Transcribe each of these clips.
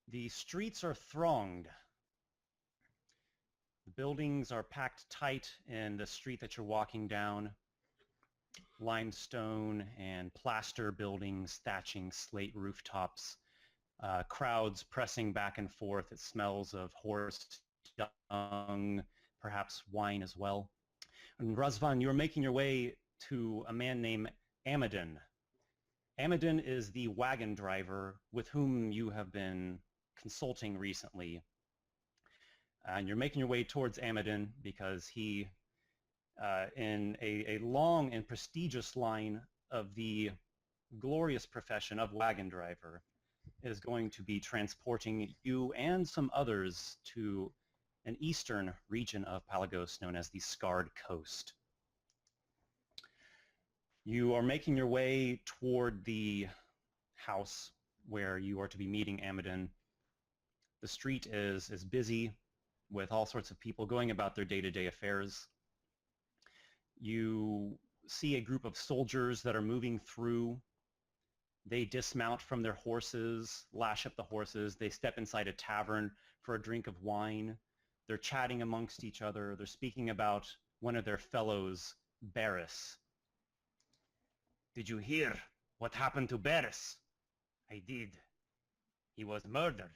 The streets are thronged. The buildings are packed tight in the street that you're walking down. Limestone and plaster buildings, thatching slate rooftops, crowds pressing back and forth. It smells of horse dung, perhaps wine as well. And Razvan, you're making your way to a man named Amadin. Amadin is the wagon driver with whom you have been consulting recently. And you're making your way towards Amadin because he, in a long and prestigious line of the glorious profession of wagon driver, is going to be transporting you and some others to an eastern region of Palagos known as the Scarred Coast. You are making your way toward the house where you are to be meeting Amadin. The street is busy with all sorts of people going about their day-to-day affairs. You see a group of soldiers that are moving through. They dismount from their horses, lash up the horses. They step inside a tavern for a drink of wine. They're chatting amongst each other. They're speaking about one of their fellows, Brice. Did you hear what happened to Brice? I did. He was murdered.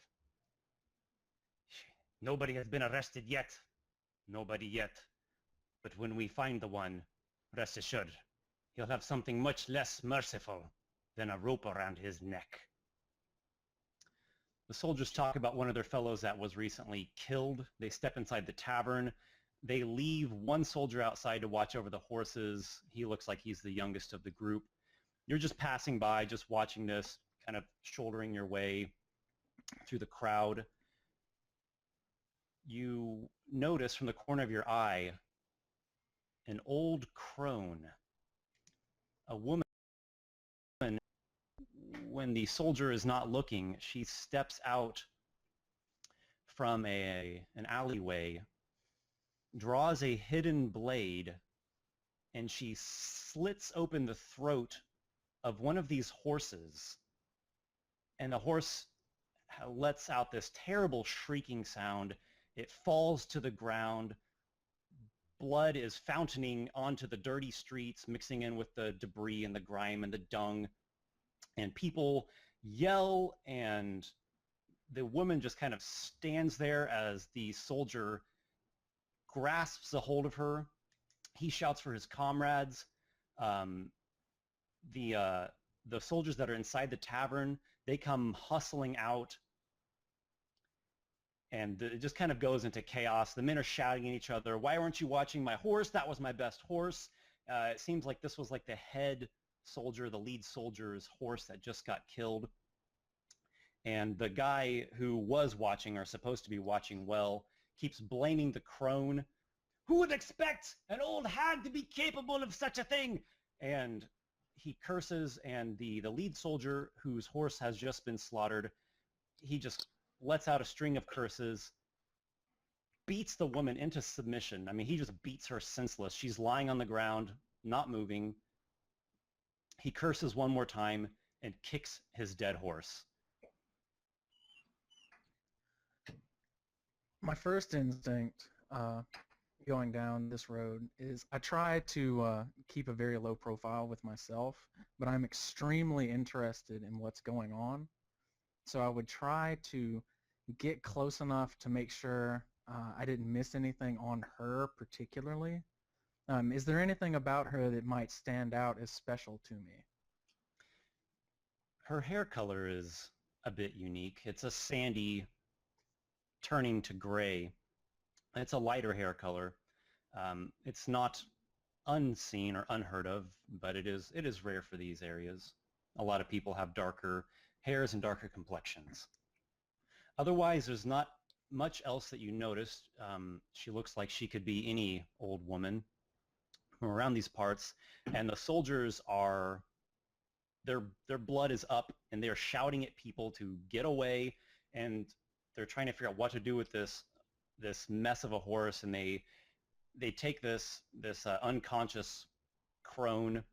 Nobody has been arrested yet. Nobody yet. But when we find the one, rest assured, he'll have something much less merciful than a rope around his neck. The soldiers talk about one of their fellows that was recently killed. They step inside the tavern. They leave one soldier outside to watch over the horses. He looks like he's the youngest of the group. You're just passing by, just watching this, kind of shouldering your way through the crowd. You notice from the corner of your eye an old crone, a woman. When the soldier is not looking, she steps out from an alleyway, draws a hidden blade, and she slits open the throat of one of these horses. And the horse lets out this terrible shrieking sound. It falls to the ground. Blood is fountaining onto the dirty streets, mixing in with the debris and the grime and the dung. And people yell, and the woman just kind of stands there as the soldier grasps a hold of her. He shouts for his comrades. The soldiers that are inside the tavern, they come hustling out, and it just kind of goes into chaos. The men are shouting at each other, "Why weren't you watching my horse? That was my best horse." It seems like this was like the head soldier, the lead soldier's horse that just got killed. And the guy who was watching, or supposed to be watching well, keeps blaming the crone. "Who would expect an old hag to be capable of such a thing?" And he curses, and the lead soldier, whose horse has just been slaughtered, he just lets out a string of curses, beats the woman into submission. I mean, he just beats her senseless. She's lying on the ground, not moving. He curses one more time and kicks his dead horse. My first instinct going down this road is I try to keep a very low profile with myself, but I'm extremely interested in what's going on. So I would try to get close enough to make sure I didn't miss anything on her particularly. Is there anything about her that might stand out as special to me? Her hair color is a bit unique. It's a sandy turning to gray. It's a lighter hair color. It's not unseen or unheard of, but it is rare for these areas. A lot of people have darker hairs and darker complexions. Otherwise, there's not much else that you noticed. She looks like she could be any old woman from around these parts, and the soldiers are, their blood is up, and they're shouting at people to get away, and they're trying to figure out what to do with this mess of a horse, and they take this unconscious crone,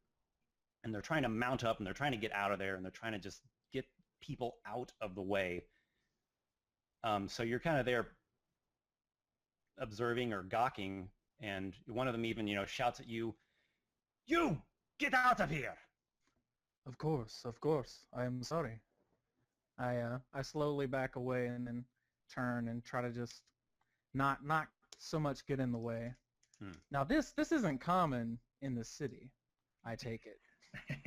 and they're trying to mount up, and they're trying to get out of there, and they're trying to just get people out of the way. So you're kind of there observing or gawking, and one of them even, shouts at you, "You, get out of here!" Of course. I am sorry. I slowly back away and then turn and try to just not so much get in the way. Hmm. Now this isn't common in the city, I take it,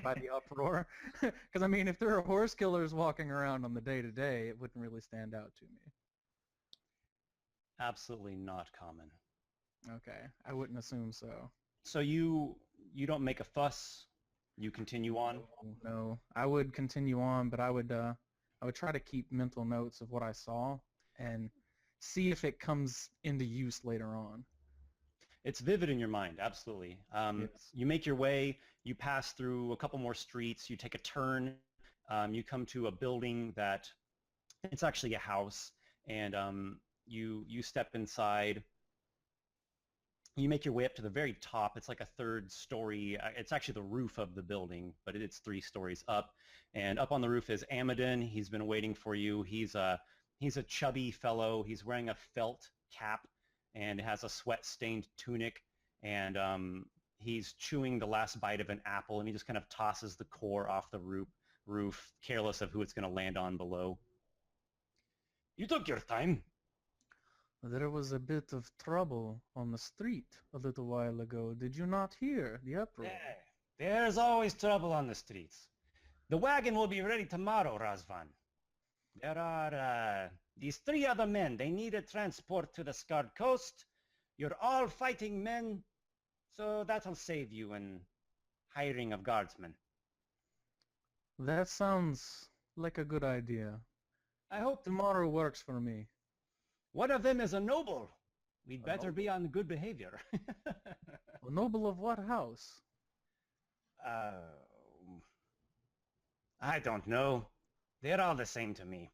by the uproar. Because I mean, if there are horse killers walking around on the day-to-day, it wouldn't really stand out to me. Absolutely not common. Okay, I wouldn't assume so. So you don't make a fuss. You continue on. No, I would continue on, but I would try to keep mental notes of what I saw and see if it comes into use later on. It's vivid in your mind, absolutely. Yes. You make your way, you pass through a couple more streets, you take a turn, you come to a building that, it's actually a house, and you step inside. You make your way up to the very top. It's like a third story. It's actually the roof of the building, but it's 3 stories up. And up on the roof is Amadon. He's been waiting for you. He's a chubby fellow. He's wearing a felt cap and has a sweat-stained tunic. And he's chewing the last bite of an apple, and he just kind of tosses the core off the roof, careless of who it's going to land on below. "You took your time." There was a bit of trouble on the street a little while ago. Did you not hear the uproar? There's always trouble on the streets. The wagon will be ready tomorrow, Razvan. There are these 3 other men. They need a transport to the scarred coast. You're all fighting men, so that'll save you in hiring of guardsmen. That sounds like a good idea. I hope Tomorrow works for me. one of them is a noble. We'd A better noble? be on good behavior. A noble of what house? I don't know. They're all the same to me.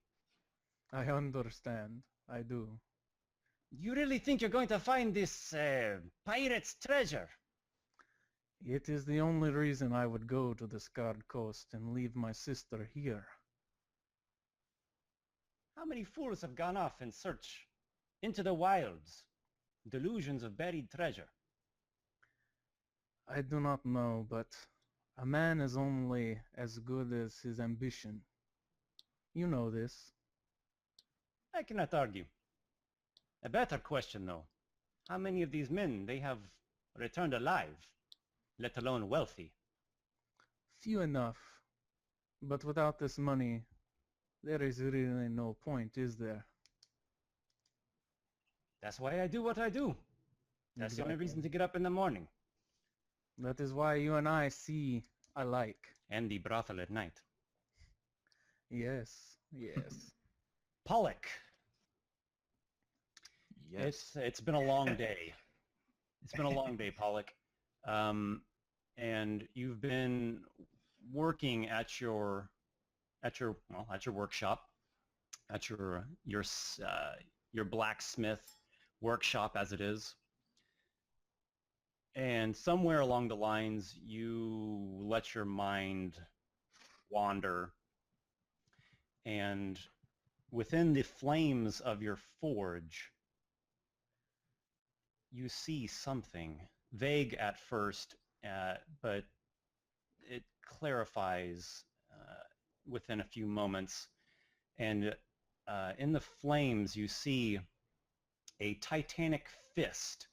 I understand. I do. You really think you're going to find this pirate's treasure? It is the only reason I would go to the scarred coast and leave my sister here. How many fools have gone off in search into the wilds, delusions of buried treasure? I do not know, but a man is only as good as his ambition. You know this. I cannot argue. A better question, though. How many of these men they have returned alive, let alone wealthy? Few enough. But without this money, there is really no point, is there? That's why I do what I do. That's the only Exactly. reason to get up in the morning. That is why you and I see alike. And the brothel at night. Yes, yes. Pollock. Yes. It's been a long day. It's been a long day, Pollock. And you've been working at your workshop, at your blacksmith workshop as it is. And somewhere along the lines, you let your mind wander, and within the flames of your forge, you see something vague at first, but it clarifies within a few moments. And in the flames, you see a titanic fist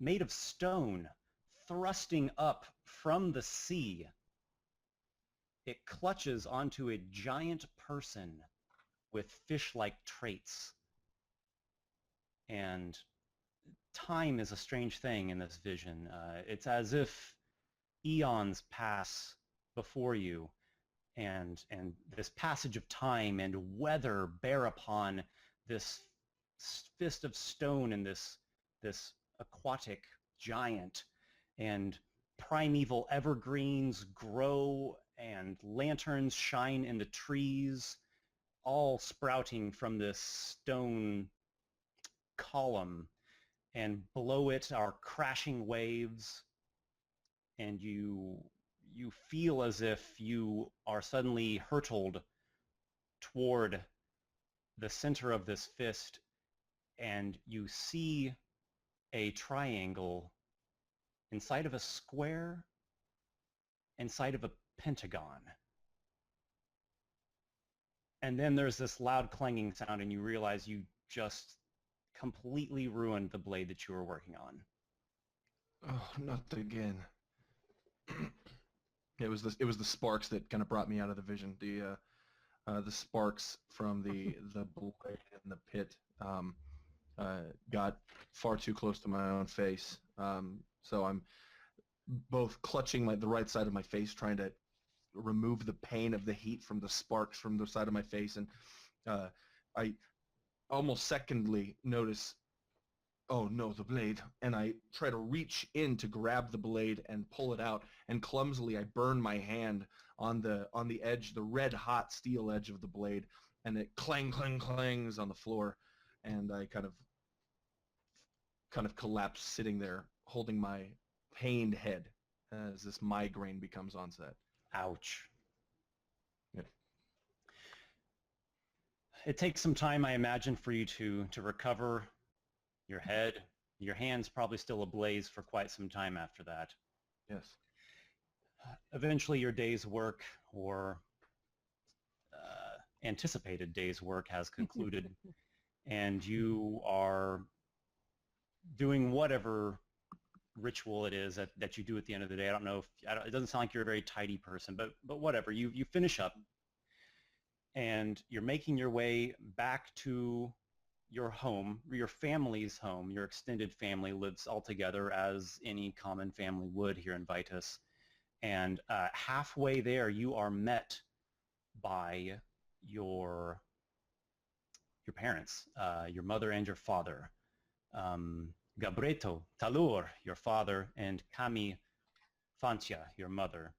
made of stone thrusting up from the sea. It clutches onto a giant person with fish-like traits. And time is a strange thing in this vision. It's as if eons pass before you, and this passage of time and weather bear upon this fist of stone and this aquatic giant, and primeval evergreens grow and lanterns shine in the trees, all sprouting from this stone column, and below it are crashing waves, and you feel as if you are suddenly hurtled toward the center of this fist, and you see a triangle inside of a square, inside of a pentagon. And then there's this loud clanging sound, and you realize you just completely ruined the blade that you were working on. Oh, not again. It was the sparks that kind of brought me out of the vision. The sparks from the blade in the pit got far too close to my own face. So I'm both clutching the right side of my face, trying to remove the pain of the heat from the sparks from the side of my face, and I almost secondly notice, oh no, the blade, and I try to reach in to grab the blade and pull it out, and clumsily I burn my hand on the edge, the red hot steel edge of the blade, and it clangs on the floor, and I kind of collapse sitting there holding my pained head as this migraine becomes onset. Ouch. Yeah. It takes some time, I imagine, for you to recover your head. Your hand's probably still ablaze for quite some time after that. Yes. Eventually your day's work, or anticipated day's work, has concluded, and you are doing whatever ritual it is that you do at the end of the day. I don't know it doesn't sound like you're a very tidy person, but whatever. You finish up, and you're making your way back to your home, your family's home. Your extended family lives all together as any common family would here in Vitus. And halfway there, you are met by your parents, your mother and your father. Gabreto, Talur, your father, and Kami Fancia, your mother.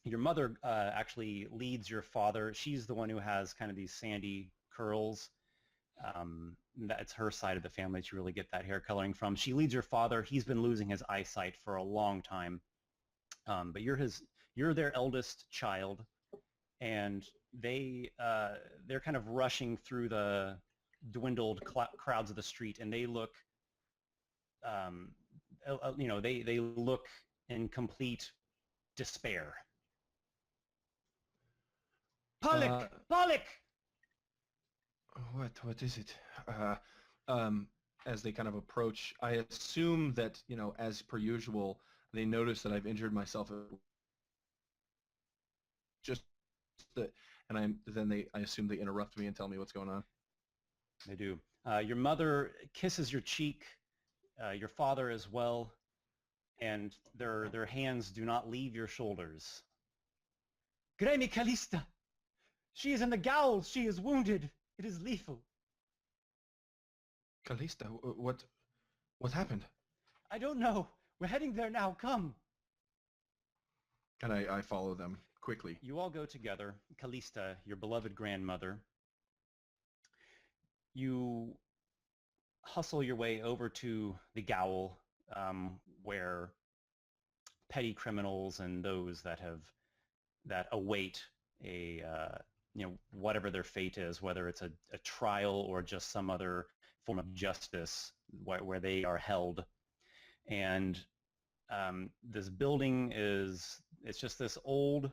Your mother actually leads your father. She's the one who has kind of these sandy curls. That's her side of the family that you really get that hair coloring from. She leads your father. He's been losing his eyesight for a long time. But you're their eldest child, and they're kind of rushing through the dwindled crowds of the street, and they look, they look in complete despair. Pollock! Pollock! What is it? As they kind of approach, I assume that, as per usual, they notice that I've injured myself. I assume they interrupt me and tell me what's going on. They do. Your mother kisses your cheek, your father as well, and their hands do not leave your shoulders. Gremi Callista! She is in the gaol! She is wounded! It is lethal. Callista, what happened? I don't know. We're heading there now. Come. And I follow them quickly. You all go together. Callista, your beloved grandmother. You hustle your way over to the gaol, where petty criminals and those that await a whatever their fate is, whether it's a trial or just some other form of justice where they are held. And this building it's just this old,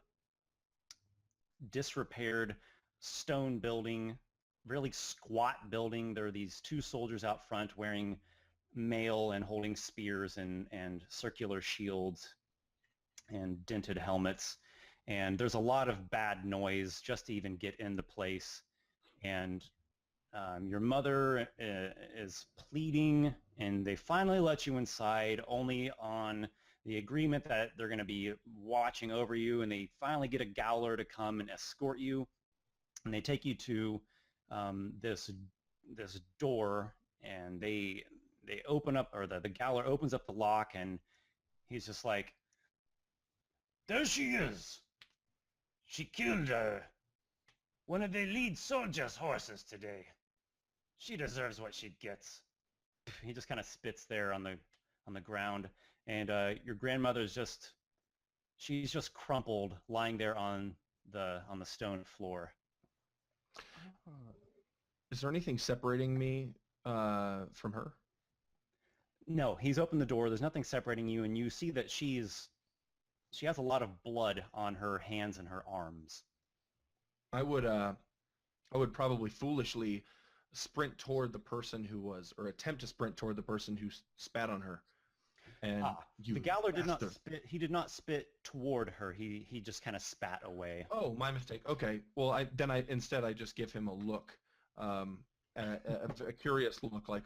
disrepaired stone building, really squat building. There are these two soldiers out front wearing mail and holding spears and circular shields and dented helmets. And there's a lot of bad noise just to even get in the place. And your mother is pleading, and they finally let you inside, only on the agreement that they're going to be watching over you. And they finally get a gaoler to come and escort you. And they take you to this door, and they open up, or the gaoler opens up the lock, and he's just like, "There she is. She killed one of the lead soldiers' horses today. She deserves what she gets." He just kind of spits there on the ground, and your grandmother's she's just crumpled, lying there on the stone floor. Is there anything separating me from her? No, he's opened the door. There's nothing separating you, and you see that she has a lot of blood on her hands and her arms. I would probably foolishly sprint toward the person who was, or attempt to sprint toward the person who spat on her. And the Galler did not bastard. spit. He did not spit toward her. He just kind of spat away. Oh, my mistake. Okay. Well, instead I just give him a look, a curious look, like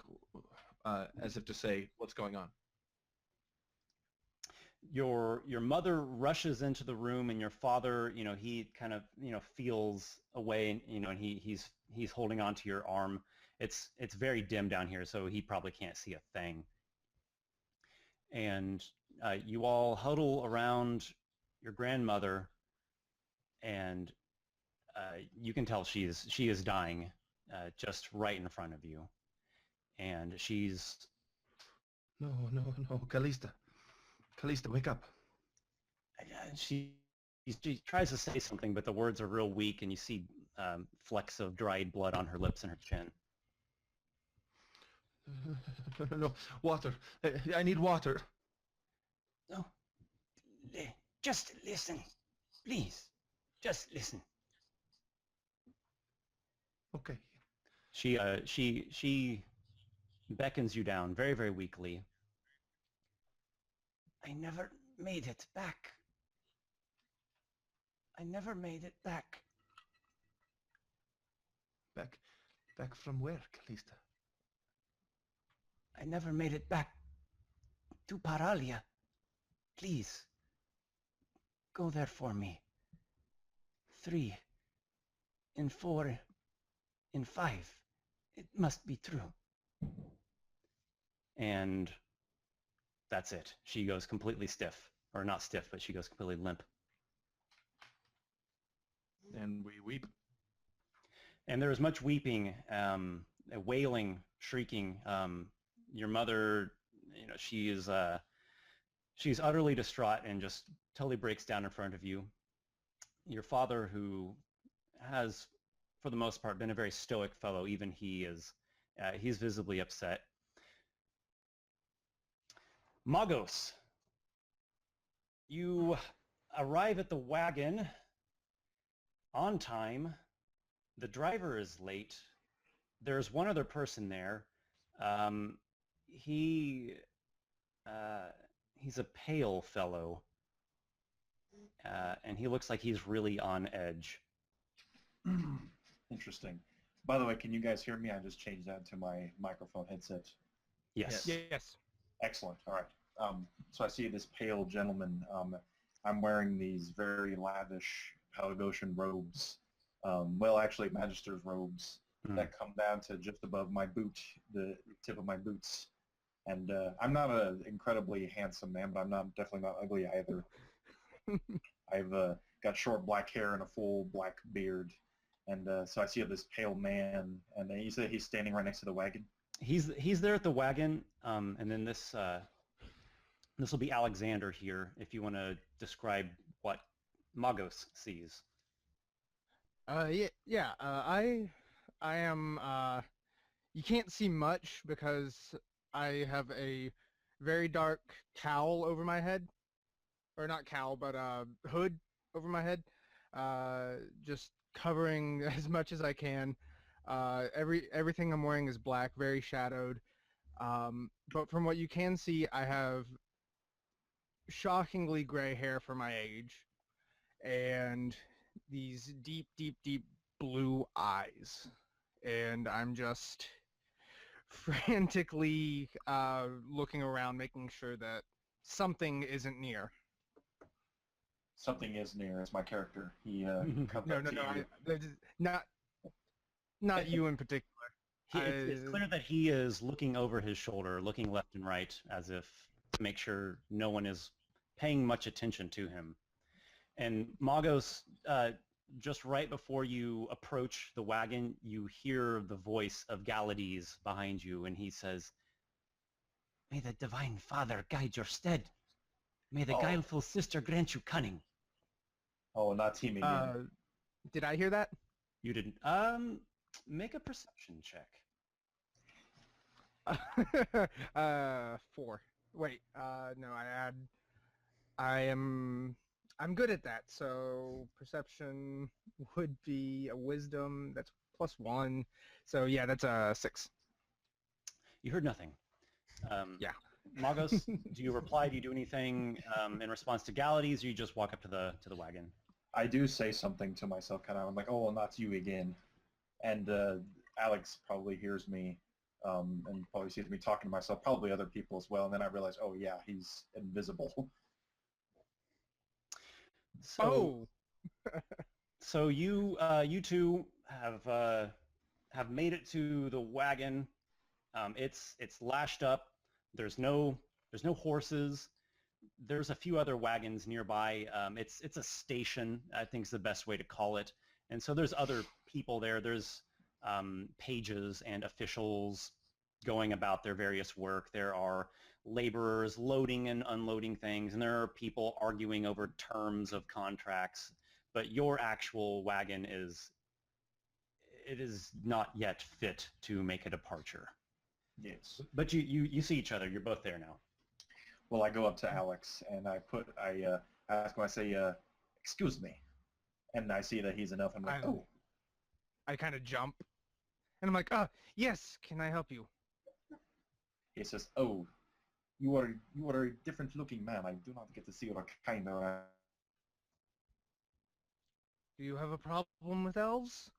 as if to say, "What's going on?" Your mother rushes into the room, and your father, he kind of, feels away, and, and he's holding onto your arm. It's very dim down here, so he probably can't see a thing. And you all huddle around your grandmother, and you can tell she is dying just right in front of you. And she's... No, Callista. Callista, wake up. She tries to say something, but the words are real weak, and you see flecks of dried blood on her lips and her chin. No, water. I need water. No, just listen, please. Just listen. Okay. She beckons you down very, very weakly. I never made it back. I never made it back. Back from where, Callista? I never made it back to Paralia. Please, go there for me. 3, in 4, in 5. It must be true. And that's it. She goes completely stiff. Or not stiff, but she goes completely limp. And we weep. And there is much weeping, wailing, shrieking. Your mother, she's utterly distraught and just totally breaks down in front of you. Your father, who has, for the most part, been a very stoic fellow, even he's visibly upset. Magos, you arrive at the wagon on time. The driver is late. There's one other person there. He's a pale fellow, and he looks like he's really on edge. Interesting. By the way, can you guys hear me? I just changed that to my microphone headset. Yes. Yes. Excellent. All right. So I see this pale gentleman. I'm wearing these very lavish Palagosian robes. Well, actually, Magister's robes that come down to just above my boot, the tip of my boots. And I'm not an incredibly handsome man, but I'm definitely not ugly either. I've got short black hair and a full black beard. And so I see this pale man, and you said he's standing right next to the wagon? He's there at the wagon, and then this will be Alexander here, if you want to describe what Magos sees. I am, you can't see much because I have a very dark cowl over my head. Or not cowl, but hood over my head. Just covering as much as I can. Everything I'm wearing is black, very shadowed. But from what you can see, I have shockingly gray hair for my age. And these deep, deep, deep blue eyes. And I'm just frantically looking around, making sure that something isn't near. Something is near. It's my character. He comes No, up no, to no. you. Not you in particular. It's clear that he is looking over his shoulder, looking left and right, as if to make sure no one is paying much attention to him. And Magos, just right before you approach the wagon, you hear the voice of Galades behind you, and he says, May the Divine Father guide your stead. May the guileful sister grant you cunning. Oh, not teaming in. Did I hear that? You didn't. Make a perception check. 4. Wait, no, I'm good at that, so perception would be a wisdom, that's +1, so yeah, that's a 6. You heard nothing. Yeah. Magos, do you reply? Do you do anything in response to Galates, or you just walk up to the wagon? I do say something to myself, kind of. I'm like, oh, well, not you again. And Alex probably hears me and probably sees me talking to myself, probably other people as well. And then I realize, oh, yeah, he's invisible. So, so you two have made it to the wagon. It's lashed up. There's no horses. There's a few other wagons nearby. It's a station, I think is the best way to call it. And so there's other people there. There's pages and officials going about their various work. There are laborers loading and unloading things, and there are people arguing over terms of contracts. But your actual wagon is not yet fit to make a departure. Yes. But you see each other. You're both there now. Well, I go up to Alex and I ask him, I say, excuse me. And I see that he's an elf. I'm like, oh. I kind of jump, and I'm like, yes, can I help you? He says, oh, you are a different looking man. I do not get to see your kind of... Do you have a problem with elves,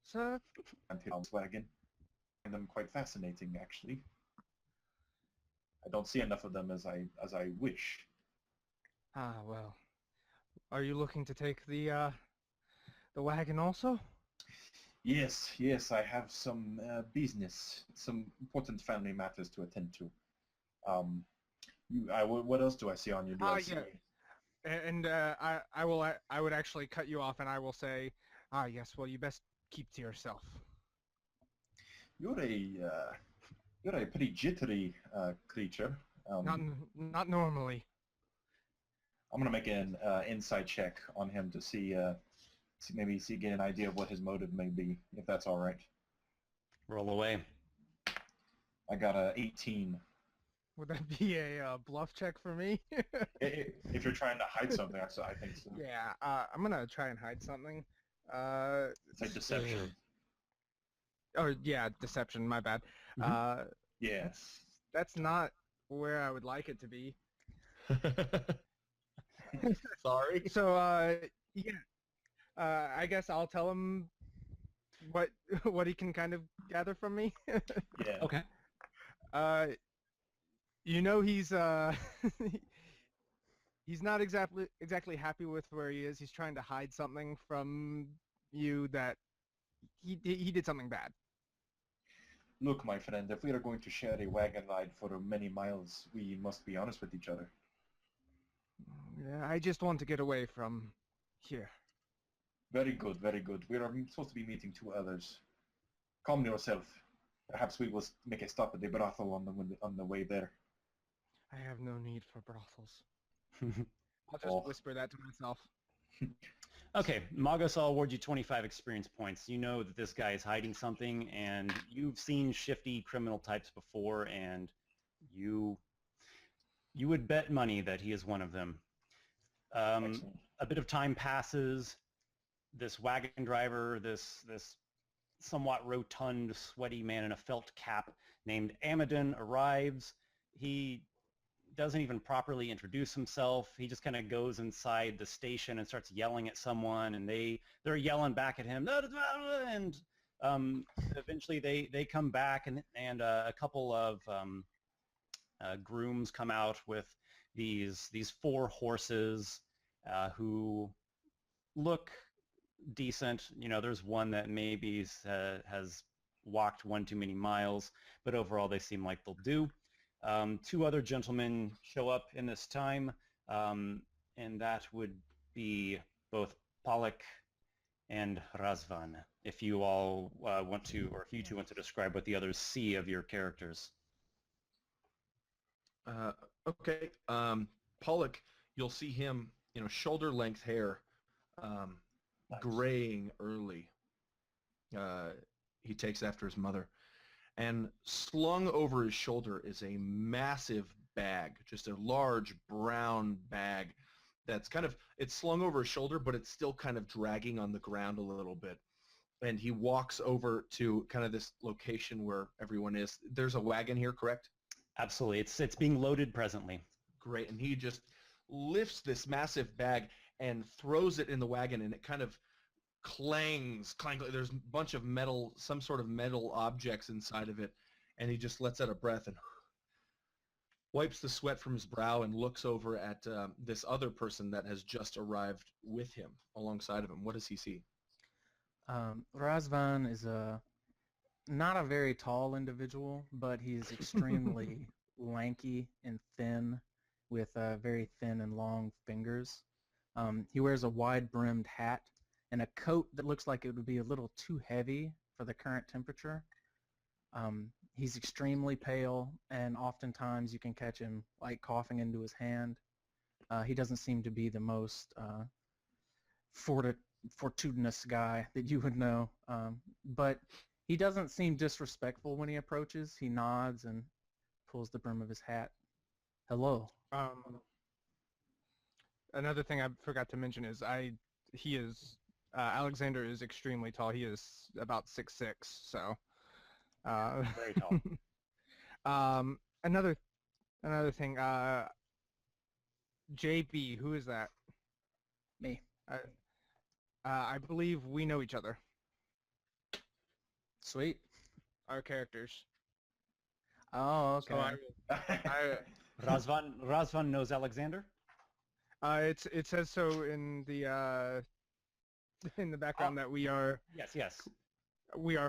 sir? Until wagon. I find them quite fascinating, actually. I don't see enough of them as I wish. Ah, well. Are you looking to take the wagon also? Yes, I have some business, some important family matters to attend to. What else do I see on you? Yeah. And I would actually cut you off, and I will say, yes, well, you best keep to yourself. You're a pretty jittery creature. Not normally. I'm gonna make an insight check on him to see get an idea of what his motive may be, if that's all right. Roll away. I got a 18. Would that be a bluff check for me? If you're trying to hide something, I think so. Yeah, I'm gonna try and hide something. It's like deception. Oh yeah, deception. My bad. Mm-hmm. Yeah. That's not where I would like it to be. Sorry. So yeah. I guess I'll tell him what he can kind of gather from me. Yeah. Okay. He's he's not exactly happy with where he is. He's trying to hide something from you that he did something bad. Look, my friend, if we are going to share a wagon ride for many miles, we must be honest with each other. Yeah, I just want to get away from here. Very good, very good. We are supposed to be meeting 2 others. Calm yourself. Perhaps we will make a stop at the brothel on the way there. I have no need for brothels. I'll just whisper that to myself. Okay, Magos, I'll award you 25 experience points. You know that this guy is hiding something, and you've seen shifty criminal types before, and you would bet money that he is one of them. A bit of time passes. This wagon driver, this somewhat rotund, sweaty man in a felt cap named Amadon arrives. He doesn't even properly introduce himself. He just kind of goes inside the station and starts yelling at someone, and they're yelling back at him. And eventually they come back, and a couple of grooms come out with these 4 horses who look decent. There's one that maybe has walked one too many miles, but overall they seem like they'll do. 2 other gentlemen show up in this time, and that would be both Pollock and Razvan. If you all want to, or if you 2 want to describe what the others see of your characters. Okay. Pollock, you'll see him, shoulder-length hair, Nice. graying early. he takes after his mother. And slung over his shoulder is a massive bag, just a large brown bag that's it's slung over his shoulder, but it's still kind of dragging on the ground a little bit. And he walks over to kind of this location where everyone is. There's a wagon here, correct? Absolutely. It's being loaded presently. Great. And he just lifts this massive bag and throws it in the wagon, and it kind of clangs. There's a bunch of metal, some sort of metal objects inside of it, and he just lets out a breath and wipes the sweat from his brow and looks over at this other person that has just arrived with him, alongside of him. What does he see? Razvan is not a very tall individual, but he's extremely lanky and thin, with very thin and long fingers. He wears a wide-brimmed hat and a coat that looks like it would be a little too heavy for the current temperature. He's extremely pale, and oftentimes you can catch him like coughing into his hand. He doesn't seem to be the most fortuitous guy that you would know, but he doesn't seem disrespectful when he approaches. He nods and pulls the brim of his hat. Hello. Another thing I forgot to mention is Alexander is extremely tall. He is about 6'6", so Very tall. another thing, JB, who is that? Me. I believe we know each other. Sweet. Our characters. Oh, okay. So Razvan knows Alexander? it says so in the background that we are Yes.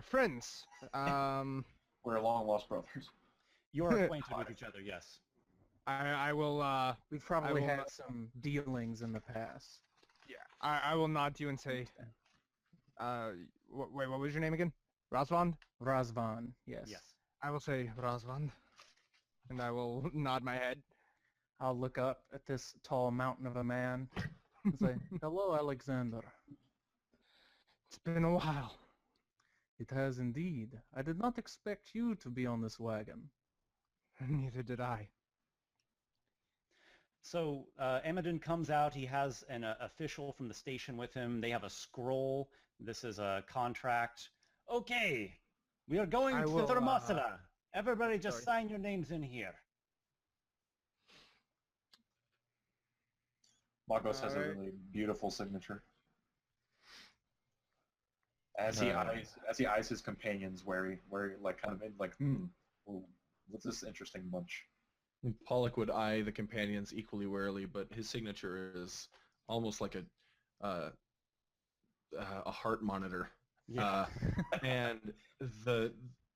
friends. We're long lost brothers. You're acquainted with each other, yes. I will. We've probably will had not- some dealings in the past. Yeah, I will nod to you and say, wait, what was your name again? Razvan? Razvan, yes. Yes. I will say Razvan, and I will nod my head. I'll look up at this tall mountain of a man and say, hello, Alexander. It's been a while. It has indeed. I did not expect you to be on this wagon. Neither did I. So Amadin comes out. He has an official from the station with him. They have a scroll. This is a contract. Okay, we are going I to will, Thermosula. Everybody just sorry. sign your names in here. Magos has a Alright. really beautiful signature. As he eyes his companions, where he like kind of like, ooh, what's this interesting bunch? Pollock would eye the companions equally warily, but his signature is almost like a heart monitor. Yeah. And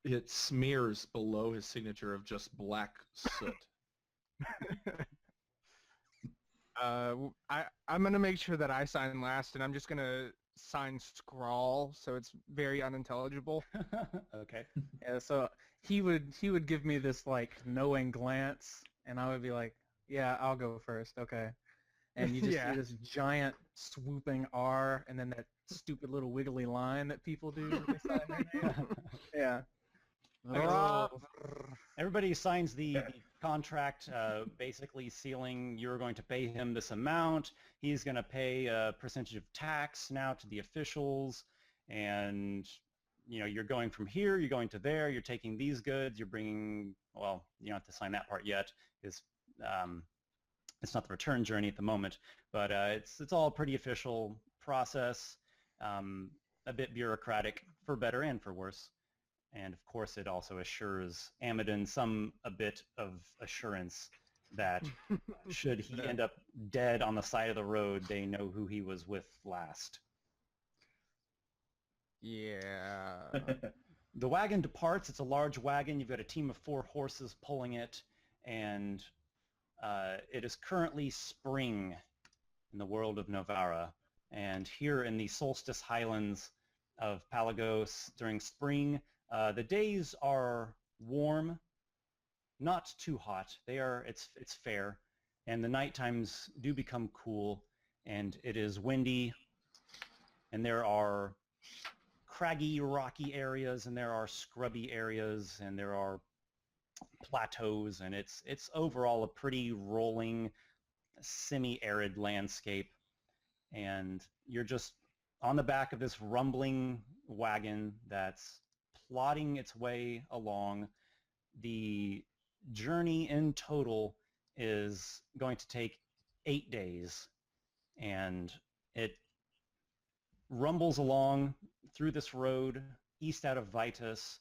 it smears below his signature of just black soot. I'm gonna make sure that I sign last, and I'm just gonna sign scrawl, so it's very unintelligible. Okay. Yeah, so he would give me this like knowing glance, and I would be like, yeah, I'll go first, okay. And you just Yeah. see this giant swooping R, and then that stupid little wiggly line that people do when they sign their name. Yeah. Everybody signs the contract, basically sealing you're going to pay him this amount. He's going to pay a percentage of tax now to the officials, and you're going from here, you're going to there, you're taking these goods, you're bringing. Well, you don't have to sign that part yet. It's not the return journey at the moment, but it's all a pretty official process, a bit bureaucratic for better and for worse. And of course, it also assures Amadin a bit of assurance that should he end up dead on the side of the road, they know who he was with last. Yeah. The wagon departs. It's a large wagon. You've got a team of 4 horses pulling it, and it is currently spring in the world of Novara. And here in the Solstice Highlands of Palagos during spring, the days are warm, not too hot. It's fair, and the night times do become cool, and it is windy, and there are craggy, rocky areas, and there are scrubby areas, and there are plateaus, and it's overall a pretty rolling, semi-arid landscape. And you're just on the back of this rumbling wagon that's plodding its way along. The journey in total is going to take 8 days, and it rumbles along through this road east out of Vitus.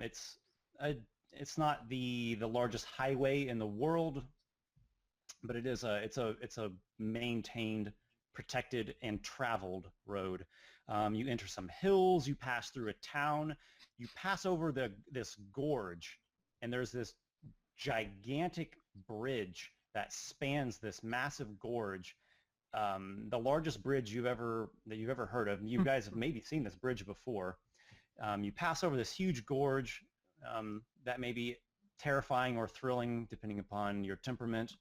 It's not the largest highway in the world, but it's a maintained, protected, and traveled road. You enter some hills, you pass through a town, you pass over this gorge, and there's this gigantic bridge that spans this massive gorge. The largest bridge you've ever heard of. You guys have maybe seen this bridge before. You pass over this huge gorge that may be terrifying or thrilling depending upon your temperament.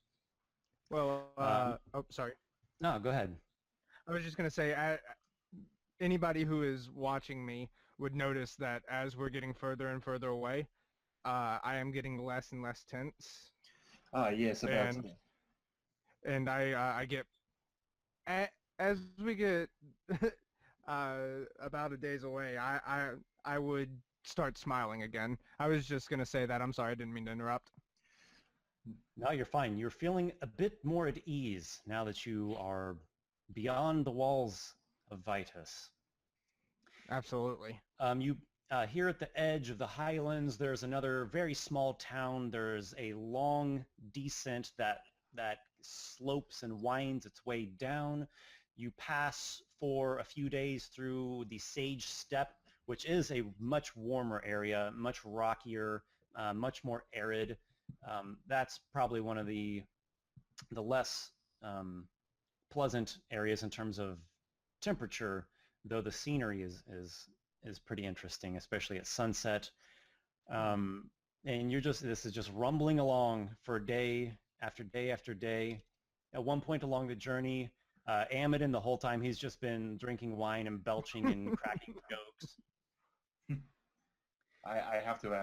Well, sorry. No, go ahead. I was just going to say, anybody who is watching me would notice that as we're getting further and further away, I am getting less and less tense. Yes, about and I get, as we get about a days away, I would start smiling again. I was just going to say that. I'm sorry, I didn't mean to interrupt. No, you're fine. You're feeling a bit more at ease now that you are beyond the walls of Vitus. Absolutely. Here at the edge of the highlands, there's another very small town. There's a long descent that slopes and winds its way down. You pass for a few days through the Sage Steppe, which is a much warmer area, much rockier, much more arid. That's probably one of the less pleasant areas in terms of temperature, though the scenery is pretty interesting, especially at sunset. And this is just rumbling along for day after day after day. At one point along the journey, Amidon, the whole time he's just been drinking wine and belching and cracking jokes. I have to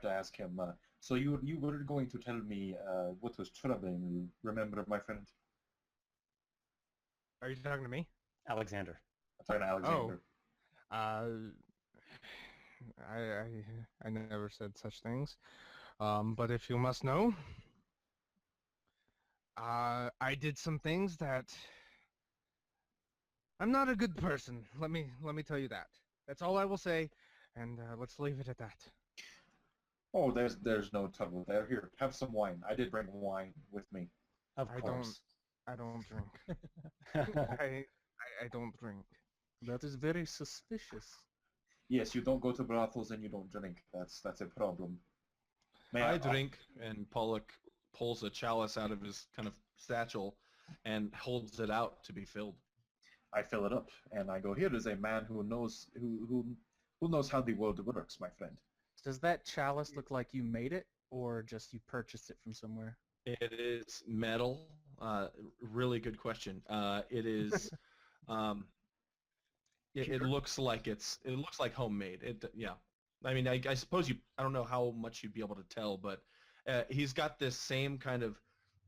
ask him. So you were going to tell me what was troubling you. Remember, my friend? Are you talking to me? Alexander. I'm talking to Alexander. I never said such things. But if you must know, I did some things that I'm not a good person. Let me tell you that. That's all I will say, and let's leave it at that. Oh, there's no trouble there. Here, have some wine. I did bring wine with me. Of course. I don't drink. I don't drink. That is very suspicious. Yes, you don't go to brothels and you don't drink. That's a problem. I drink, and Pollock pulls a chalice out of his kind of satchel and holds it out to be filled. I fill it up, and I go, here is a man who knows how the world works, my friend. Does that chalice look like you made it, or just you purchased it from somewhere? It is metal. Really good question. It is. It looks like it looks like homemade. Yeah. I mean, I suppose I don't know how much you'd be able to tell, but he's got this same kind of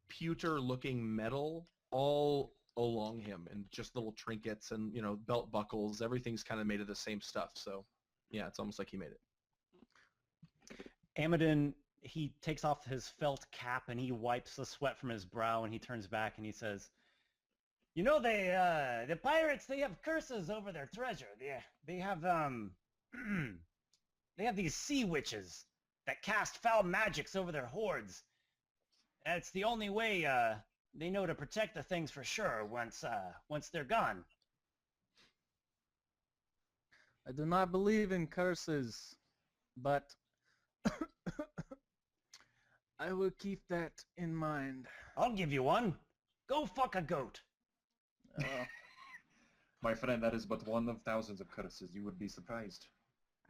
pewter-looking metal all along him, and just little trinkets and belt buckles. Everything's kind of made of the same stuff. So, yeah, it's almost like he made it. Amidon, he takes off his felt cap and he wipes the sweat from his brow, and he turns back and he says, "You know, the pirates, they have curses over their treasure. They have they have these sea witches that cast foul magics over their hoards. And it's the only way they know to protect the things for sure once they're gone." I do not believe in curses, but I will keep that in mind. I'll give you one. Go fuck a goat. My friend, that is but one of thousands of curses. You would be surprised.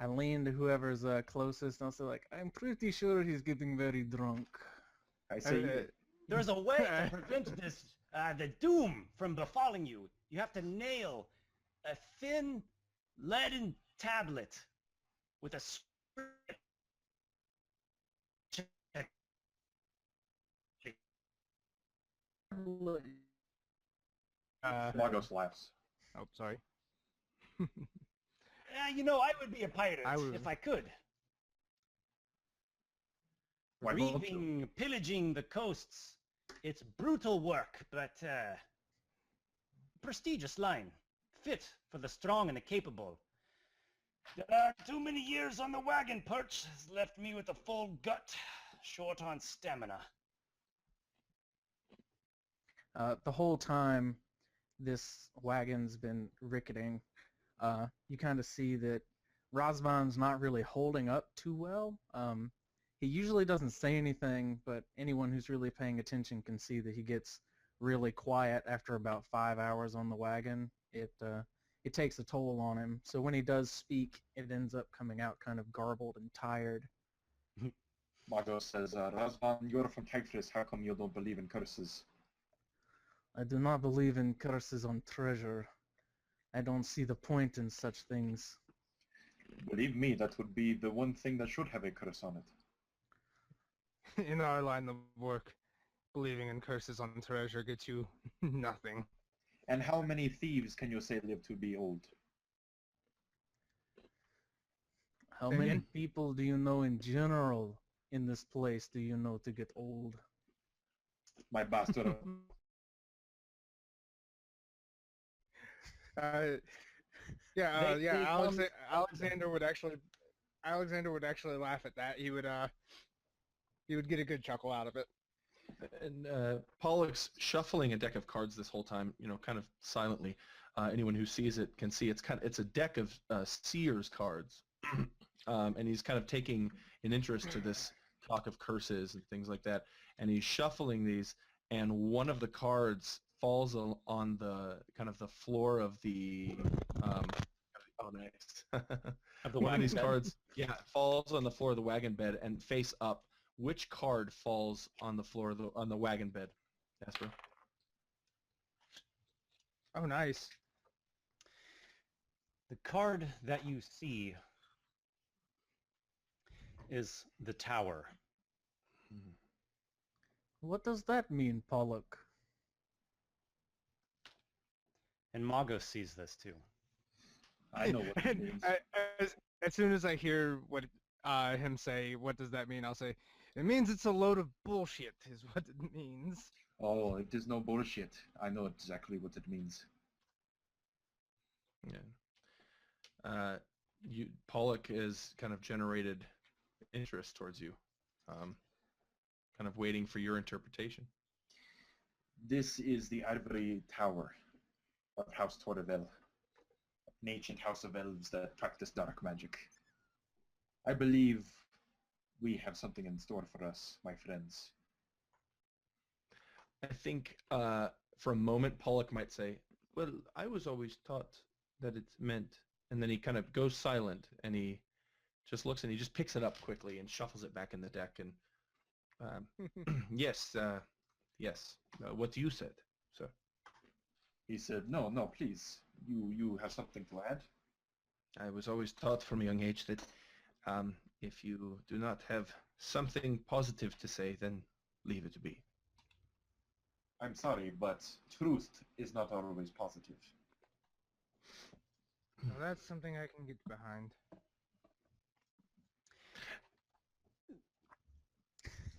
I lean to whoever's closest and I'll say, like, I'm pretty sure he's getting very drunk. I say, There's a way to prevent this, the doom from befalling you. You have to nail a thin leaden tablet with a script. Magos laughs. Oh, sorry. You know, I would be a pirate I would- if I could. Why don't you? Reaping, pillaging the coasts. It's brutal work, but prestigious line. Fit for the strong and the capable. Too many years on the wagon perch has left me with a full gut, short on stamina. The whole time this wagon's been ricketing, you kind of see that Razvan's not really holding up too well. He usually doesn't say anything, but anyone who's really paying attention can see that he gets really quiet after about 5 hours on the wagon. It takes a toll on him. So when he does speak, it ends up coming out kind of garbled and tired. Magos says, Razvan, you're from Cyprus. How come you don't believe in curses? I do not believe in curses on treasure. I don't see the point in such things. Believe me, that would be the one thing that should have a curse on it. In our line of work, believing in curses on treasure gets you nothing. And how many thieves can you say live to be old? How Say many again? people do you know in general in this place do you know to get old? My bastard. Alexander would actually laugh at that. He would get a good chuckle out of it. And Pollock's shuffling a deck of cards this whole time, kind of silently. Anyone who sees it can see it's a deck of seer's cards, and he's kind of taking an interest to this talk of curses and things like that. And he's shuffling these, and one of the cards falls on the kind of the floor of the. Oh, nice. Of the One of wagon these bed? cards, yeah, falls on the floor of the wagon bed and face up. Which card falls on the floor of on the wagon bed, Esper? Oh, nice. The card that you see is the tower. What does that mean, Pollock? And Magos sees this too. I know what it means. As soon as I hear what him say, what does that mean? I'll say, it means it's a load of bullshit, is what it means. Oh, it is no bullshit. I know exactly what it means. Yeah. Pollock is kind of generated interest towards you, kind of waiting for your interpretation. This is the Ivory Tower of House Torrevel, an ancient house of elves that practice dark magic. I believe we have something in store for us, my friends. I think for a moment Pollock might say, well, I was always taught that it's meant, and then he kind of goes silent, and he just looks and he just picks it up quickly and shuffles it back in the deck, and yes, what you said, sir. He said, no, please, you have something to add? I was always taught from a young age that if you do not have something positive to say, then leave it be. I'm sorry, but truth is not always positive. Well, that's something I can get behind.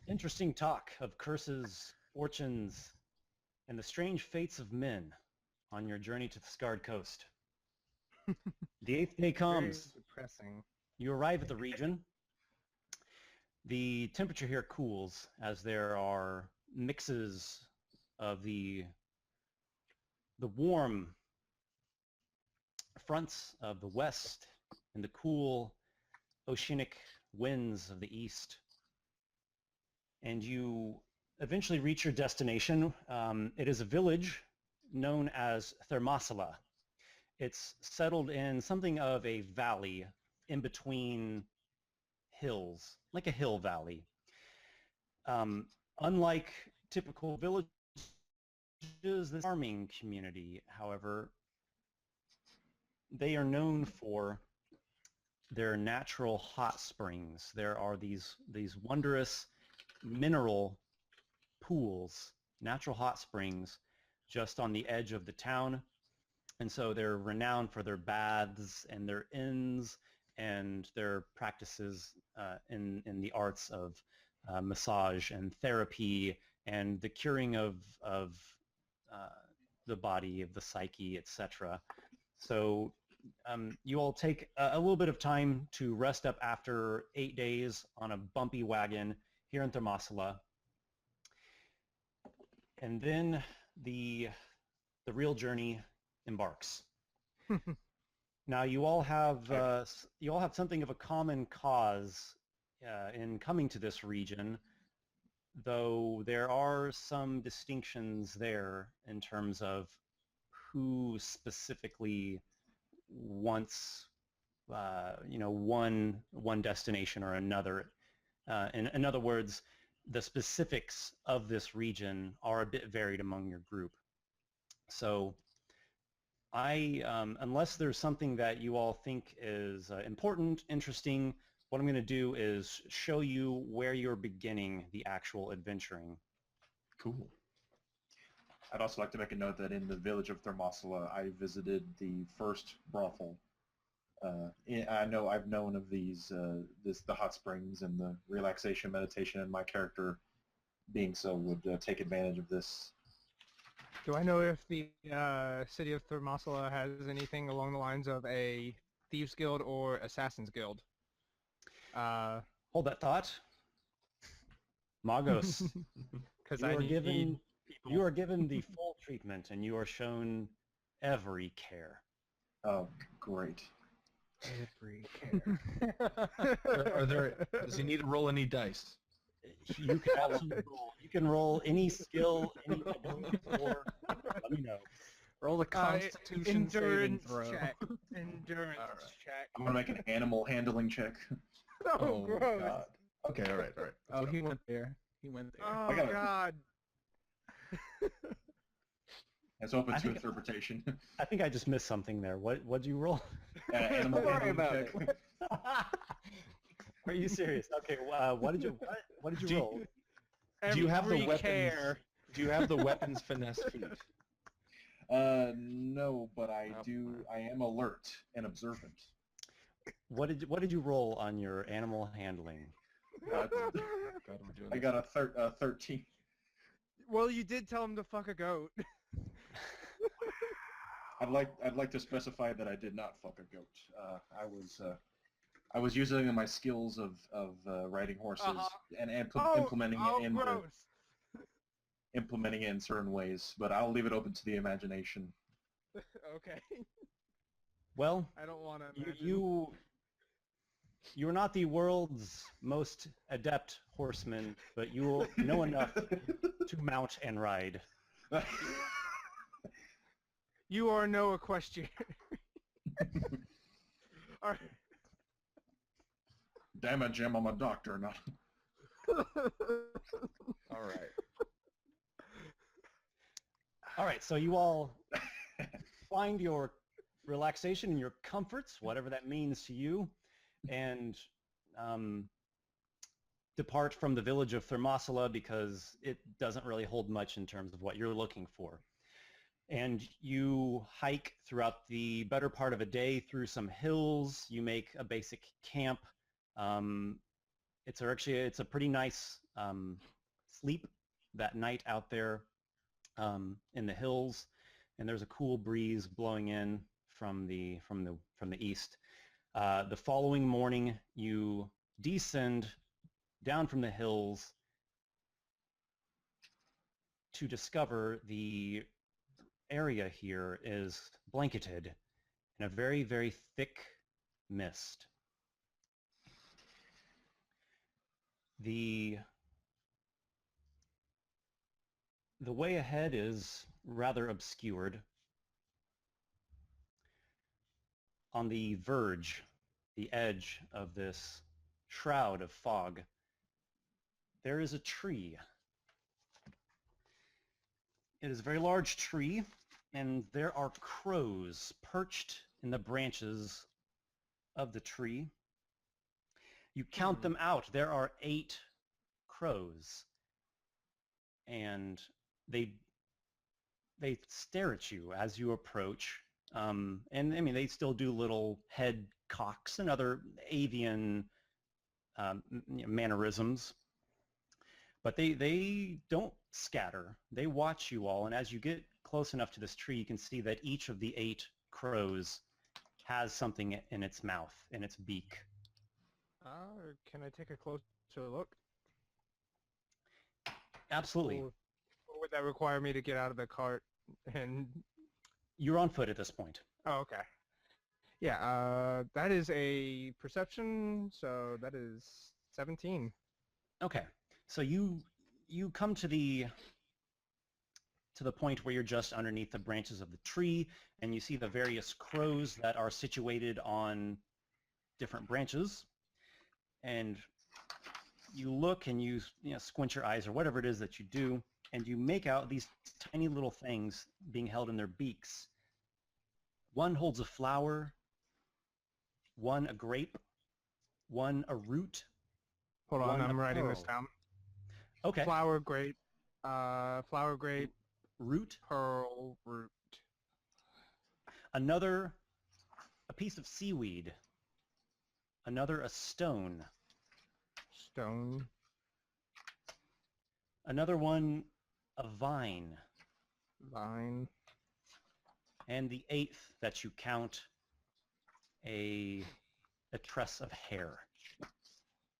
Interesting talk of curses, fortunes, and the strange fates of men on your journey to the Scarred Coast. The 8th day comes. Very depressing. You arrive at the region. The temperature here cools as there are mixes of the warm fronts of the west and the cool oceanic winds of the east. And you eventually reach your destination. It is a village known as Thermosula. It's settled in something of a valley in between hills, like a hill valley. Unlike typical villages, this farming community, however, they are known for they're natural hot springs. There are these wondrous mineral pools, natural hot springs, just on the edge of the town. And so they're renowned for their baths and their inns and their practices in the arts of massage and therapy and the curing of the body, of the psyche, etc. So you all take a little bit of time to rest up after 8 days on a bumpy wagon here in Thermosula. And then the real journey embarks. Now you all have something of a common cause in coming to this region, though there are some distinctions there in terms of who specifically wants one destination or another. In other words, the specifics of this region are a bit varied among your group. So unless there's something that you all think is important, interesting, what I'm going to do is show you where you're beginning the actual adventuring. Cool. I'd also like to make a note that in the village of Thermosula, I visited the first brothel. I've known of these, the hot springs and the relaxation meditation, and my character, being so, would take advantage of this. Do I know if the city of Thermosula has anything along the lines of a thieves guild or assassin's guild? Hold that thought. Magos, Because you are given the full treatment and you are shown every care. Oh, great. every care. Does he need to roll any dice? You can absolutely roll. You can roll any skill, any ability, or let me know. Roll the Constitution saving Endurance throw. check. Endurance check. I'm going to make an animal handling check. Oh, gross. God. Okay, all right. Oh, he went there. He went there. Oh, gotta- God. It's open I to think- interpretation. I think I just missed something there. What'd you roll? Animal Don't worry handling about check. Are you serious? Okay. What did you roll? Do you have the Every weapons? care. Do you have the weapons finesse feat? No, but I am alert and observant. What did you roll on your animal handling? Uh, God, we're doing I this. got a 13. Well, you did tell him to fuck a goat. I'd like to specify that I did not fuck a goat. I was using my skills of riding horses and implementing implementing it in certain ways, but I'll leave it open to the imagination. Okay. Well, I don't want to imagine. you're not the world's most adept horseman, but you know enough to mount and ride. You are no equestrian. All right. Damn it, Jim! I'm a doctor, not. All right. All right, so you all find your relaxation and your comforts, whatever that means to you, and depart from the village of Thermosula because it doesn't really hold much in terms of what you're looking for. And you hike throughout the better part of a day through some hills. You make a basic camp. It's a pretty nice sleep that night out there in the hills, and there's a cool breeze blowing in from the east. The following morning, you descend down from the hills to discover the area here is blanketed in a very, very thick mist. The way ahead is rather obscured. On the verge, the edge of this shroud of fog, there is a tree. It is a very large tree, and there are crows perched in the branches of the tree, You count them out. There are 8 crows, and they stare at you as you approach. And I mean, they still do little head cocks and other avian mannerisms, but they don't scatter. They watch you all, and as you get close enough to this tree, you can see that each of the 8 crows has something in its mouth, in its beak. Can I take a closer look? Absolutely. Or would that require me to get out of the cart and... You're on foot at this point. Oh, okay. Yeah, that is a perception, so that is 17. Okay, so you come to the point where you're just underneath the branches of the tree, and you see the various crows that are situated on different branches, and you look and you squint your eyes or whatever it is that you do, and you make out these tiny little things being held in their beaks. One holds a flower, one a grape, one a root. Hold on, one I'm a writing this pearl. down. Okay. Flower, grape, Root. pearl, root. Another, a piece of seaweed. Another, a stone. Stone. Another one, a vine. Vine. And the 8th that you count, a tress of hair.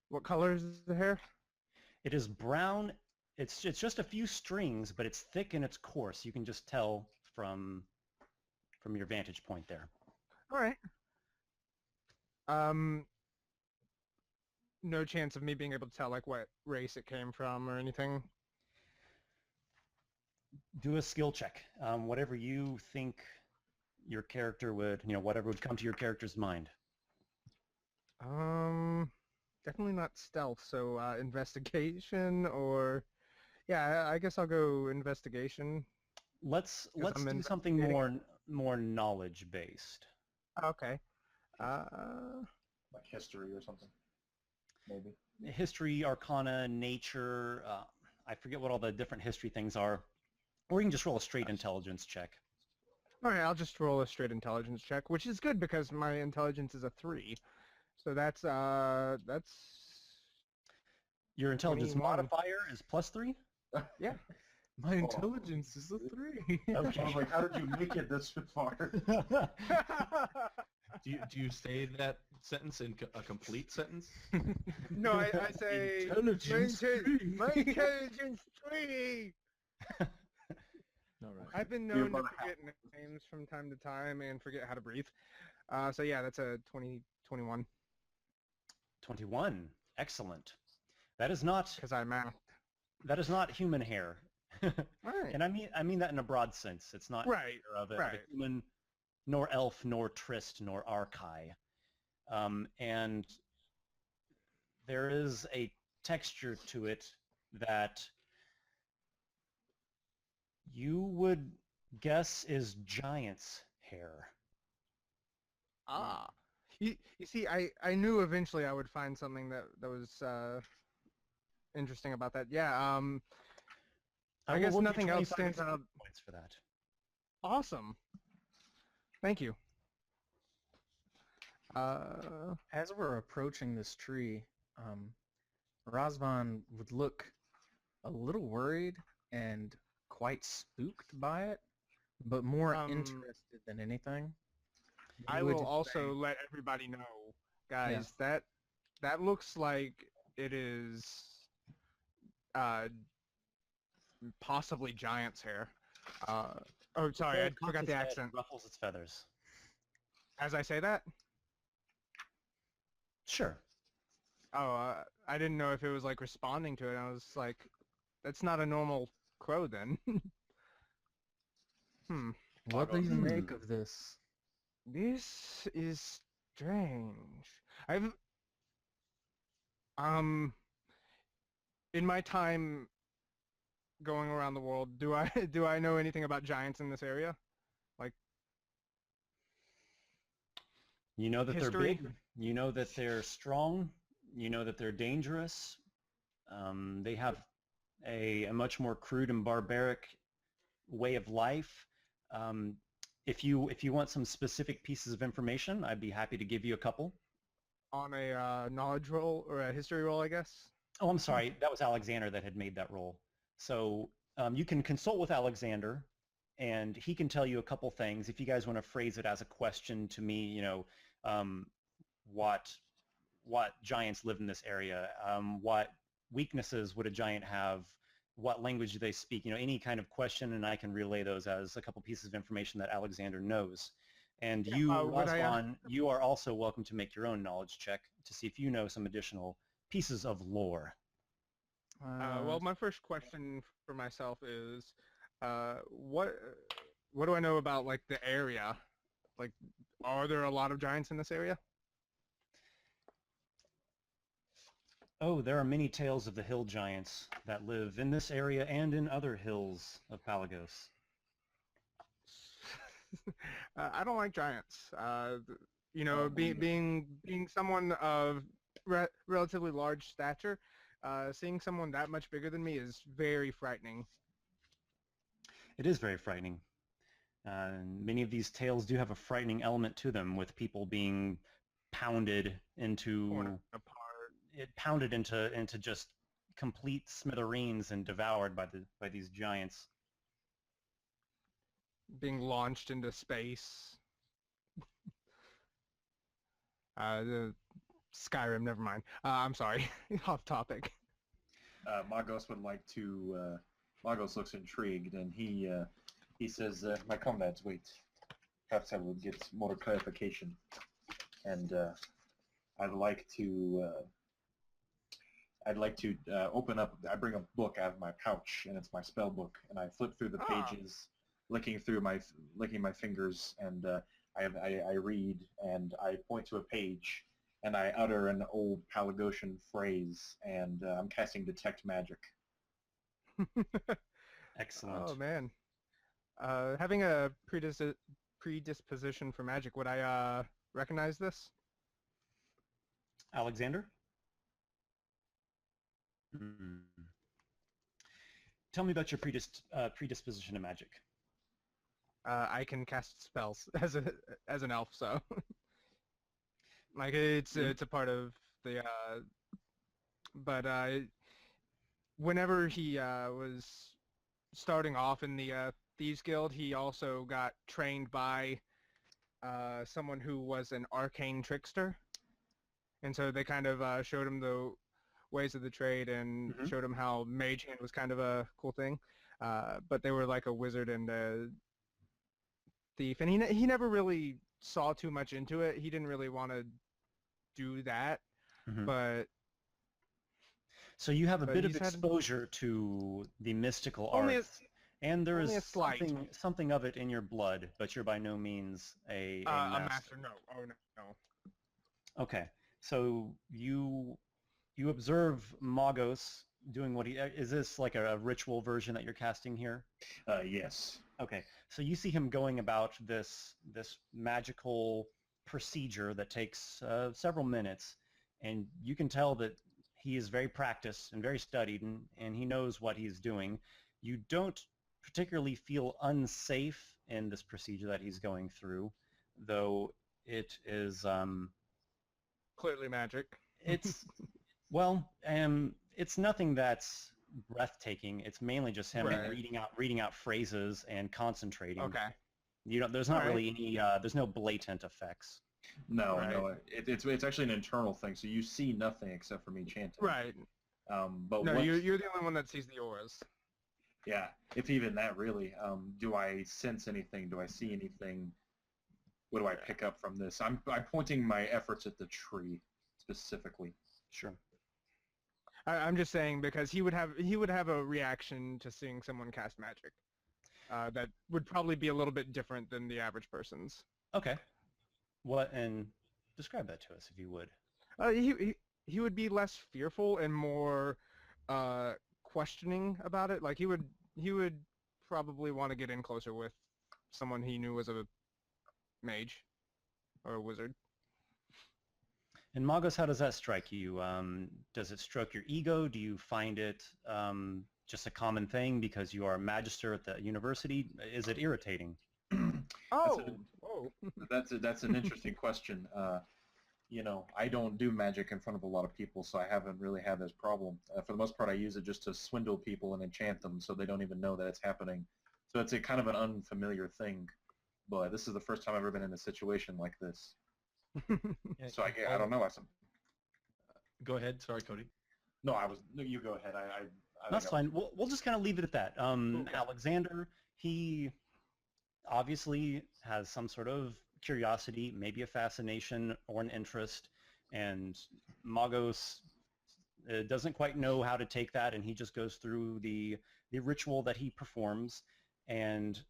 What color is the hair? It is brown. It's just a few strings, but it's thick and it's coarse. You can just tell from your vantage point there. All right. No chance of me being able to tell like what race it came from or anything. Do a skill check. Whatever you think your character would, whatever would come to your character's mind. Definitely not stealth, so investigation or... Yeah, I guess I'll go investigation. Let's I'm do something investigating. more knowledge based. Okay. Like history or something, maybe. History, Arcana, Nature. I forget what all the different history things are. Or you can just roll a straight intelligence check. All right, I'll just roll a straight intelligence check, which is good because my intelligence is a 3. So that's Your intelligence 21. modifier is +3. Yeah. My intelligence is a 3. I was like, how did you make it this far? Do you say that sentence in a complete sentence? No, I say Intelligence my 3. intelligence 3. All right. I've been known to forget names from time to time and forget how to breathe. So yeah, that's a 21 21. Excellent. That is not because I math. human hair. All right. And I mean that in a broad sense. It's not Right, hair of a right. human, nor elf, nor tryst, nor archai. And there is a texture to it that you would guess is giant's hair. Ah. You see, I knew eventually I would find something that was interesting about that. Yeah. I will guess award you nothing else 25 stands out. points for that. Awesome. Thank you. As we're approaching this tree, Razvan would look a little worried and quite spooked by it, but more interested than anything. I He would will just also say, let everybody know, guys, that looks like it is possibly giant's hair. Oh, sorry, I forgot the accent. Ruffles its feathers. As I say that? Sure. Oh, I didn't know if it was like responding to it. I was like, that's not a normal crow then. What do you make of this? This is strange. In my time going around the world, do I know anything about giants in this area? Like, you know that history? they're big. You know that they're strong. You know that they're dangerous. They have a much more crude and barbaric way of life. If you want some specific pieces of information, I'd be happy to give you a couple. On a knowledge roll or a history roll, I guess. Oh, I'm sorry. That was Alexander that had made that roll. So you can consult with Alexander, and he can tell you a couple things. If you guys want to phrase it as a question to me, you know, what giants live in this area, what weaknesses would a giant have, what language do they speak, you know, any kind of question, and I can relay those as a couple pieces of information that Alexander knows. And you, Razvan, you are also welcome to make your own knowledge check to see if you know some additional pieces of lore. Well, my first question for myself is, what do I know about like the area? Like, are there a lot of giants in this area? Oh, there are many tales of the hill giants that live in this area and in other hills of Palagos. I don't like giants. You know, being someone of relatively large stature, seeing someone that much bigger than me is very frightening. It is very frightening. Many of these tales do have a frightening element to them, with people being pounded into into just complete smithereens and devoured by these giants. Being launched into space. The Skyrim, never mind. I'm sorry, off topic. Magos would like to. Magos looks intrigued, and he says, "My comrades, wait. Perhaps I will get more clarification, and I'd like to." I'd like to open up. I bring a book out of my pouch, and it's my spell book, and I flip through the pages, licking my fingers, and I read, and I point to a page, and I utter an old Palagosian phrase, and I'm casting Detect Magic. Excellent. Oh man, having a predisposition for magic, would I recognize this? Alexander? Tell me about your predisposition to magic. I can cast spells as an elf, so like it's a part of the. But whenever he was starting off in the Thieves Guild, he also got trained by someone who was an arcane trickster, and so they kind of showed him the ways of the trade and showed him how mage hand was kind of a cool thing. But they were like a wizard and a thief, and he never really saw too much into it. He didn't really want to do that, but so you have a bit of exposure to the mystical arts, and there is something of it in your blood, but you're by no means a master. No. Oh no. Okay, so you observe Magos doing what he... Is this like a ritual version that you're casting here? Yes. Okay, so you see him going about this magical procedure that takes several minutes, and you can tell that he is very practiced and very studied, and he knows what he's doing. You don't particularly feel unsafe in this procedure that he's going through, though it is... clearly magic. It's... Well, it's nothing that's breathtaking. It's mainly just him reading out phrases and concentrating. Okay. There's not really any. There's no blatant effects. No, no. It's actually an internal thing. So you see nothing except for me chanting. Right. But no, you're the only one that sees the auras. Yeah, if even that really. Do I sense anything? Do I see anything? What do I pick up from this? I'm pointing my efforts at the tree specifically. Sure. I'm just saying because he would have a reaction to seeing someone cast magic that would probably be a little bit different than the average person's. Okay. What, and describe that to us if you would. He would be less fearful and more questioning about it. Like he would probably want to get in closer with someone he knew was a mage or a wizard. And Magos, how does that strike you? Does it stroke your ego? Do you find it just a common thing because you are a magister at the university? Is it irritating? Oh, whoa. That's an interesting question. I don't do magic in front of a lot of people, so I haven't really had this problem. For the most part, I use it just to swindle people and enchant them so they don't even know that it's happening. So it's a kind of an unfamiliar thing, but this is the first time I've ever been in a situation like this. So I don't know. Go ahead. Sorry, Cody. No, you go ahead. That's fine. We'll just kind of leave it at that. Alexander, he obviously has some sort of curiosity, maybe a fascination or an interest, and Magos doesn't quite know how to take that, and he just goes through the ritual that he performs. And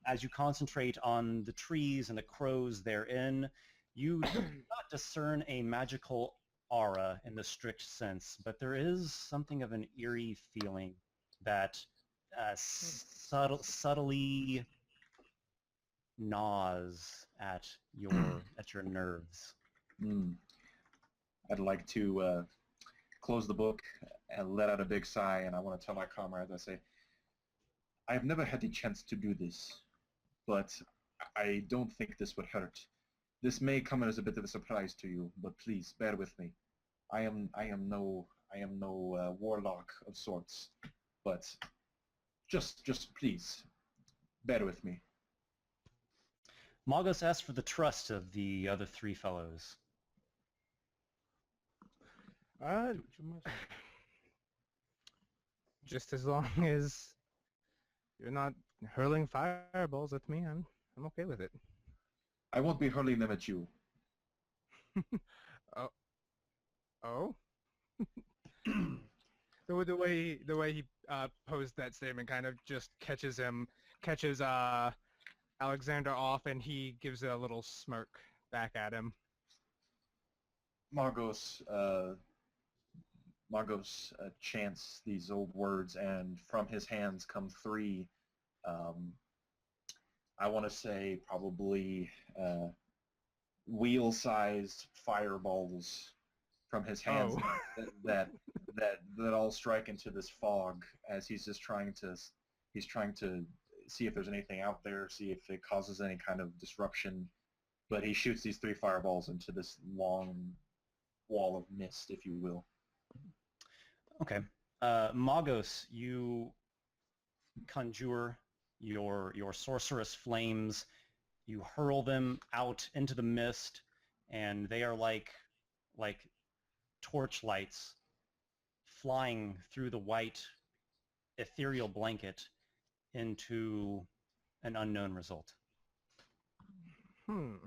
as you concentrate on the trees and the crows therein, you do not discern a magical aura in the strict sense, but there is something of an eerie feeling that subtly gnaws at your nerves. I'd like to close the book and let out a big sigh, and I want to tell my comrades, I say, I have never had the chance to do this, but I don't think this would hurt. This may come as a bit of a surprise to you, but please bear with me. I am no warlock of sorts, but just please bear with me. Magos asks for the trust of the other three fellows. Just as long as you're not hurling fireballs at me, I'm okay with it. I won't be hurling them at you. Oh? The way he posed that statement kind of just catches Alexander off, and he gives a little smirk back at him. Magos chants these old words, and from his hands come three, I want to say probably wheel-sized fireballs from his hands that all strike into this fog as he's trying to see if there's anything out there, see if it causes any kind of disruption. But he shoots these three fireballs into this long wall of mist, if you will. Okay. Magos, you conjure your sorcerous flames, you hurl them out into the mist, and they are like torch lights flying through the white ethereal blanket into an unknown result. Well,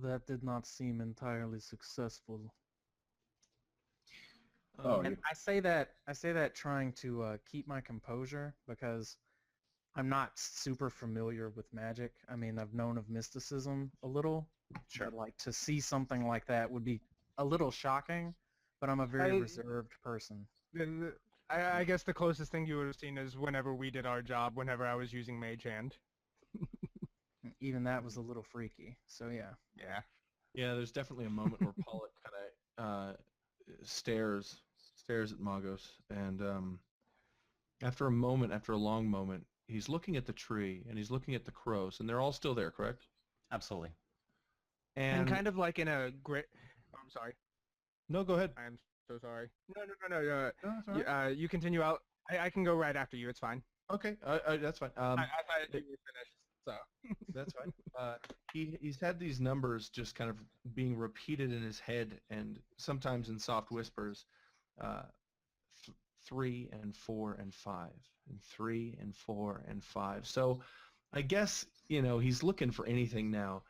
that did not seem entirely successful. And I say that trying to keep my composure, because I'm not super familiar with magic. I mean, I've known of mysticism a little. Sure. But like to see something like that would be a little shocking, but I'm a very reserved person. I guess the closest thing you would have seen is whenever we did our job, whenever I was using Mage Hand. Even that was a little freaky, so yeah. Yeah, there's definitely a moment where Pollock kind of stares at Magos, and after a long moment, he's looking at the tree, and he's looking at the crows, and they're all still there, correct? Absolutely. And kind of like in a great... I'm sorry. No, go ahead. I'm so sorry. No. No, that's all right. You continue out. I can go right after you. It's fine. Okay, that's fine. I thought you were finished, so... That's fine. He's had these numbers just kind of being repeated in his head, and sometimes in soft whispers, 3 and 4 and 5, and 3 and 4 and 5. So I guess, he's looking for anything now.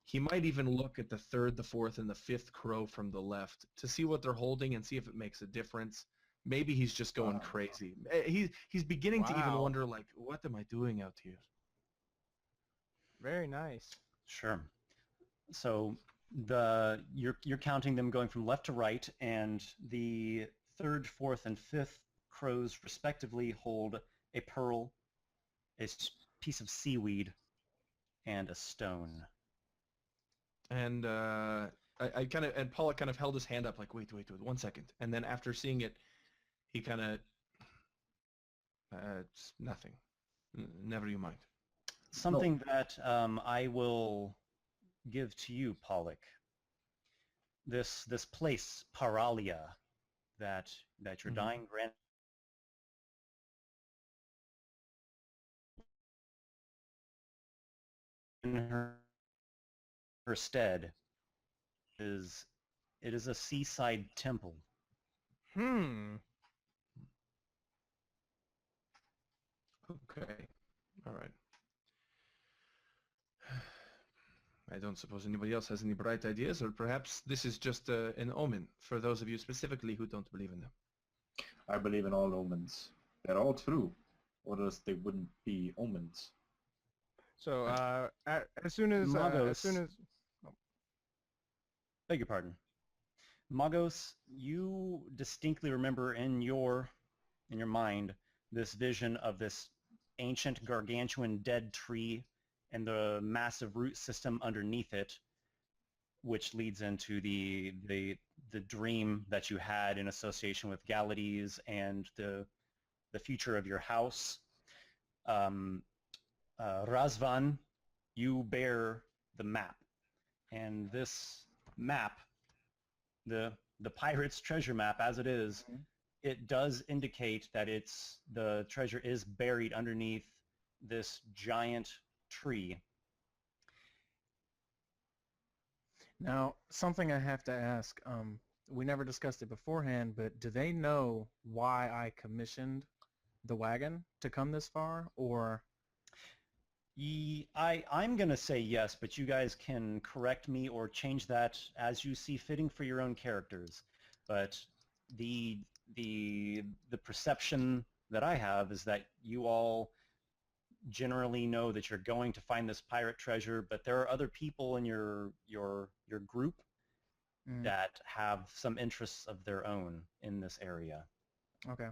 He might even look at the 3rd, the 4th, and the 5th crow from the left to see what they're holding and see if it makes a difference. Maybe he's just going crazy. He's beginning to even wonder, like, what am I doing out here? Very nice. Sure. So you're counting them going from left to right, and the 3rd, 4th, and 5th crows respectively hold a pearl, a piece of seaweed, and a stone. And I kind of, and Pollock kind of held his hand up like, wait, 1 second. And then after seeing it, he kind of, it's nothing. Never you mind. Something that I will give to you, Pollock. This place, Paralia, that your dying grand in her stead is a seaside temple. Okay. All right. I don't suppose anybody else has any bright ideas, or perhaps this is just an omen for those of you specifically who don't believe in them. I believe in all omens. They're all true, or else they wouldn't be omens. So as soon as Beg your pardon. Magos, you distinctly remember in your mind this vision of this ancient gargantuan dead tree and the massive root system underneath it, which leads into the dream that you had in association with Galates and the future of your house. Razvan, you bear the map, and this map, the pirate's treasure map as it is, it does indicate that the treasure is buried underneath this giant tree. Now, something I have to ask, we never discussed it beforehand, but do they know why I commissioned the wagon to come this far, or? I'm going to say yes, but you guys can correct me or change that as you see fitting for your own characters. But the perception that I have is that you all generally know that you're going to find this pirate treasure, but there are other people in your group that have some interests of their own in this area. Okay.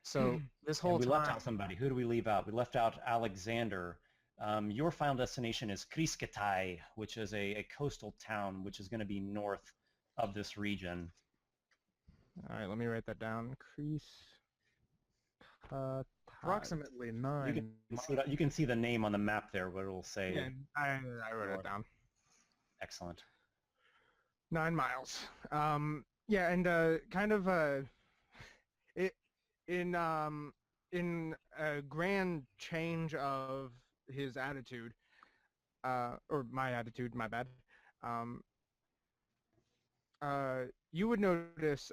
So this whole we time... left out somebody. Who do we leave out? We left out Alexander. Your final destination is Kriskatai, which is a coastal town, which is going to be north of this region. All right, let me write that down. Approximately 9. You can see the name on the map there, where it will say. Yeah, I wrote it down. Excellent. 9 miles. Yeah, and kind of in a grand change of his attitude, or my attitude, my bad. You would notice,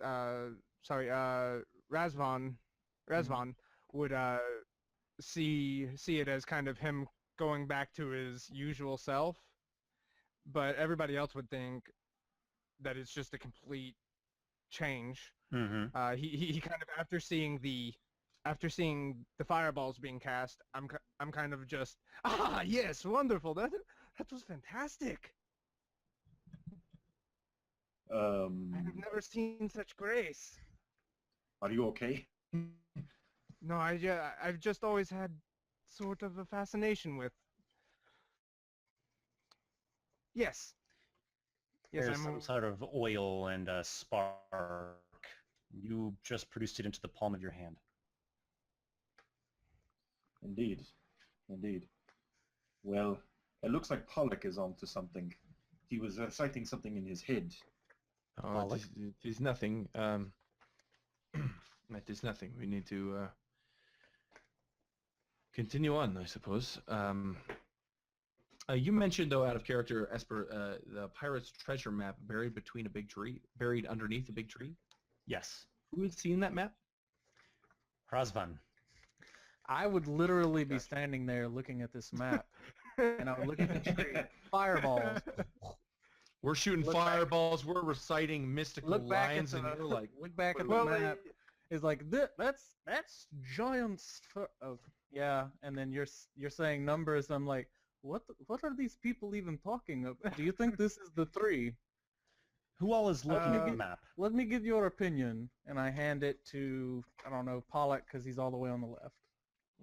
Razvan would see it as kind of him going back to his usual self, but everybody else would think that it's just a complete change. Mm-hmm. He kind of after seeing the fireballs being cast, I'm kind of just yes, wonderful, that was fantastic. I've never seen such grace. Are you okay? No, I've just always had sort of a fascination with. Yes. Yes, There's some sort of oil and a spark. You just produced it into the palm of your hand. Indeed. Indeed. Well, it looks like Pollock is onto something. He was reciting something in his head. Oh, it is nothing. It is nothing. We need to continue on, I suppose. You mentioned, though, out of character, Esper, the pirate's treasure map buried between a big tree, buried underneath a big tree. Yes. Who had seen that map? Razvan. I would literally be standing there looking at this map, and I would look at the tree. Fireballs. We're shooting fireballs. We're reciting mystical lines, and you're like, look back at the map. It's like that's giant. Yeah, and then you're saying numbers. I'm like, what are these people even talking about? Do you think this is the 3? Who all is looking at the map? Let me give your opinion, and I hand it to, I don't know, Pollock, because he's all the way on the left.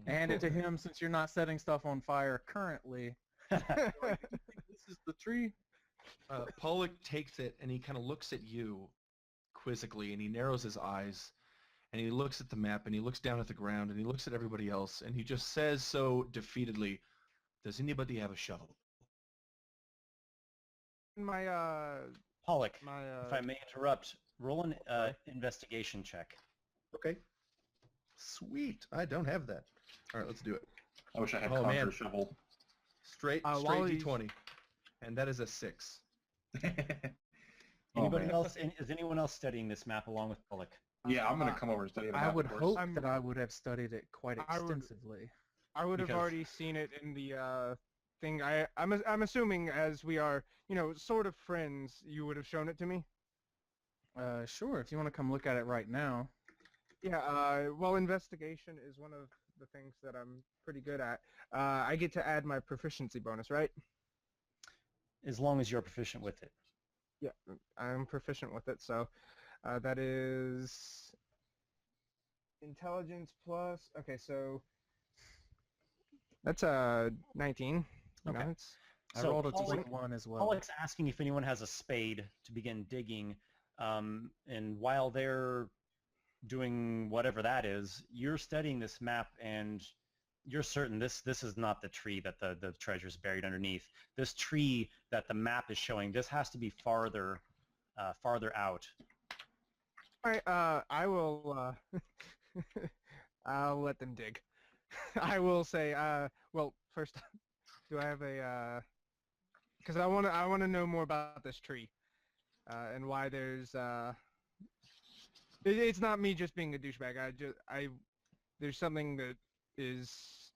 I hand it to him since you're not setting stuff on fire currently. Like, you think this is the tree? Pollock takes it and he kind of looks at you quizzically, and he narrows his eyes, and he looks at the map, and he looks down at the ground, and he looks at everybody else, and he just says so defeatedly, "Does anybody have a shovel?" My Pollock, my if I may interrupt, roll an investigation check. Okay. Sweet. I don't have that. All right, let's do it. I wish I had Oh, conjure man. shovel. Straight while he's- D20, and that is a 6. Anybody man. else? Is anyone else studying this map along with Pollock? Yeah, I'm gonna come over and study it. I would hope I'm- that I would have studied it quite I would- extensively. I would have Because- already seen it in the thing. I'm assuming as we are, sort of friends, you would have shown it to me. Sure, if you want to come look at it right now. Yeah, well, investigation is one of the things that I'm pretty good at. I get to add my proficiency bonus, right? As long as you're proficient with it. Yeah, I'm proficient with it, so that is intelligence plus. Okay, so that's 19. Okay. I So rolled a Pollock- 21 as well. Pollock's asking if anyone has a spade to begin digging, and while they're doing whatever that is, you're studying this map, and you're certain this is not the tree that the treasure's buried underneath. This tree that the map is showing, this has to be farther out. All right, I will. I'll let them dig. I will say. Well, first, do I have a? Because I want to know more about this tree, and why there's. It's not me just being a douchebag. There's something that is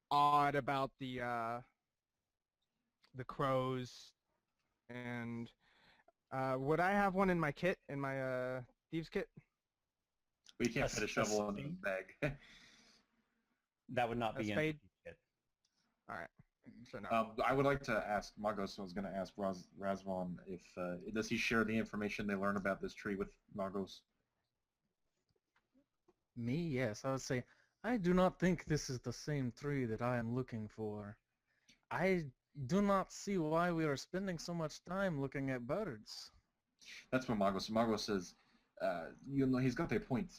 odd about the crows, and would I have one in my kit, in my thieves kit? We can't fit a That's- shovel in the bag. That would not A be spade? in it. All right. So no. I would like to ask Magos. I was going to ask Razvan if does he share the information they learn about this tree with Magos? Me, yes. I would say, I do not think this is the same tree that I am looking for. I do not see why we are spending so much time looking at birds. That's what Magos. Magos says, he's got a point.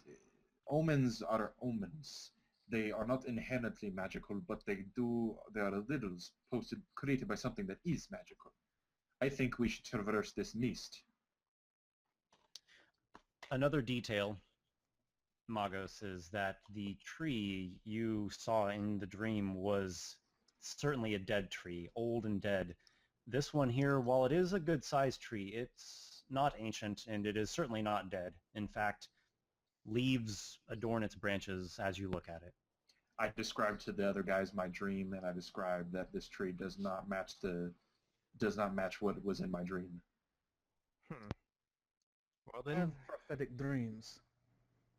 Omens are omens. They are not inherently magical, but they are riddles created by something that is magical. I think we should traverse this mist. Another detail, Magos, is that the tree you saw in the dream was certainly a dead tree, old and dead. This one here, while it is a good-sized tree, it's not ancient, and it is certainly not dead. In fact, leaves adorn its branches as you look at it. I described to the other guys my dream, and I described that this tree does not match what was in my dream. Well I then, have prophetic dreams.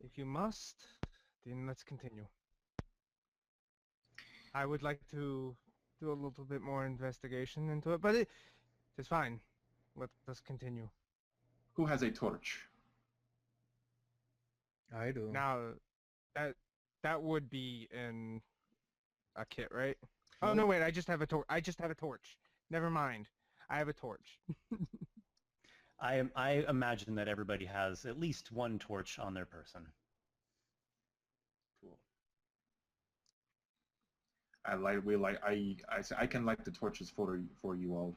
if you must, then let's continue. I would like to do a little bit more investigation into it, but it's fine. Let us continue. Who has a torch? I do. Now, that would be in a kit, right? Oh no, wait! I just have a torch. I just have a torch. Never mind. I have a torch. I imagine that everybody has at least one torch on their person. Cool. I can light the torches for you all.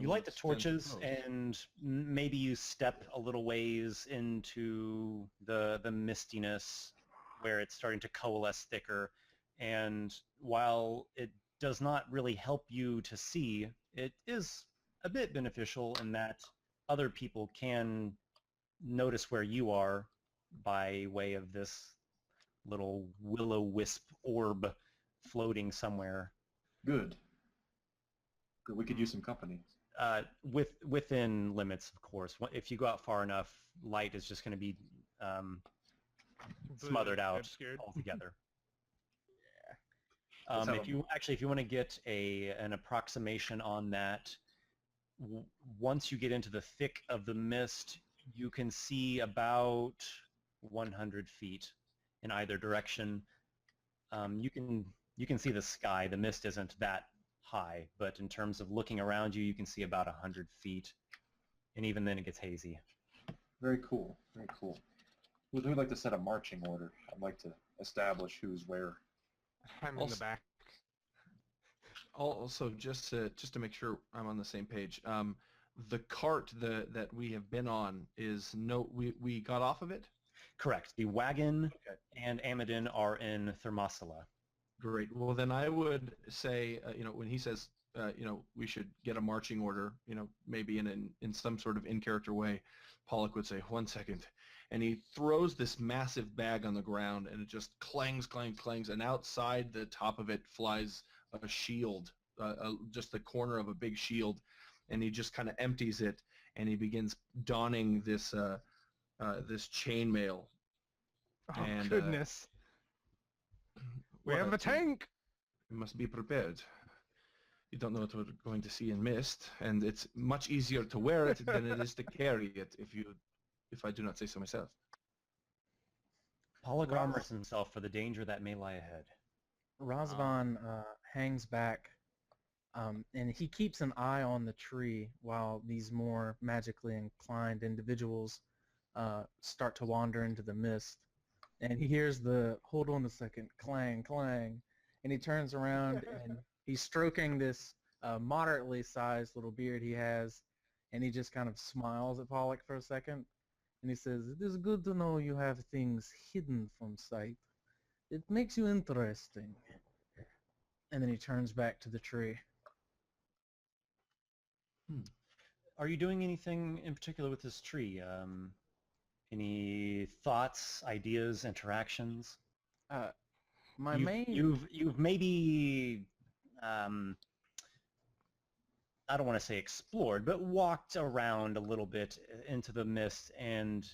You light the torches, and maybe you step a little ways into the mistiness where it's starting to coalesce thicker. And while it does not really help you to see, it is a bit beneficial in that other people can notice where you are by way of this little will-o-wisp orb floating somewhere. Good. Good. We could use some company. Within limits, of course. If you go out far enough, light is just going to be smothered out Obscured. altogether. Let's have If you want to get an approximation on that, once you get into the thick of the mist, you can see about 100 feet in either direction. You can see the sky. The mist isn't that high, but in terms of looking around you, you can see about 100 feet, and even then it gets hazy. Very cool. Very cool. We'd like to set a marching order. I'd like to establish who's where. I'm in the back. Also, just to make sure I'm on the same page, the cart that we have been on is we got off of it? Correct. The wagon Okay. and Amadin are in Thermosula. Great. Well, then I would say, when he says, we should get a marching order, maybe in some sort of in-character way, Pollock would say, 1 second. And he throws this massive bag on the ground, and it just clangs, clangs, clangs, and outside the top of it flies a shield, just the corner of a big shield, and he just kind of empties it, and he begins donning this chainmail. Oh, And, goodness. We have a tank! You must be prepared. You don't know what we're going to see in Mist, and it's much easier to wear it than it is to carry it, if I do not say so myself. Pollock armors himself for the danger that may lie ahead. Razvan hangs back, and he keeps an eye on the tree while these more magically inclined individuals start to wander into the mist. And he hears the, hold on a second, clang, clang, and he turns around and he's stroking this moderately sized little beard he has, and he just kind of smiles at Pollock for a second, and he says, "It is good to know you have things hidden from sight. It makes you interesting." And then he turns back to the tree. Are you doing anything in particular with this tree? Any thoughts, ideas, interactions? You've maybe I don't want to say explored, but walked around a little bit into the mist, and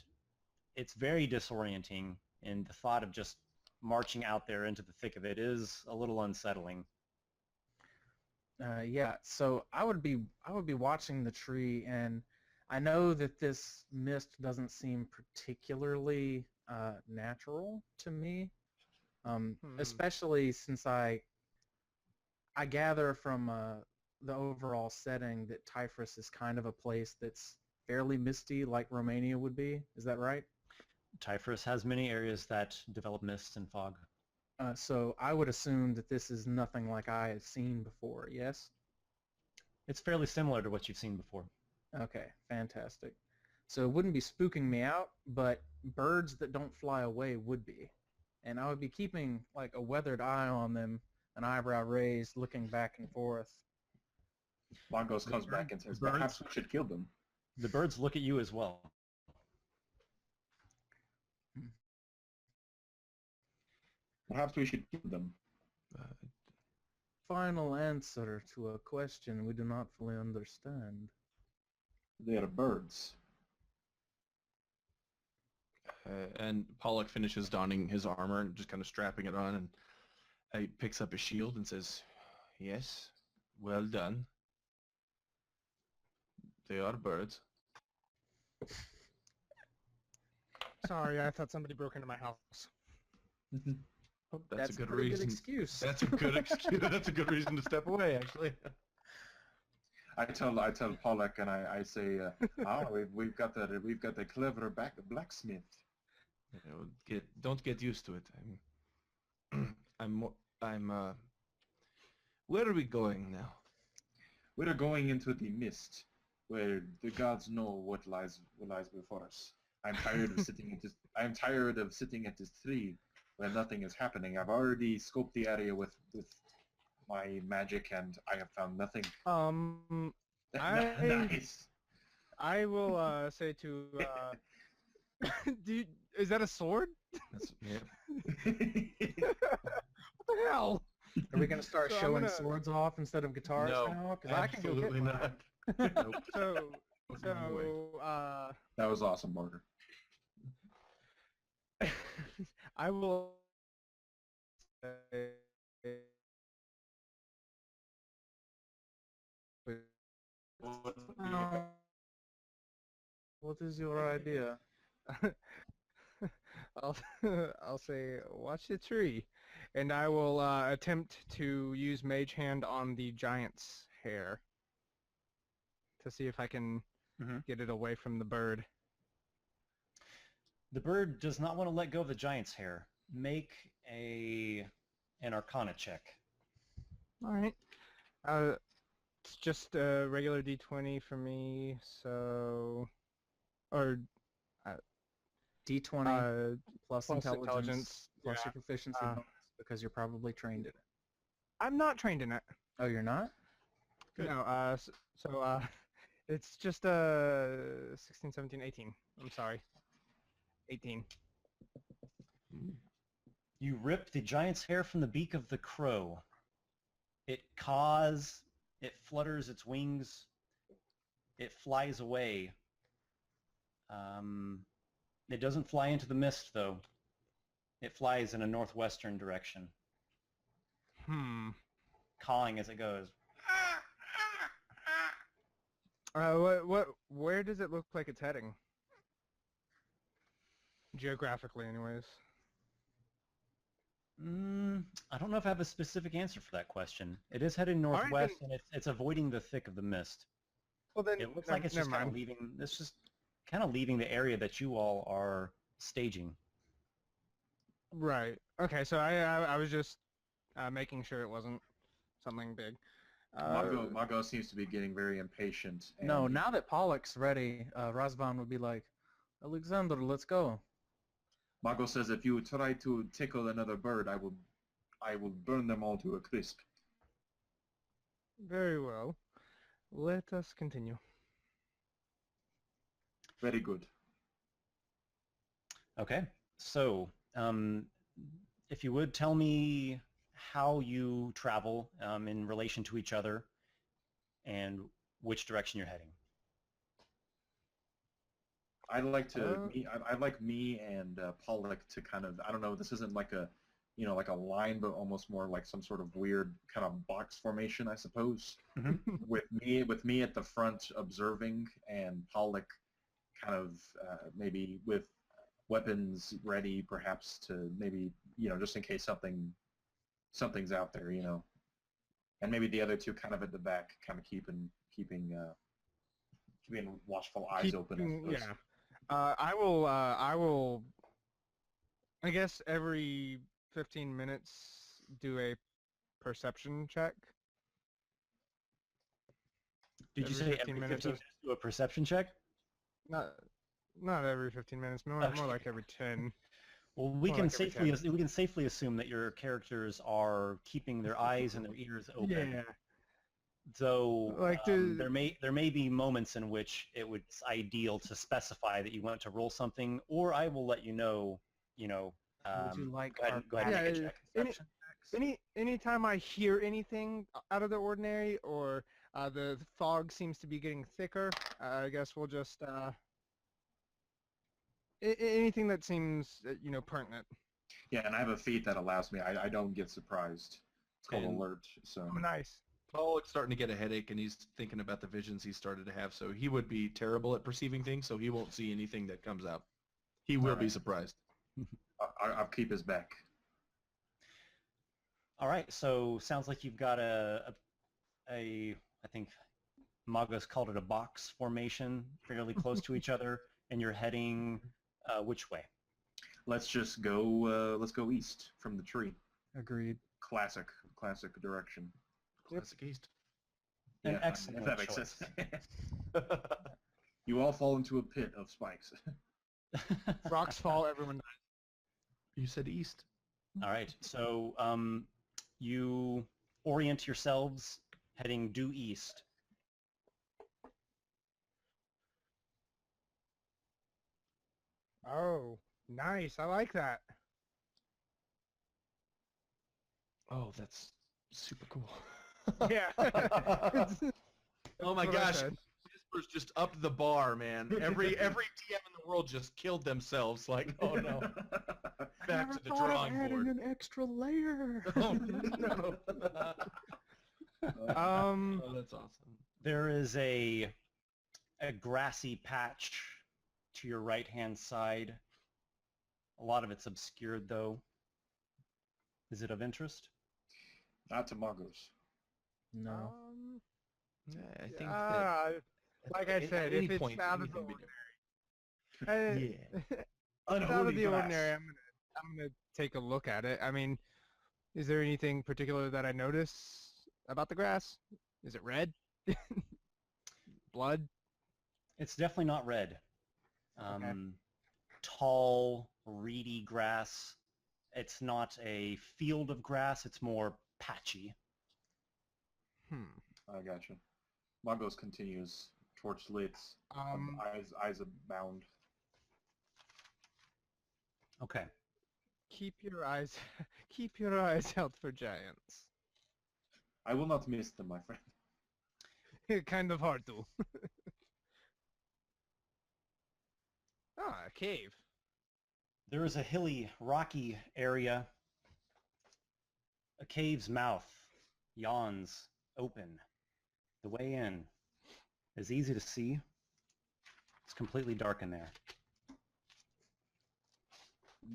it's very disorienting, and the thought of just marching out there into the thick of it is a little unsettling. Yeah, so I would be watching the tree, and I know that this mist doesn't seem particularly natural to me, especially since I gather from the overall setting that Typhus is kind of a place that's fairly misty, like Romania would be. Is that right? Typhus has many areas that develop mist and fog. So I would assume that this is nothing like I have seen before, yes? It's fairly similar to what you've seen before. Okay, fantastic. So it wouldn't be spooking me out, but birds that don't fly away would be. And I would be keeping like a weathered eye on them, an eyebrow raised, looking back and forth. Magos comes back and says, "Perhaps we should kill them." The birds look at you as well. Perhaps we should kill them. Final answer to a question we do not fully understand. They are birds. And Pollock finishes donning his armor and just kind of strapping it on, and he picks up his shield and says, "Yes, well done. They are birds." Sorry, I thought somebody broke into my house. Oh, That's a good pretty reason. good excuse. That's a good excuse. That's a good reason to step away, actually. I tell Pollock, and I say, we've got the clever blacksmith. Don't get used to it. Where are we going now? We're going into the mist, where the gods know what lies before us. I'm tired of sitting at this tree where nothing is happening. I've already scoped the area with my magic, and I have found nothing. Nice. I will say to. Is that a sword? Yeah. What the hell? Are we going to start showing swords off instead of guitars now? Because I can go get absolutely mine. not. Nope. So That was awesome, Morgan. I will. What is your idea? I'll I'll say watch the tree, and I will attempt to use Mage Hand on the giant's hair to see if I can Mhm. get it away from the bird. The bird does not want to let go of the giant's hair. Make an Arcana check. All right. It's just a regular D20 for me, so or D20 plus plus intelligence intelligence, plus yeah. your proficiency bonus because you're probably trained in it. I'm not trained in it. Oh, you're not? Good. No, it's just 16, 17, 18. I'm sorry. 18. You rip the giant's hair from the beak of the crow. It caws, it flutters its wings, it flies away. It doesn't fly into the mist, though. It flies in a northwestern direction, cawing as it goes. Where does it look like it's heading? Geographically, anyways. I don't know if I have a specific answer for that question. It is heading right, northwest, and it's avoiding the thick of the mist. Well, then It looks like it's never just kind of mind. leaving. It's just kind of leaving the area that you all are staging. Right. Okay, so I was just making sure it wasn't something big. Magos seems to be getting very impatient. No, and- now that Pollock's ready, Razvan would be like, Alexander, let's go. Magos says, if you try to tickle another bird, I will burn them all to a crisp. Very well. Let us continue. Very good. Okay, so if you would tell me how you travel in relation to each other and which direction you're heading. I'd like to. I'd like me and Pollock to kind of. I don't know. This isn't like a, like a line, but almost more like some sort of weird kind of box formation, I suppose. with me at the front observing, and Pollock kind of maybe with weapons ready, perhaps to maybe just in case something's out there, and maybe the other two kind of at the back, kind of keeping watchful eyes open. I suppose. Yeah. I will, I guess every 15 minutes do a perception check. Did you Every say 15 every minutes 15 minutes do a perception check? Not every 15 minutes, more Okay. like every 10. Well, we More can like every 10. we can safely assume that your characters are keeping their eyes and their ears open. Yeah. Though Like there may be moments in which it's ideal to specify that you want to roll something, or I will let you know. Would you like go ahead and Yeah, make a check. perception checks? Anytime I hear anything out of the ordinary, or the fog seems to be getting thicker, I guess we'll just anything that seems pertinent. Yeah, and I have a feat that allows me. I don't get surprised. It's called And- alert. So Oh, nice. Pollock's starting to get a headache, and he's thinking about the visions he started to have, so he would be terrible at perceiving things, so he won't see anything that comes out. He will be Alright. surprised. I'll keep his back. All right, so sounds like you've got I think Magos called it a box formation, fairly close to each other, and you're heading which way? Let's just go. Let's go east from the tree. Agreed. Classic direction. Classic East. An Yeah, excellent if that makes choice. sense. You all fall into a pit of spikes. Rocks fall, everyone dies. You said East. All right, so you orient yourselves heading due east. Oh, nice. I like that. Oh, that's super cool. Yeah. Oh my That's what I gosh. said. Whisper's just upped the bar, man. Every DM in the world just killed themselves. Like, oh no. Back to the drawing board. an extra layer. Oh no. Oh, that's awesome. There is a grassy patch to your right-hand side. A lot of it's obscured, though. Is it of interest? Not to Magos. No. Yeah, I think like I said, if it's out of the ordinary, if it's out of the ordinary, I'm gonna take a look at it. I mean, is there anything particular that I notice about the grass? Is it red? Blood? It's definitely not red. Okay. Tall, reedy grass. It's not a field of grass. It's more patchy. I gotcha. Magos continues, torch lit, eyes abound. Okay. Keep your eyes out for giants. I will not miss them, my friend. Kind of hard to. A cave. There is a hilly, rocky area. A cave's mouth yawns open. The way in is easy to see. It's completely dark in there.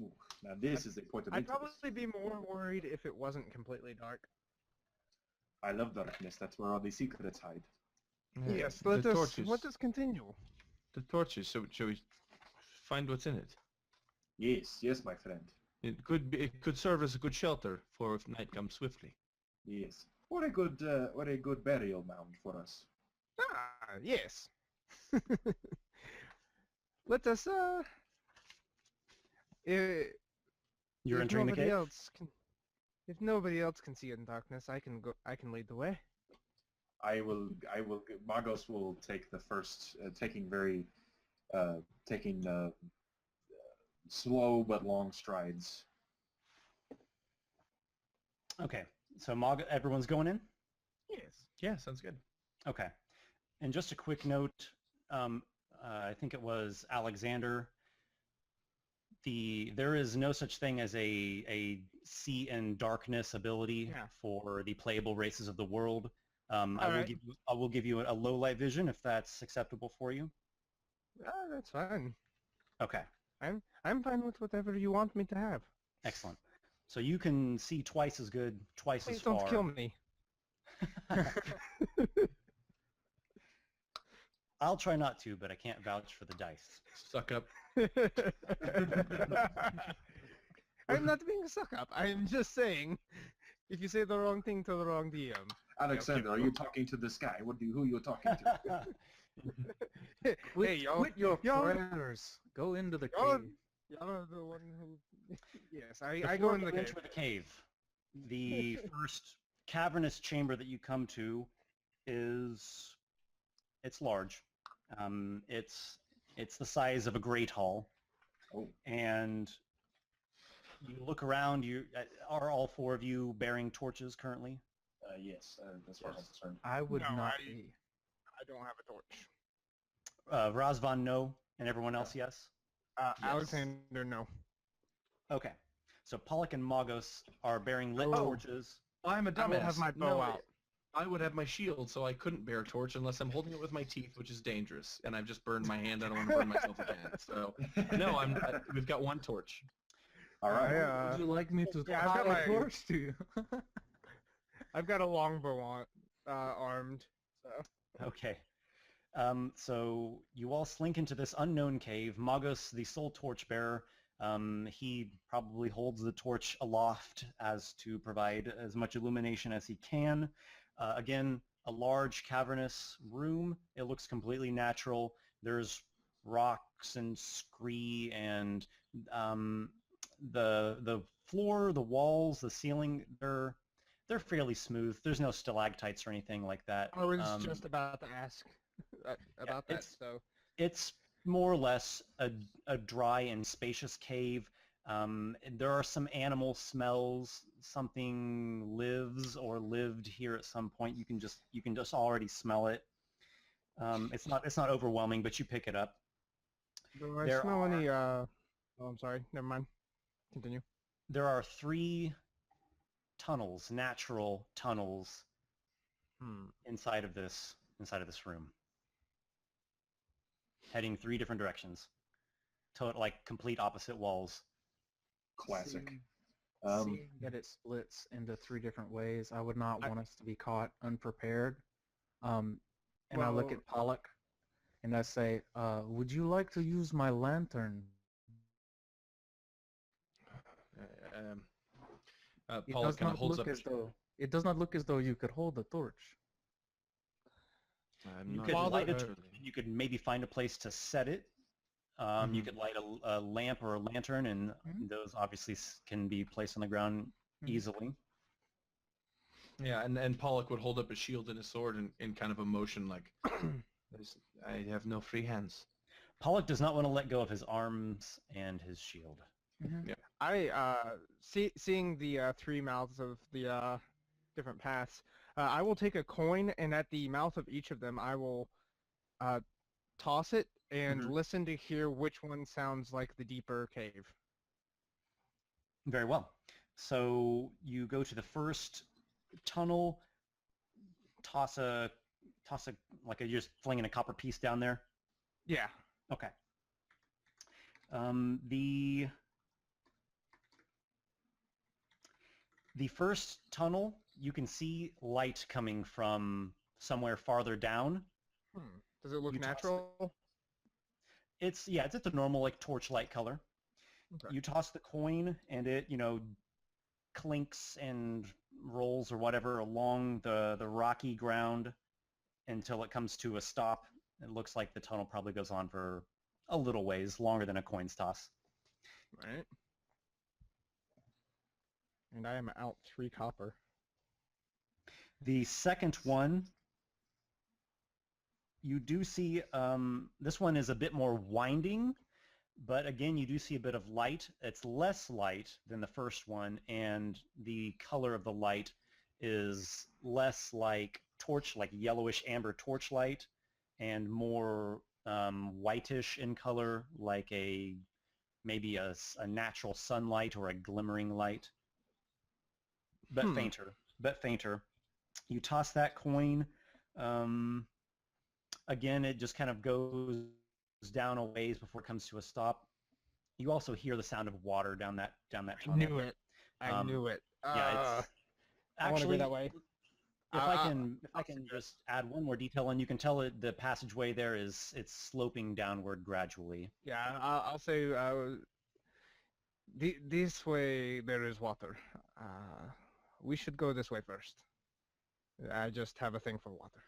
Ooh, now this is a point of I'd interest. probably be more worried if it wasn't completely dark. I love darkness. That's where all the secrets hide. Yes, the let torches. us continue. The torches. So shall we find what's in it? Yes, my friend. It could serve as a good shelter for if night comes swiftly. Yes. Or a good burial mound for us. Yes. Let us You're entering the cave? If nobody else can see in darkness, I can lead the way. Magos will take the first, taking slow but long strides. Okay. So everyone's going in? Yes. Yeah, sounds good. Okay. And just a quick note, I think it was Alexander. There is no such thing as a see in darkness ability for the playable races of the world. I will give you a low light vision if that's acceptable for you. That's fine. Okay. I'm fine with whatever you want me to have. Excellent. So you can see twice as good, twice Please as far. don't kill me. I'll try not to, but I can't vouch for the dice. Suck up. I'm not being a suck-up. I'm just saying, if you say the wrong thing to the wrong DM. Alexander, are you talking to this guy? Who are you talking to? Hey, y'all. Quit your prayers. Go into the Y'all, cave. y'all are the one who... Yes, I go into the cave. Enter the cave. The first cavernous chamber that you come to it's large. It's the size of a great hall. Oh. And you look around. Are all four of you bearing torches currently? Yes, as far as I'm concerned. I would No, not be. I don't have a torch. Razvan, no, and everyone else, yes? Yes. Alexander, no. Okay. So Pollock and Magos are bearing lit Oh. torches. I'm a dumbass. I will have my bow out. I would have my shield, so I couldn't bear a torch unless I'm holding it with my teeth, which is dangerous. And I've just burned my hand. I don't want to burn myself again. So no, we've got one torch. All right. Would you like me to Yeah, I've got tie my- a torch to you? I've got a longbow armed. So. Okay. So you all slink into this unknown cave. Magos, the sole torchbearer, he probably holds the torch aloft as to provide as much illumination as he can. Again, a large cavernous room. It looks completely natural. There's rocks and scree and the floor, the walls, the ceiling, they're fairly smooth. There's no stalactites or anything like that. I was just about to ask about that. So it's more or less a dry and spacious cave. There are some animal smells. Something lives or lived here at some point. You can just already smell it. It's not overwhelming, but you pick it up. do I smell any? Oh, I'm sorry. Never mind. Continue. There are 3 tunnels, natural tunnels, inside of this room, heading 3 different directions, like complete opposite walls. Classic. Seeing that it splits into 3 different ways, I would not want us to be caught unprepared. And I look at Pollock and I say, would you like to use my lantern? Pollock kind of holds up. It does not look as though you could hold a torch. You could light it. You could maybe find a place to set it. You could light a lamp or a lantern, and those obviously can be placed on the ground easily. Yeah, and Pollock would hold up a shield and a sword in kind of a motion like, I have no free hands. Pollock does not want to let go of his arms and his shield. Yeah. I seeing the 3 mouths of the different paths, I will take a coin, and at the mouth of each of them, I will toss it and listen to hear which one sounds like the deeper cave. Very well. So you go to the first tunnel, toss a like you're just flinging a copper piece down there. Yeah. Okay. The first tunnel, you can see light coming from somewhere farther down. Does it look natural? It's a normal like torchlight color. Okay. You toss the coin and it, clinks and rolls or whatever along the rocky ground until it comes to a stop. It looks like the tunnel probably goes on for a little ways, longer than a coin's toss. Right. And I am out 3 copper. The second one, you do see, this one is a bit more winding, but again, you do see a bit of light. It's less light than the first one, and the color of the light is less like yellowish amber torchlight, and more whitish in color, like maybe a natural sunlight or a glimmering light, but fainter. You toss that coin. Again, it just kind of goes down a ways before it comes to a stop. You also hear the sound of water down that tunnel. I knew it. I knew it. Yeah, it's I want to go that way. If I can just add one more detail, and you can tell the passageway there it's sloping downward gradually. Yeah, I'll say this way there is water. We should go this way first. I just have a thing for water.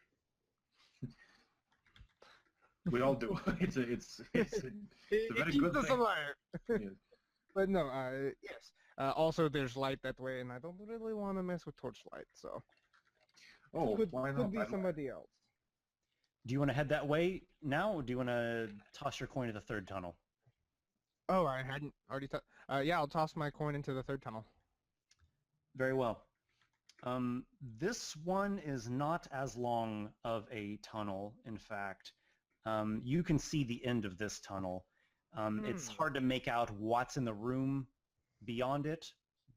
We all do. It's a very good keeps us thing. alive. Yeah. But no, yes. Also, there's light that way, and I don't really want to mess with torchlight, so. Oh, why not? Could be somebody else. Do you want to head that way now, or do you want to toss your coin to the third tunnel? Oh, I hadn't already. Yeah, I'll toss my coin into the third tunnel. Very well. This one is not as long of a tunnel, in fact. You can see the end of this tunnel. It's hard to make out what's in the room beyond it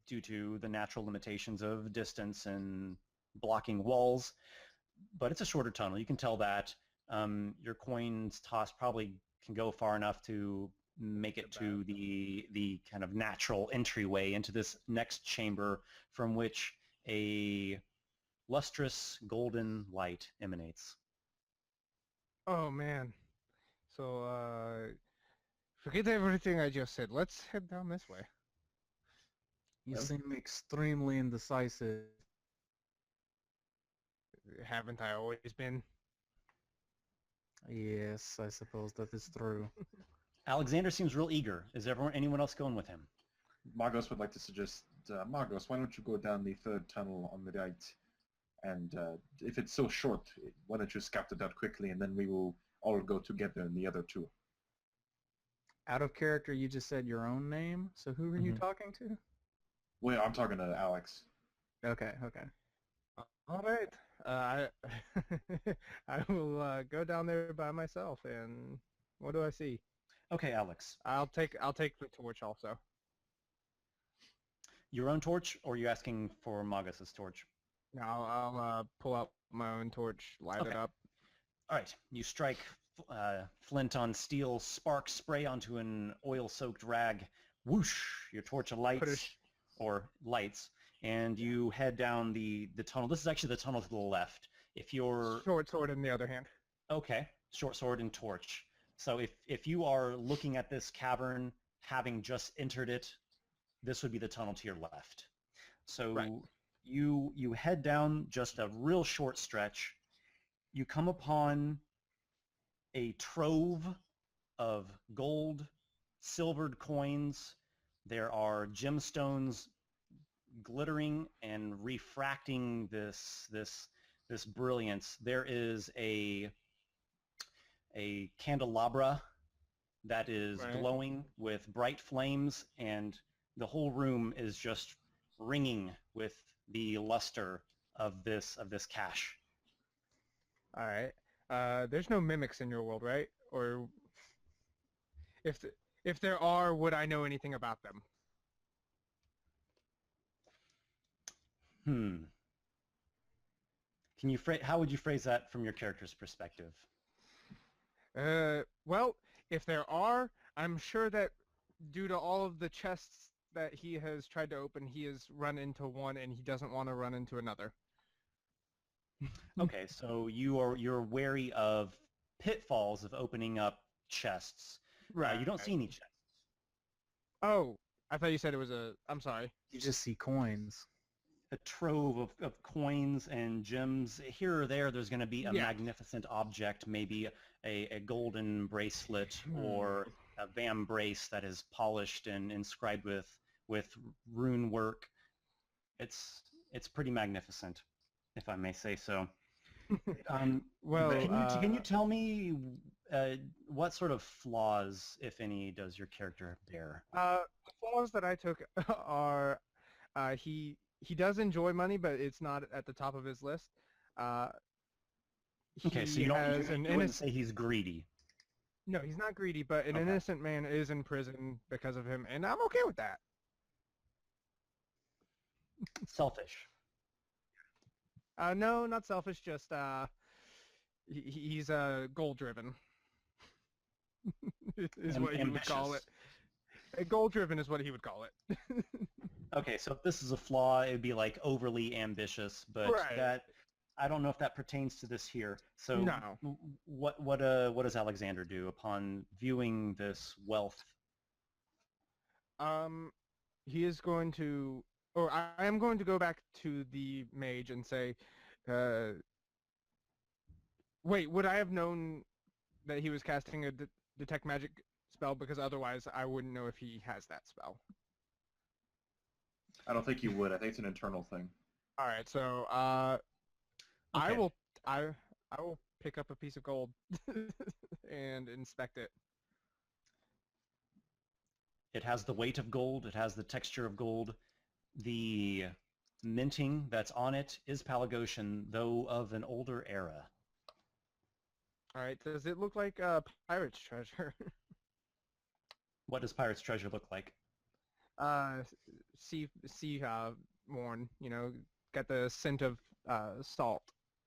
due to the natural limitations of distance and blocking walls, but it's a shorter tunnel. You can tell that. Your coin's toss probably can go far enough to make it to the kind of natural entryway into this next chamber from which a lustrous golden light emanates. Oh man. So forget everything I just said. Let's head down this way. You seem extremely indecisive. Haven't I always been? Yes, I suppose that is true. Alexander seems real eager. Is anyone else going with him? Magos would like to suggest, Magos, why don't you go down the third tunnel on the right? And if it's so short, why don't you scout it out quickly, and then we will all go together in the other 2. Out of character, you just said your own name, so who are you talking to? Well, I'm talking to Alex. Okay. All right. I will go down there by myself, and what do I see? Okay, Alex. I'll take the torch also. Your own torch, or are you asking for Magos' torch? No, I'll pull out my own torch, light it up. All right. You strike flint on steel, sparks spray onto an oil-soaked rag, whoosh, your torch lights, Push. or lights, and you head down the tunnel. This is actually the tunnel to the left. If you're... Short sword in the other hand. Okay, short sword and torch. So if you are looking at this cavern, having just entered it, this would be the tunnel to your left. So Right. you head down just a real short stretch. You come upon a trove of gold, silvered coins. There are gemstones glittering and refracting this brilliance. There is a candelabra that is Right. glowing with bright flames, and the whole room is just ringing with the luster of this cache. All right. There's no mimics in your world, right? Or if there are, would I know anything about them? Can you how would you phrase that from your character's perspective? Well, if there are, I'm sure that due to all of the chests that he has tried to open, he has run into one and he doesn't want to run into another. Okay, so you're wary of pitfalls of opening up chests. You don't see any chests. Oh, I thought you said it was a... I'm sorry. You just see coins. A trove of coins and gems. Here or there's going to be a magnificent object, maybe a golden bracelet or a vambrace that is polished and inscribed with rune work. It's pretty magnificent, if I may say so. Well, can you tell me what sort of flaws, if any, does your character bear? the flaws that I took are he does enjoy money, but it's not at the top of his list. Okay, so you wouldn't say he's greedy. No, he's not greedy, but an innocent man is in prison because of him, and I'm okay with that. Selfish. No, not selfish, just he's goal driven. is what he would call it. Goal driven is what he would call it. Okay, so if this is a flaw, it would be like overly ambitious, but that I don't know if that pertains to this here. So no. What does Alexander do upon viewing this wealth? He is going to, or I am going to go back to the mage and say, wait, would I have known that he was casting a detect magic spell? Because otherwise I wouldn't know if he has that spell. I don't think you would. I think it's an internal thing. All right, so I will pick up a piece of gold and inspect it. It has the weight of gold. It has the texture of gold. The minting that's on it is Palagosian, though of an older era. All right, does it look like a pirate's treasure? What does pirate's treasure look like? Sea worn, got the scent of salt.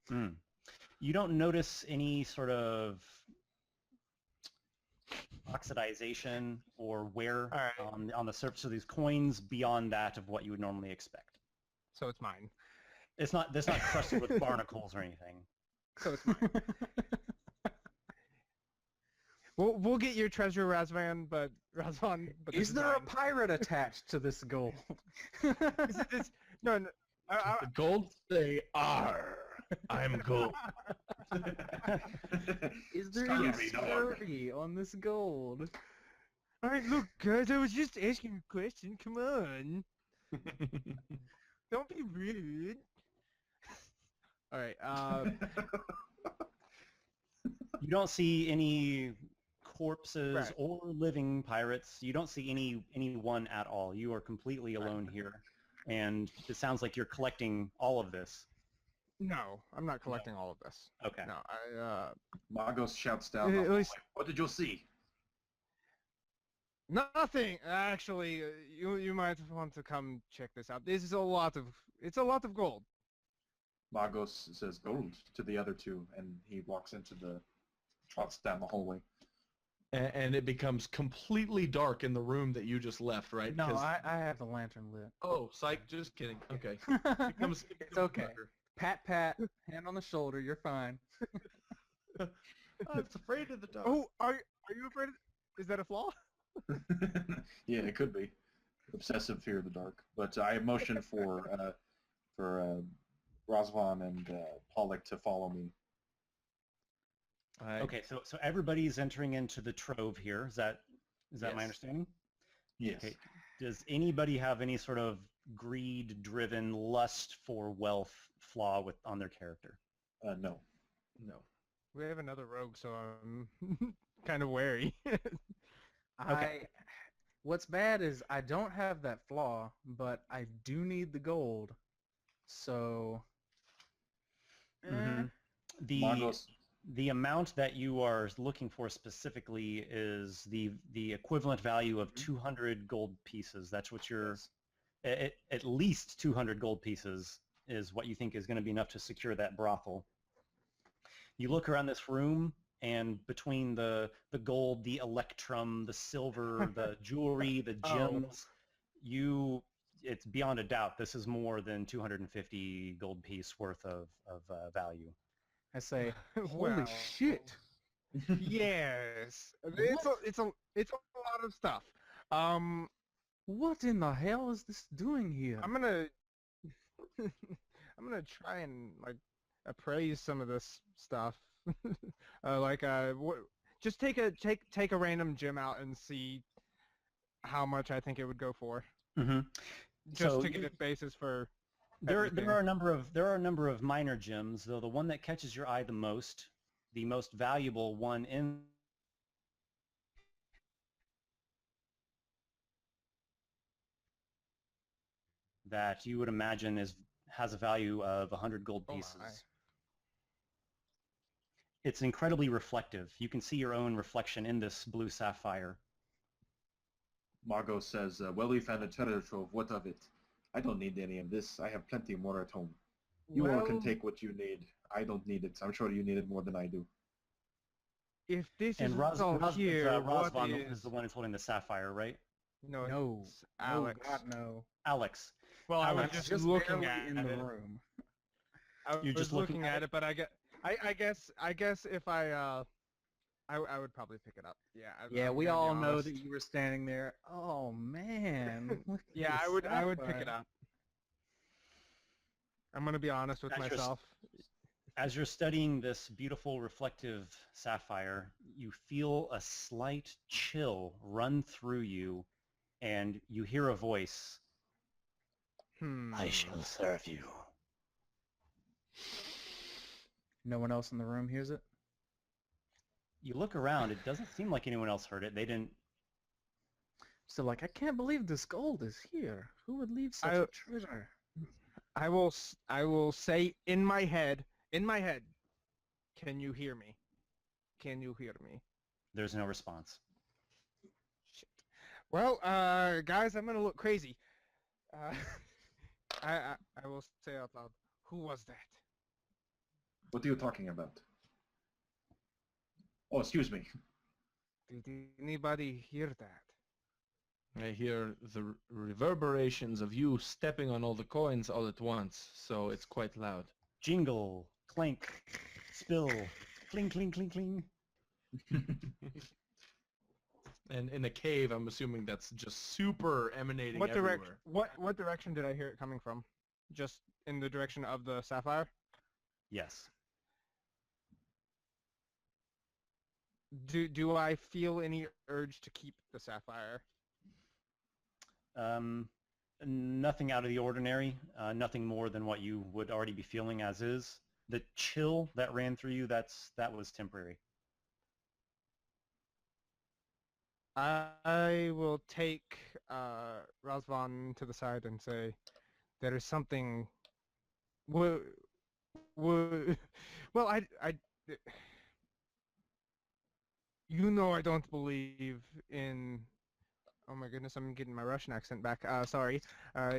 You don't notice any sort of oxidization or wear on the surface of these coins beyond that of what you would normally expect. So it's mine. It's not crusted with barnacles or anything. So it's mine. We'll get your treasure, Razvan, but Is there a pirate attached to this gold? No. The gold say, "Arr, I'm gold." Is there any security on this gold? All right, look, guys, I was just asking a question. Come on. Don't be rude. All right. You don't see any corpses or living pirates. You don't see anyone at all. You are completely alone here, and it sounds like you're collecting all of this. No, I'm not collecting all of this. Okay. No, Magos shouts down. At least, what did you see? nothing. Actually, you might want to come check this out. This is a lot of gold. Magos says gold to the other two, and he trots down the hallway. and it becomes completely dark in the room that you just left, right? No, 'Cause- I have the lantern lit. Oh, psych, just kidding. Okay. It's okay. darker. Pat, pat, hand on the shoulder. You're fine. I was afraid of the dark. Oh, are you afraid? Is that a flaw? Yeah, it could be. Obsessive fear of the dark. But I motion for Razvan and Pollock to follow me. Okay, so everybody's entering into the trove here. Is that Yes. my understanding? Yes. Okay. Does anybody have any sort of greed-driven lust for wealth flaw on their character? No. No. We have another rogue, so I'm kind of wary. What's bad is I don't have that flaw, but I do need the gold. So. Mhm. Magos. The amount that you are looking for specifically is the equivalent value of 200 gold pieces. That's what you're at least 200 gold pieces is what you think is going to be enough to secure that brothel. You look around this room, and between the gold, the electrum, the silver, the jewelry, the gems, it's beyond a doubt this is more than 250 gold piece worth of value. I say, holy Well, shit! Yes, it's a lot of stuff. What in the hell is this doing here? I'm gonna try and like appraise some of this stuff. Just take a random gem out and see how much I think it would go for. Mm-hmm. Just to get a basis for. There are a number of minor gems, though the one that catches your eye the most valuable one in that you would imagine has a value of 100 gold pieces. My. It's incredibly reflective. You can see your own reflection in this blue sapphire. Magos says, well, we found a treasure trove. What of it? I don't need any of this. I have plenty more at home. You all can take what you need. I don't need it. I'm sure you need it more than I do. If this And is all here, what Razvan is... is the one who's holding the sapphire, right? No, it's Alex. Oh, God, no. Alex. Well, I was Alex, just looking barely at in it. the room. You're just looking at it, but I guess if I would probably pick it up. Yeah. Yeah, I'm we gonna be all know honest. that you were standing there. Oh man. look at Yeah, this I would pick sapphire. it up. I'm gonna be honest with That's myself. As you're studying this beautiful reflective sapphire, you feel a slight chill run through you, and you hear a voice. I shall serve you. No one else in the room hears it? You look around, it doesn't seem like anyone else heard it. They didn't. So like, I can't believe this gold is here. Who would leave such a treasure? I will say in my head, can you hear me? Can you hear me? There's no response. Shit. Well, guys, I'm gonna look crazy. I will say out loud, who was that? What are you talking about? Oh, excuse me. Did anybody hear that? I hear the reverberations of you stepping on all the coins all at once, so it's quite loud. Jingle, clank, spill, cling, cling, cling, cling. And in a cave, I'm assuming that's just super emanating What everywhere. direction? What direction did I hear it coming from? Just in the direction of the sapphire? Yes. Do I feel any urge to keep the sapphire? Nothing out of the ordinary. Nothing more than what you would already be feeling as is. The chill that ran through you, that was temporary. I will take Razvan to the side and say, there is something. Well, you know I don't believe in. Oh my goodness, I'm getting my Russian accent back. Sorry.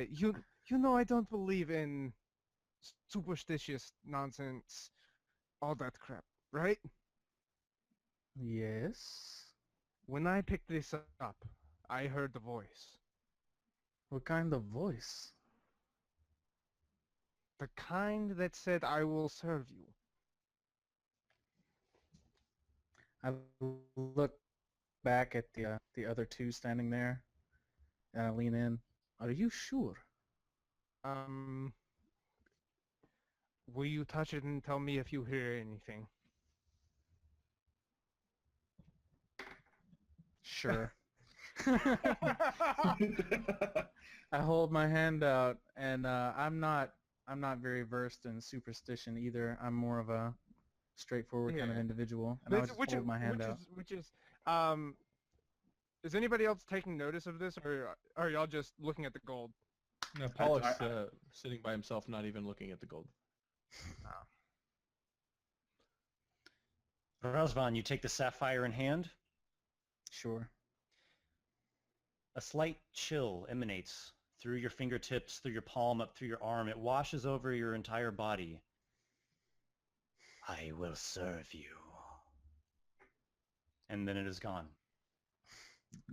You know I don't believe in superstitious nonsense, all that crap, right? Yes. When I picked this up, I heard the voice. What kind of voice? The kind that said, I will serve you. I look back at the other two standing there, and I lean in. Are you sure? Will you touch it and tell me if you hear anything? Sure. I hold my hand out, and I'm not very versed in superstition either. I'm more of a straightforward kind of Yeah. individual, and I would just hold my hand out. Is anybody else taking notice of this, or are y'all just looking at the gold? No, Pollock's sitting by himself, not even looking at the gold. Razvan, you take the sapphire in hand. Sure. A slight chill emanates through your fingertips, through your palm, up through your arm. It washes over your entire body. I will serve you. And then it is gone.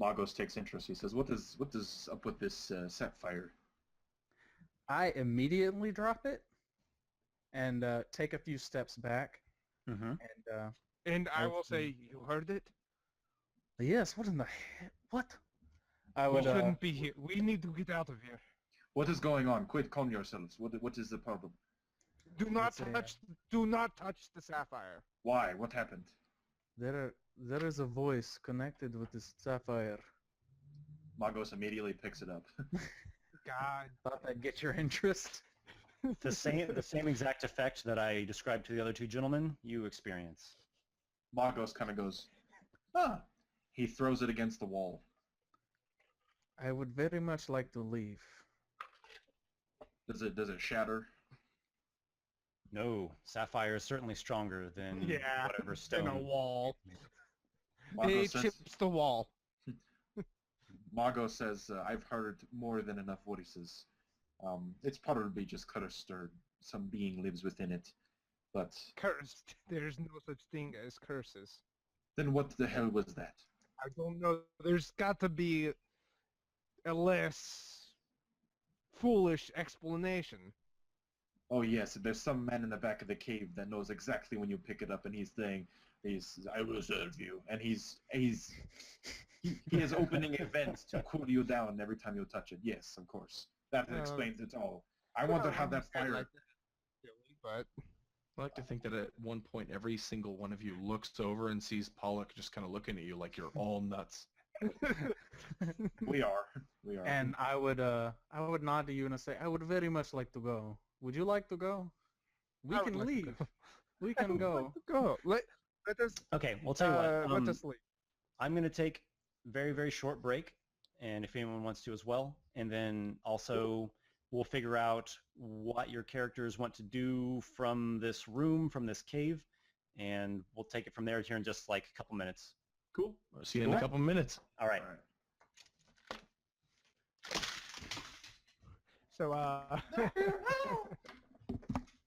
Magos takes interest. He says, "What is up with this sapphire?" I immediately drop it and take a few steps back. Mm-hmm. And I will Let's say, you heard it? Yes. What in the heck? What? I We would. shouldn't be here. We need to get out of here. What is going on? Quit, calm yourselves. What is the problem? Do not Let's see. do not touch the sapphire. Why? What happened? There is a voice connected with this sapphire. Magos immediately picks it up. God. Thought that'd get your interest. The same exact effect that I described to the other two gentlemen, you experience. Magos kind of goes, ah. He throws it against the wall. I would very much like to leave. Does it shatter? No, sapphire is certainly stronger than whatever stone. In a wall. Magos It says, chips the wall. Magos says, I've heard more than enough voices. It's probably just cursed or some being lives within it. But Cursed. There's no such thing as curses. then what the hell was that? I don't know. There's got to be a less foolish explanation. Oh yes, there's some man in the back of the cave that knows exactly when you pick it up, and he's saying, I will serve you, and he is opening a vent to cool you down every time you touch it. Yes, of course, that explains it all. I wonder how that fire. Like that, really, but I like to think that at one point every single one of you looks over and sees Pollock just kind of looking at you like you're all nuts. We are. And I would nod to you and I say, I would very much like to go. Would you like to go? We I would can like to leave. go. We can go. Go. Let us. Okay, we'll tell you what. Let us leave. I'm going to take a very, very short break, and if anyone wants to as well. And then also we'll figure out what your characters want to do from this room, from this cave, and we'll take it from there here in just like a couple minutes. Cool. I'll see you in a couple minutes. All right. So,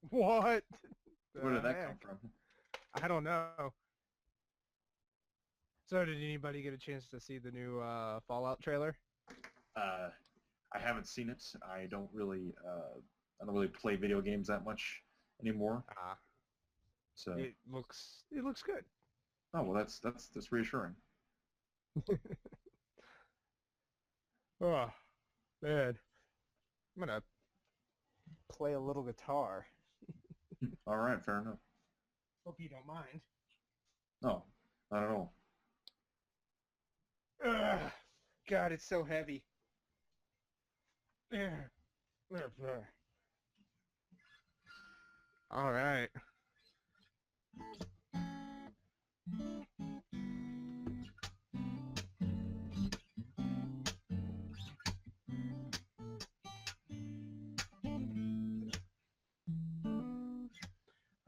what? Where did that heck? come from? I don't know. So, did anybody get a chance to see the new Fallout trailer? I haven't seen it. I don't really play video games that much anymore. So. It looks good. Oh well, that's reassuring. Oh, man. I'm gonna play a little guitar. All right, fair enough. Hope you don't mind. No, not at all. Ugh, God, it's so heavy. All right.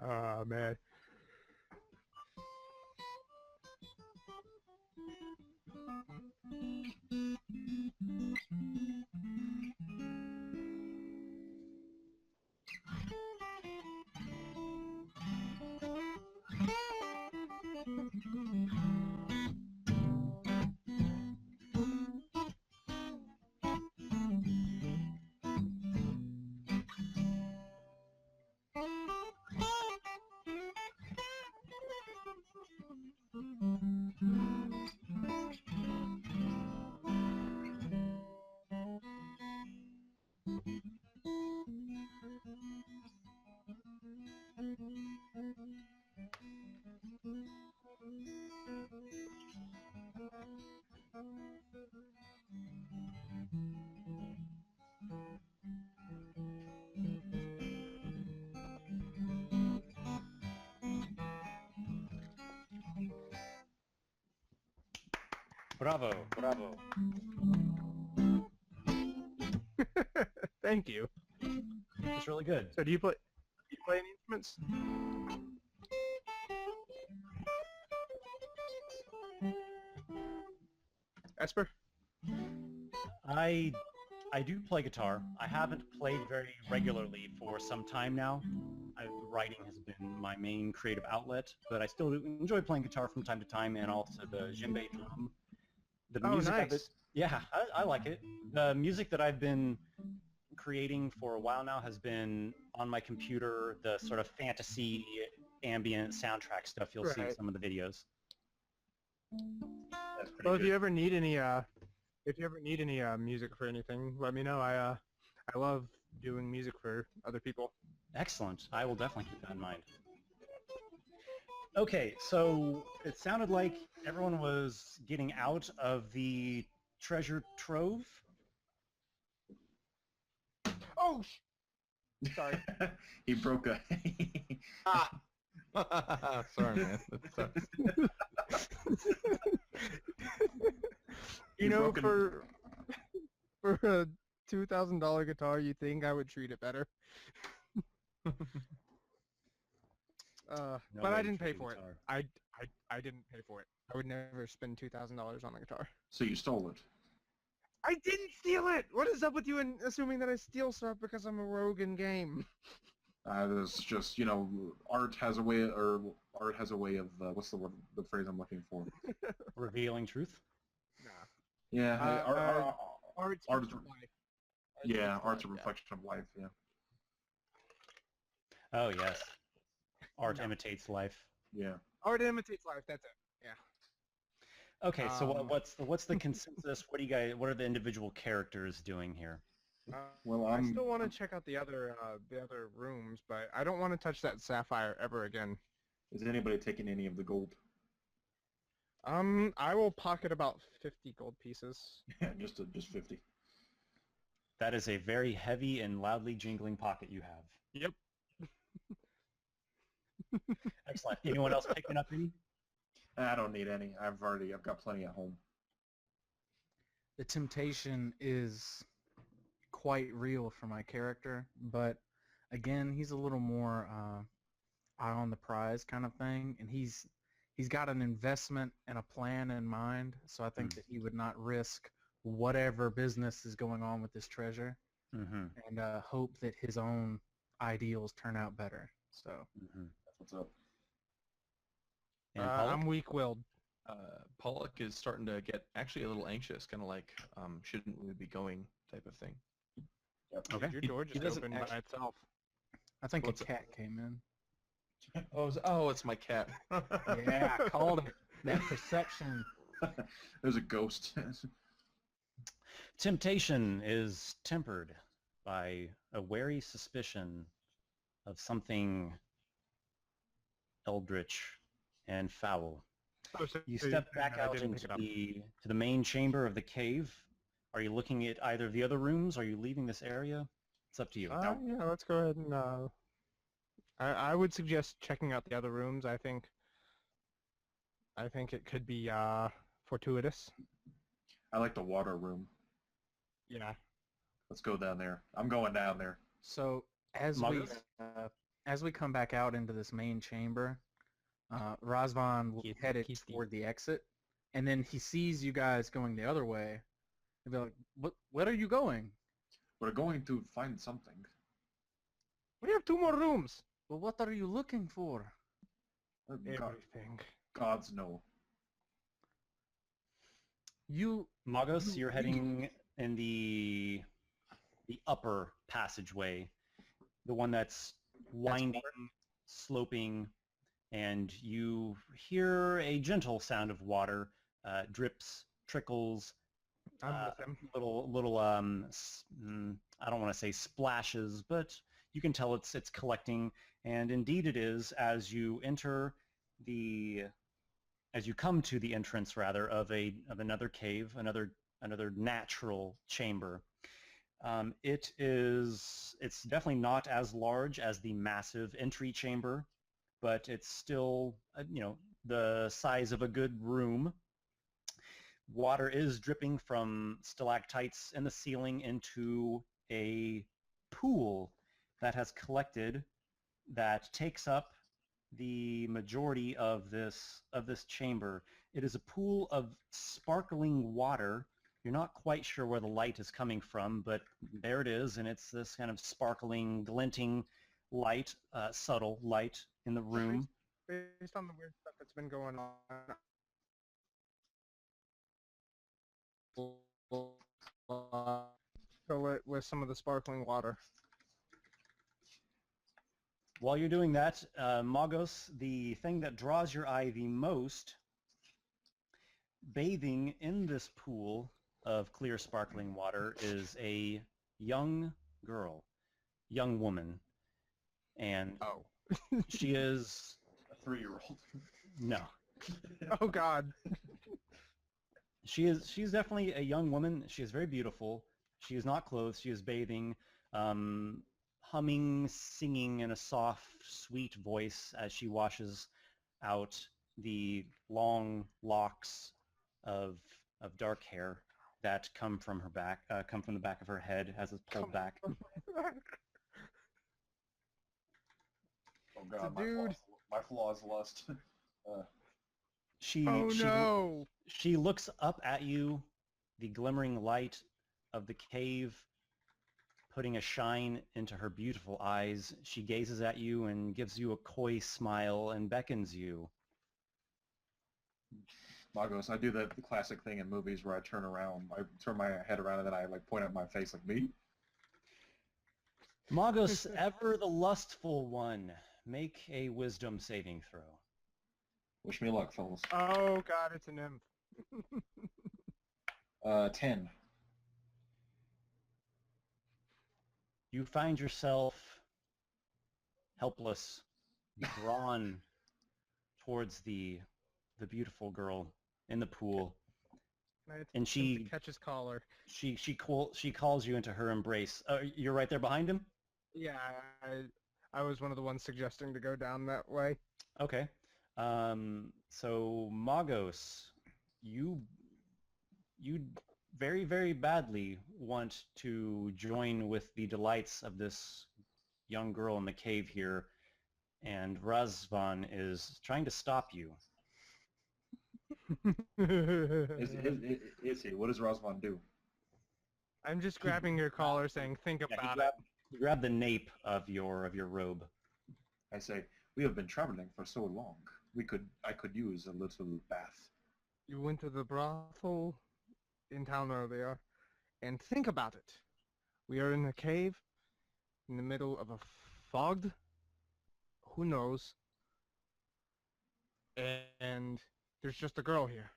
Oh, man. Bravo, bravo. Thank you. It's really good. So do you play any instruments? Esper? I do play guitar. I haven't played very regularly for some time now. Writing has been my main creative outlet, but I still do enjoy playing guitar from time to time, and also the djembe drum. The Oh, music nice. yeah, I like it. The music that I've been creating for a while now has been on my computer, the sort of fantasy ambient soundtrack stuff you'll see in Right. some of the videos. That's pretty Well, if good. you ever need any music for anything, let me know. I love doing music for other people. Excellent. I will definitely keep that in mind. Okay, so it sounded like everyone was getting out of the treasure trove. Oh, sorry. He broke a... Sorry, man. That sucks. You know, broken- for a $2,000 guitar, you think I would treat it better? No But way I to didn't pay treat a for it. guitar. I didn't pay for it. I would never spend $2,000 on a guitar. So you stole it. I didn't steal it. What is up with you and assuming that I steal stuff because I'm a rogue in game? It's just, art has a way, of, what's the word, the phrase I'm looking for? Revealing truth. Nah. Yeah, Art's Art just is- life. yeah, art's a life, reflection of life, yeah. Oh yes. Art No. imitates life. Yeah. Art imitates life. That's it. Yeah. Okay, so Um, what's the consensus? What are the individual characters doing here? Well, I I'm- still want to check out the other rooms, but I don't want to touch that sapphire ever again. Is anybody taking any of the gold? I will pocket about 50 gold pieces. Yeah, just 50. That is a very heavy and loudly jingling pocket you have. Yep. Excellent. Anyone else picking up any? I don't need any. I've got plenty at home. The temptation is quite real for my character, but again, he's a little more eye on the prize kind of thing, and he's got an investment and a plan in mind, so I think that he would not risk whatever business is going on with this treasure Mm-hmm. and hope that his own ideals turn out better. So Mm-hmm. That's what's up. And Pollock? I'm weak-willed. Pollock is starting to get actually a little anxious, kind of like, shouldn't we be going type of thing. Yep. Okay. Your He- door he just doesn't opened by actually- itself. I think What's a it? cat came in. Oh, it's my cat. Yeah, called it. That perception. There's a ghost. Temptation is tempered by a wary suspicion of something eldritch and foul. Oh, so You step back I out didn't pick into it up. the main chamber of the cave. Are you looking at either of the other rooms? Are you leaving this area? It's up to you. Yeah, let's go ahead and I would suggest checking out the other rooms. I think it could be fortuitous. I like the water room. Yeah. Let's go down there. I'm going down there. So as we come back out into this main chamber, Razvan will be Keith- headed Keith- toward the exit, and then he sees you guys going the other way. He'll be like, "What are you going?" We're going to find something. We have 2 more rooms. Well, what are you looking for? Everything. Gods know. Magos, you're heading in the upper passageway, the one that's winding, sloping, and you hear a gentle sound of water, drips, trickles, I'm with him. little I don't want to say splashes, but you can tell it's collecting, and indeed it is as you come to the entrance rather of another cave, another natural chamber. It's definitely not as large as the massive entry chamber, but it's still the size of a good room. water is dripping from stalactites in the ceiling into a pool that has collected, that takes up the majority of this chamber. It is a pool of sparkling water. You're not quite sure where the light is coming from, but there it is, and it's this kind of sparkling, glinting light, subtle light in the room. Based on the weird stuff that's been going on, fill it with some of the sparkling water. While you're doing that, Magos, the thing that draws your eye the most, bathing in this pool of clear sparkling water, is a young girl, young woman. And Oh. she is... A 3-year-old. No. Oh God. She's definitely a young woman. She is very beautiful. She is not clothed. She is bathing, humming, singing in a soft, sweet voice as she washes out the long locks of dark hair that come from her back, come from the back of her head as it's pulled back. Oh God, dude. My flaw's lust. She looks up at you, the glimmering light of the cave putting a shine into her beautiful eyes. She gazes at you and gives you a coy smile and beckons you. Magos, I do the classic thing in movies where I turn around, I turn my head around, and then I like point at my face like, me? Magos, ever the lustful one, make a wisdom saving throw. Wish me luck, fellas. Oh God, it's an imp. 10. You find yourself helpless, drawn towards the beautiful girl in the pool, and she catches collar. she calls you into her embrace. You're right there behind him? Yeah, I was one of the ones suggesting to go down that way. Okay. So Magos, you very, very badly want to join with the delights of this young girl in the cave here, and Razvan is trying to stop you. Is he? What does Razvan do? I'm just grabbing your collar saying, think about it. You grab the nape of your robe. I say, we have been traveling for so long. I could use a little bath. You went to the brothel in town earlier, and think about it. We are in a cave, in the middle of a fog. Who knows? And there's just a girl here.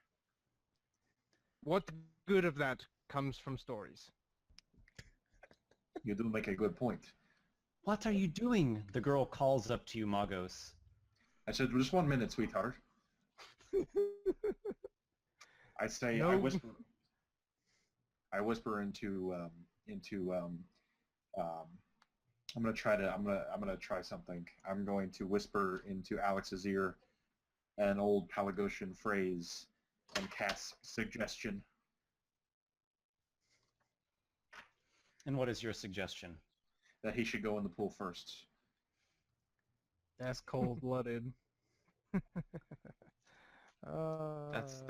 What good of that comes from stories? You do make a good point. What are you doing? The girl calls up to you, Magos. I said, just 1 minute, sweetheart. I say, No. I whisper into I'm gonna try something. I'm going to whisper into Alex's ear an old Palagosian phrase and cast suggestion. And what is your suggestion? That he should go in the pool first. That's cold-blooded. That's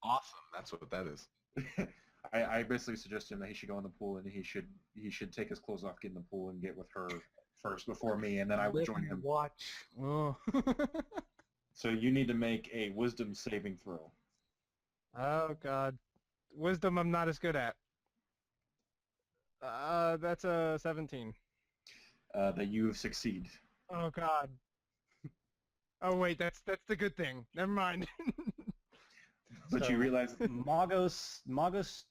awesome. That's what that is. I basically suggest him that he should go in the pool and he should take his clothes off, get in the pool, and get with her first before me, and then I will join him. Watch. Oh. So you need to make a wisdom saving throw. Oh God, wisdom I'm not as good at. That's a 17. That you succeed. Oh God. Oh wait, that's the good thing. Never mind. But So, you realize Magos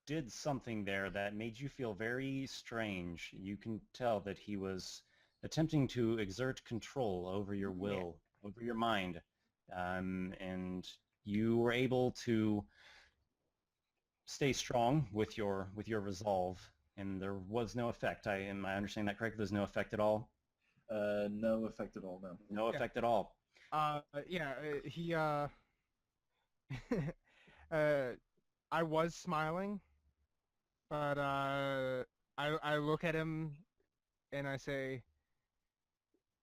did something there that made you feel very strange. You can tell that he was attempting to exert control over your will, over your mind, and you were able to stay strong with your resolve, and there was no effect. Am I understanding that correctly? There's no effect at all? no effect at all, no. No effect at all. Yeah, he I was smiling, but I look at him and I say,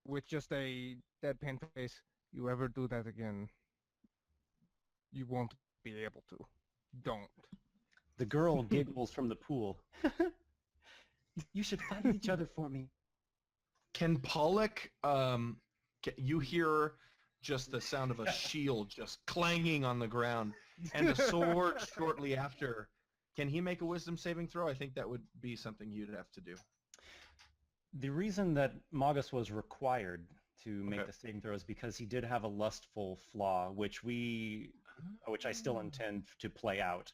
with just a deadpan face, "You ever do that again, you won't be able to. Don't." The girl giggles from the pool. You should fight each other for me. Can Pollock, you hear just the sound of a shield just clanging on the ground and a sword shortly after. Can he make a wisdom saving throw? I think that would be something you'd have to do. The reason that Magos was required to make Okay. the saving throw is because he did have a lustful flaw, which I still intend to play out.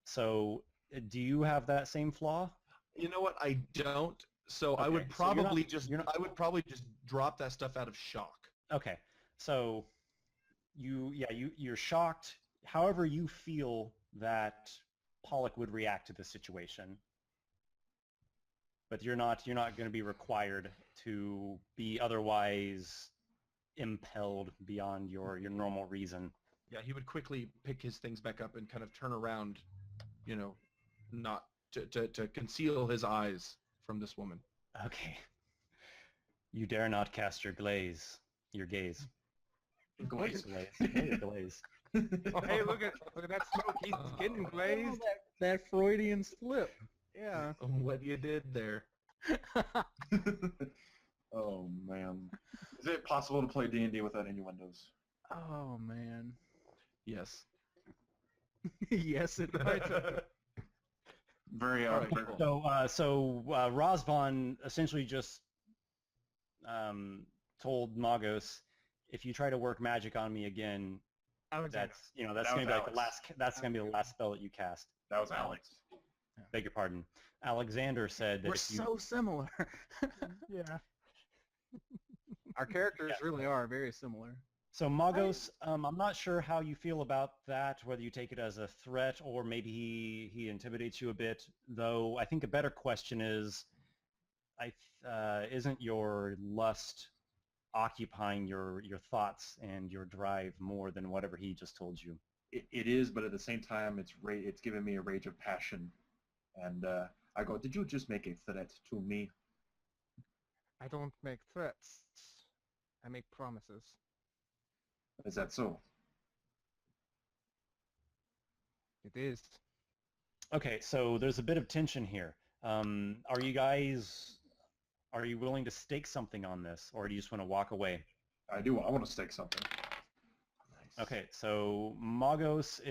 So, do you have that same flaw? You know what? I don't. So I Okay, would so probably you're not- just drop that stuff out of shock. Okay, so you're shocked. However, you feel that Pollock would react to the situation, but you're not going to be required to be otherwise impelled beyond your normal reason. Yeah, he would quickly pick his things back up and kind of turn around, not to conceal his eyes from this woman. Okay. You dare not cast your gaze. Glaze. Your glaze. Oh, hey, look at that smoke. He's getting glazed. That Freudian slip. Yeah. What you did there. Oh man, is it possible to play D&D without innuendos? Oh man. Yes. Yes, it does. Very All right, very cool. So Razvan essentially just told Magos, if you try to work magic on me again, Alexander. that's That going to was be like the Alex. that's going to be the last spell that you cast. That was Alex. Beg your pardon. Alexander said that We're if you so similar. Yeah. Our characters really are very similar. So Magos, I'm not sure how you feel about that, whether you take it as a threat or maybe he intimidates you a bit, though I think a better question is, isn't your lust occupying your thoughts and your drive more than whatever he just told you? It is, but at the same time, it's giving me a rage of passion, and I go, did you just make a threat to me? I don't make threats. I make promises. Is that so? It is. Okay, so there's a bit of tension here. Are you willing to stake something on this, or do you just want to walk away? I do. I want to stake something. Okay, so Magos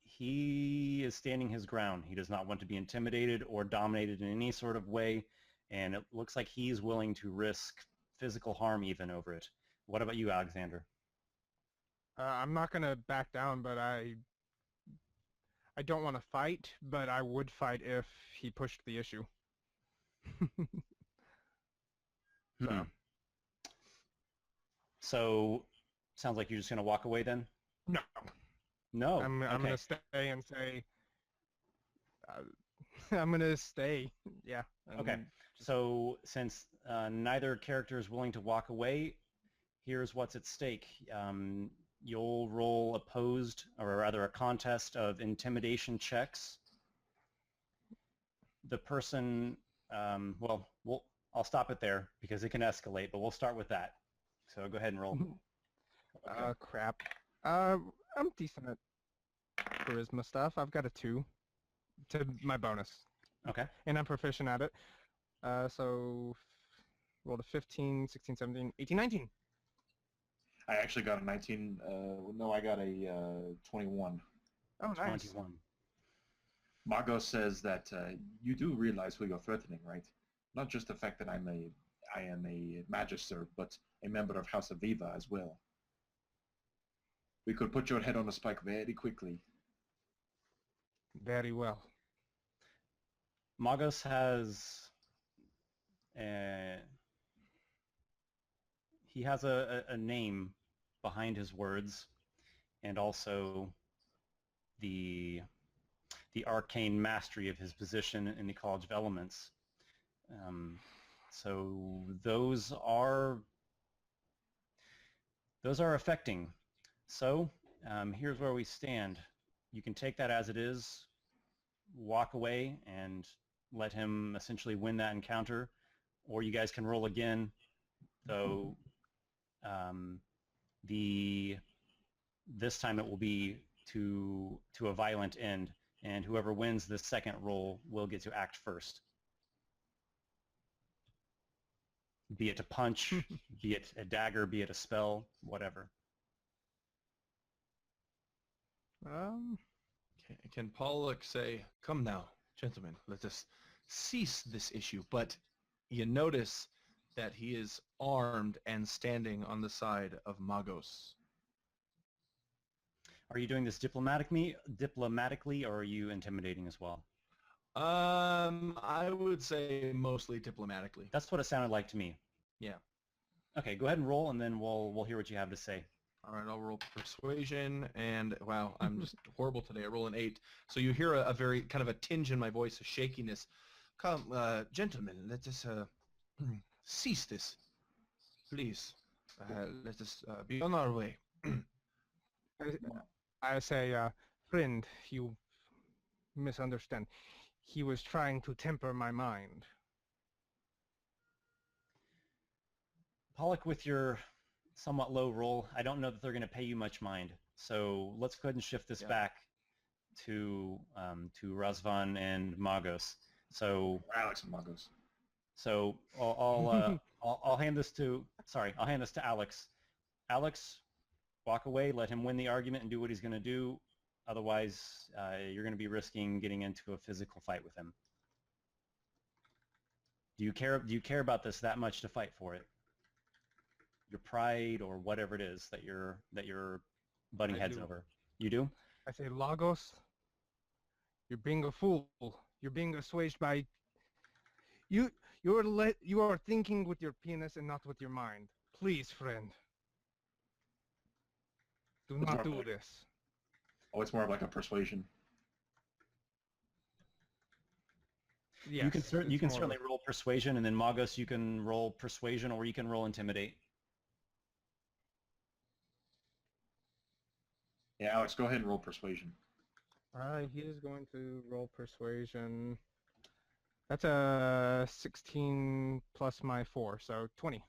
he is standing his ground. He does not want to be intimidated or dominated in any sort of way, and it looks like he's willing to risk physical harm even over it. What about you, Alexander? I'm not gonna back down, but I don't want to fight, but I would fight if he pushed the issue. Hmm. So, sounds like you're just going to walk away then? No. No. I'm Okay. gonna stay and say. I'm gonna stay. Yeah. Okay. So, since neither character is willing to walk away, here's what's at stake. You'll roll opposed, or rather a contest of intimidation checks. The person, I'll stop it there because it can escalate, but we'll start with that. So go ahead and roll. Crap. I'm decent at charisma stuff. I've got a 2 to my bonus, Okay. and I'm proficient at it. So rolled a 15, 16, 17, 18, 19. I actually got a 19. No, I got a 21. Oh, nice. 21. Magos says that you do realize who you're threatening, right? Not just the fact that I am a magister, but a member of House of Viva as well. We could put your head on a spike very quickly. Very well. Magos has he has a name behind his words, and also the arcane mastery of his position in the College of Elements. So those are affecting. So here's where we stand. you can take that as it is, walk away, and let him essentially win that encounter, or you guys can roll again. So this time it will be to a violent end, and whoever wins the second roll will get to act first. Be it to punch, be it a dagger, be it a spell, whatever. Can Pollock say, "Come now, gentlemen, let us cease this issue"? But you notice that he is armed and standing on the side of Magos. Are you doing this diplomatically, or are you intimidating as well? I would say mostly diplomatically. That's what it sounded like to me. Yeah. Okay, go ahead and roll, and then we'll hear what you have to say. All right, I'll roll persuasion, and wow, I'm just horrible today. I roll an 8. So you hear a very kind of a tinge in my voice, a shakiness. Come, gentlemen, let us cease this, please. Let us be on our way. I say, friend, you misunderstand. He was trying to temper my mind. Pollock, with your somewhat low roll, I don't know that they're going to pay you much mind. So let's go ahead and shift this back to Razvan and Magos. So Alex and Magos. So I'll hand this to Alex. Alex, walk away. Let him win the argument and do what he's going to do. Otherwise, you're going to be risking getting into a physical fight with him. Do you care about this that much to fight for it? Your pride or whatever it is that you're butting heads over. You do? I say, Lagos, you're being a fool. You're being assuaged by... You are thinking with your penis and not with your mind. Please, friend. Do not do this. Oh, it's more of like a persuasion. Yes, you can certainly roll persuasion, and then Magos, you can roll persuasion, or you can roll intimidate. Yeah, Alex, go ahead and roll persuasion. He is going to roll persuasion. That's a 16 plus my 4, so 20.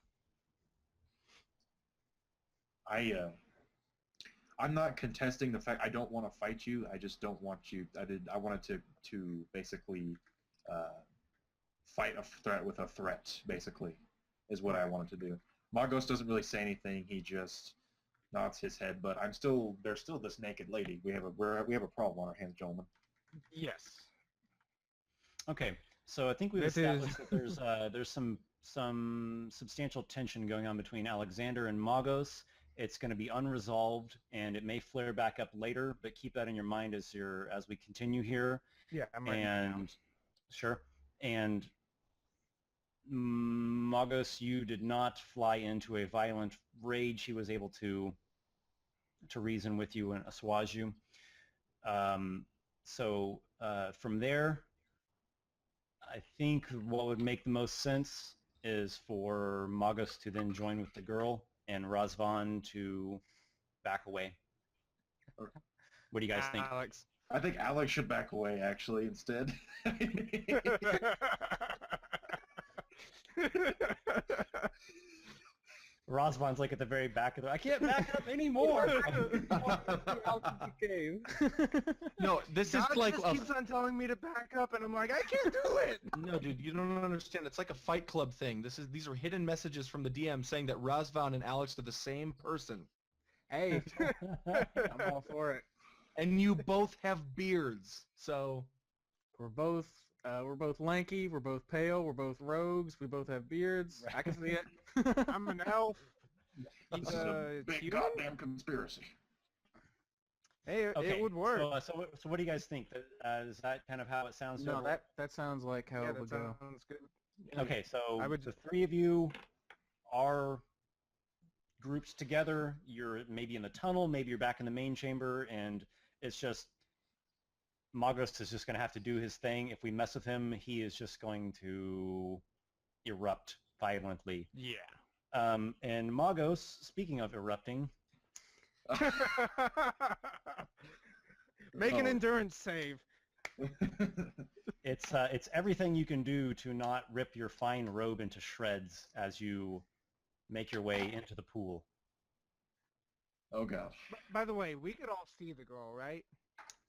I'm not contesting the fact I don't want to fight you. I just don't want you. I wanted to basically fight a threat with a threat. Basically, is what I wanted to do. Magos doesn't really say anything. He just nods his head. But there's still this naked lady. We have a problem on our hands, gentlemen. Yes. Okay, so I think we've established that there's some substantial tension going on between Alexander and Magos. It's going to be unresolved, and it may flare back up later. But keep that in your mind as we continue here. Yeah, I'm ready now. Sure. And Magos, you did not fly into a violent rage. He was able to reason with you and assuage you. So from there, I think what would make the most sense is for Magos to then join with the girl and Razvan to back away. What do you guys think? Alex. I think Alex should back away, actually, instead. Razvan's like at the very back of the... I can't back up anymore! No, this is God like just keeps on telling me to back up, and I'm like, I can't do it! No, dude, you don't understand. It's like a Fight Club thing. These are hidden messages from the DM saying that Razvan and Alex are the same person. Hey, I'm all for it. And you both have beards, so... We're both lanky, we're both pale, we're both rogues, we both have beards. I can see it. I'm an elf. This is a big human? goddamn conspiracy. Hey, Okay, it would work. So what do you guys think? Is that kind of how it sounds? to No, everyone? that sounds like how Yeah, it that would go. sounds good. Okay, so I would the three of you are grouped together. You're maybe in the tunnel, maybe you're back in the main chamber, and it's just Magos is just going to have to do his thing. If we mess with him, he is just going to erupt violently. Yeah. And Magos, speaking of erupting, Make an Oh. endurance save. It's everything you can do to not rip your fine robe into shreds as you make your way into the pool. Oh gosh. By the way, we could all see the girl, right?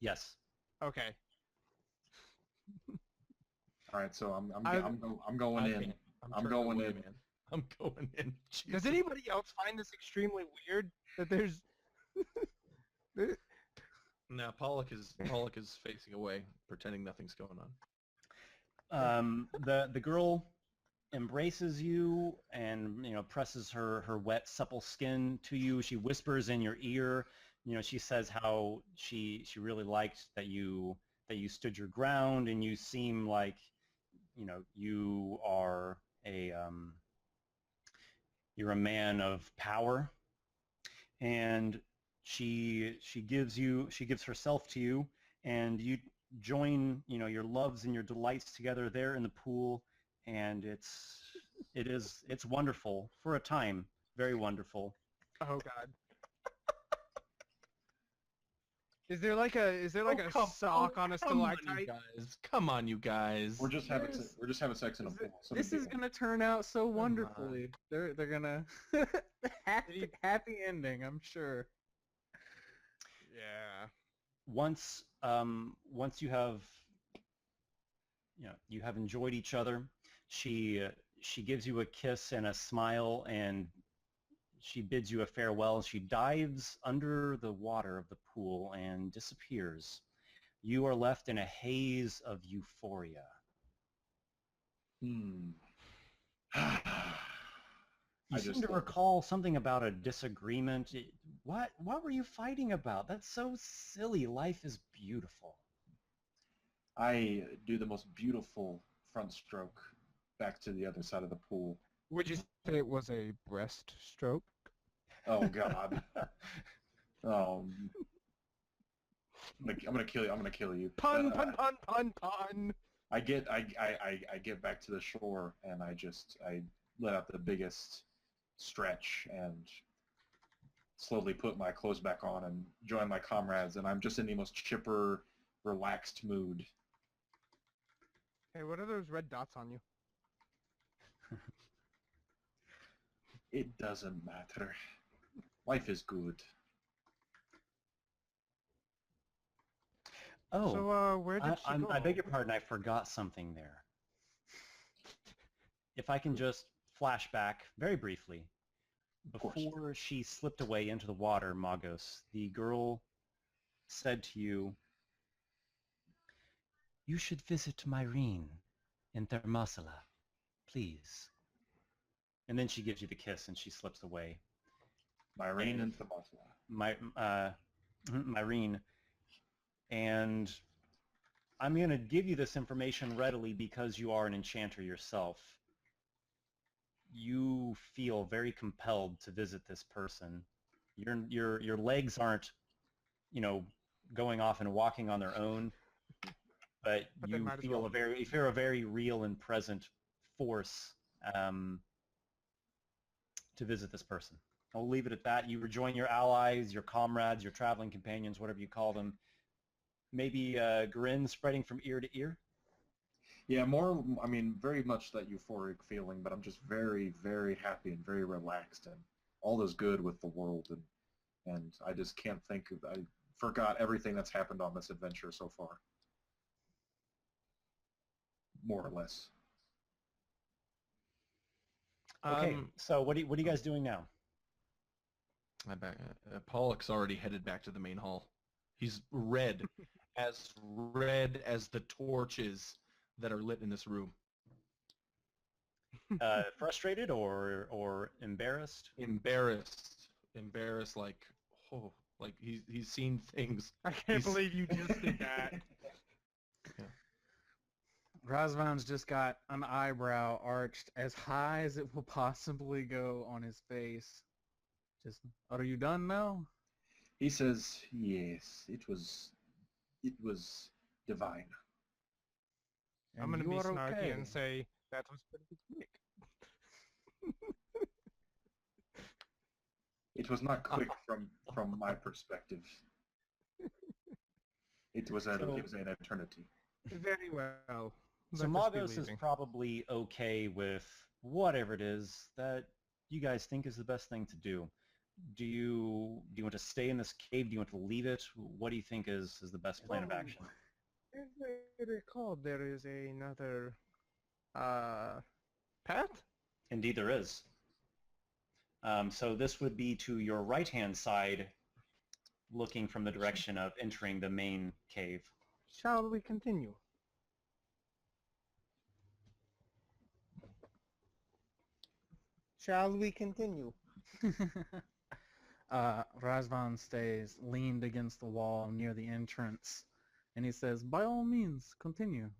Yes. Okay. All right, so I'm I- going in. I'm turning going away, in. man. I'm going in. Does Jesus. anybody else find this extremely weird that there's No, Pollock is facing away, pretending nothing's going on. The girl embraces you and presses her wet supple skin to you. She whispers in your ear. She says how she really liked that you stood your ground and you seem like you are you're a man of power. And she gives herself to you, and you join your loves and your delights together there in the pool, and it's wonderful for a time, very wonderful. Oh god. Is there like a sock on a stalactite? Come on, you guys. We're just having sex in a pool. So This is gonna turn out so wonderfully. They're gonna happy ending, I'm sure. Yeah. Once you have you have enjoyed each other, she gives you a kiss and a smile, and she bids you a farewell. She dives under the water of the pool and disappears. You are left in a haze of euphoria. Hmm. You seem to recall something about a disagreement. What were you fighting about? That's so silly. Life is beautiful. I do the most beautiful front stroke back to the other side of the pool. Would you say it was a breaststroke? Oh God. I'm gonna kill you. I'm gonna kill you. Pun. I get back to the shore and I let out the biggest stretch and slowly put my clothes back on and join my comrades, and I'm just in the most chipper, relaxed mood. Hey, what are those red dots on you? It doesn't matter. Life is good. Oh, So, where did she go? I beg your pardon, I forgot something there. If I can just flash back very briefly. Before she slipped away into the water, Magos, the girl said to you, "You should visit Myrene in Thermosula, please." And then she gives you the kiss and she slips away. Myrene and Thermosula. Myrene. And I'm going to give you this information readily because you are an enchanter yourself. You feel very compelled to visit this person. Your legs aren't, going off and walking on their own, but you feel a very real and present force to visit this person. I'll leave it at that. You rejoin your allies, your comrades, your traveling companions, whatever you call them. Maybe a grin spreading from ear to ear. Yeah, very much that euphoric feeling, but I'm just very, very happy and very relaxed, and all is good with the world, and I just can't think of, I forgot everything that's happened on this adventure so far. More or less. Okay, so what are you guys doing now? Pollock's already headed back to the main hall. He's red as the torches that are lit in this room. Frustrated or embarrassed? Embarrassed, like he's seen things. I can't believe you just did that. Yeah. Razvan's just got an eyebrow arched as high as it will possibly go on his face. Just, are you done now? He says, yes, it was divine. I'm going to be you are snarky okay. and say, that was pretty quick. It was not quick from my perspective. It was an eternity. Very well. So Let us be Magos is leaving. probably okay with whatever it is that you guys think is the best thing to do. Do you want to stay in this cave? Do you want to leave it? What do you think is the best plan of action? As I recall, there is another path? Indeed, there is. So this would be to your right-hand side, looking from the direction of entering the main cave. Shall we continue? Shall we continue? Razvan stays leaned against the wall near the entrance, and he says, "By all means, continue.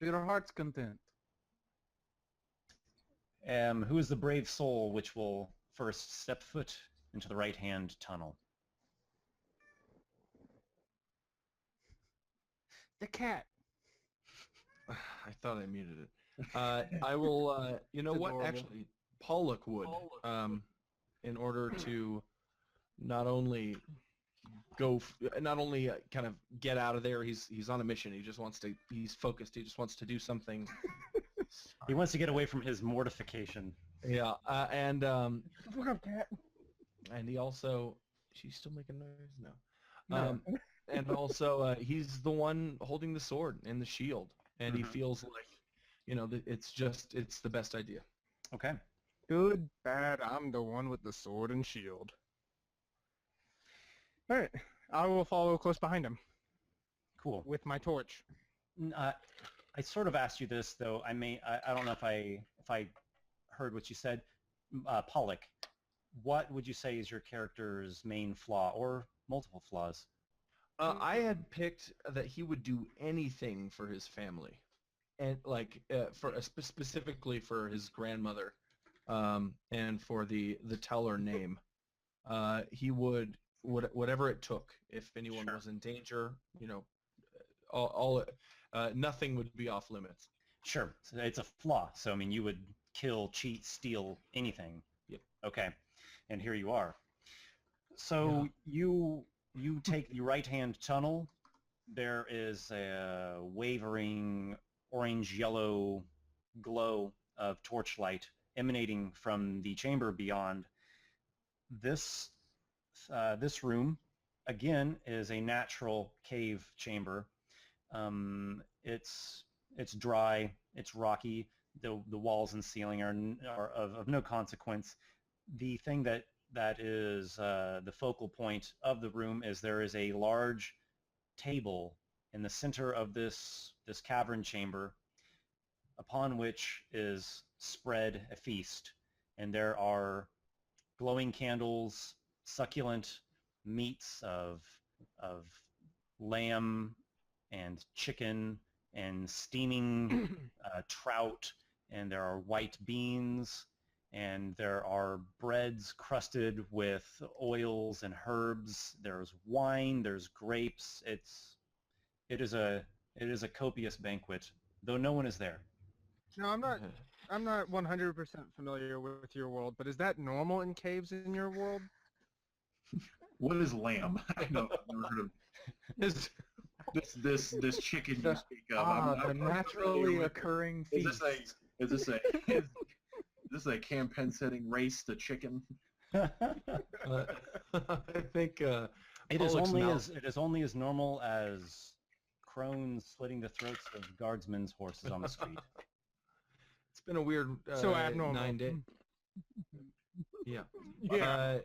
To your heart's content." Who is the brave soul which will first step foot into the right-hand tunnel? The cat. I thought I muted it. I will. You know It's what? adorable. Actually, Pollock would. In order to not only kind of get out of there. He's on a mission. He just wants to. He's focused. He just wants to do something. He wants to get away from his mortification. Yeah. And Look up, cat. and he also. She's still making noise? No. No. And also he's the one holding the sword and the shield, and he Mhm. feels like, it's the best idea. Okay. Good, bad, I'm the one with the sword and shield. Alright, I will follow close behind him Cool. with my torch. I sort of asked you this, though. I don't know if I heard what you said. Pollock, what would you say is your character's main flaw, or multiple flaws? I had picked that he would do anything for his family, and specifically for his grandmother, and for the teller name. He would whatever it took. If anyone Sure. was in danger, nothing would be off limits. Sure. So it's a flaw. So, I mean, you would kill, cheat, steal, anything. Yep. Okay. And here you are. So you take the right-hand tunnel. There is a wavering orange-yellow glow of torchlight emanating from the chamber beyond. This room, again, is a natural cave chamber. It's dry, it's rocky. The walls and ceiling are of no consequence. The thing that is the focal point of the room is there is a large table in the center of this cavern chamber, upon which is spread a feast, and there are glowing candles, succulent meats of lamb and chicken and steaming trout, and there are white beans, and there are breads crusted with oils and herbs. There's wine, there's grapes. It is a copious banquet, though no one is there. No, I'm not 100% familiar with your world, but is that normal in caves in your world? What is lamb? I know. I've never heard of this chicken you speak of. The I'm naturally familiar with- occurring Is feast. this a campaign setting race to chicken? I think It is Pollock's only mouth- as normal as crones slitting the throats of guardsmen's horses on the street. It's been a weird So abnormal. 9 days. Yeah. Yeah.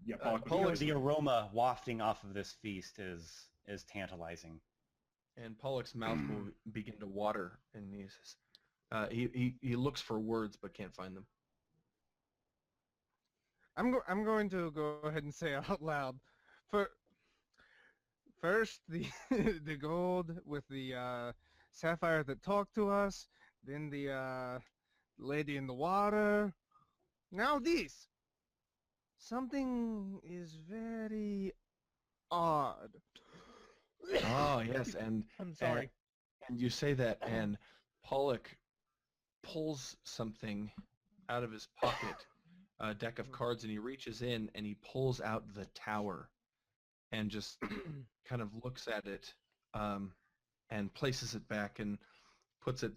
Yeah, Pollock. Pollock's- The aroma wafting off of this feast is tantalizing. And Pollock's mouth will begin to water, and he says, he looks for words but can't find them. I'm going to go ahead and say out loud. First the the gold with the sapphire that talked to us, then the lady in the water. Now these. Something is very odd. Oh yes, and I'm sorry. and you say that, and Pollock pulls something out of his pocket, a deck of cards, and he reaches in and he pulls out the tower. and just kind of looks at it and places it back and puts it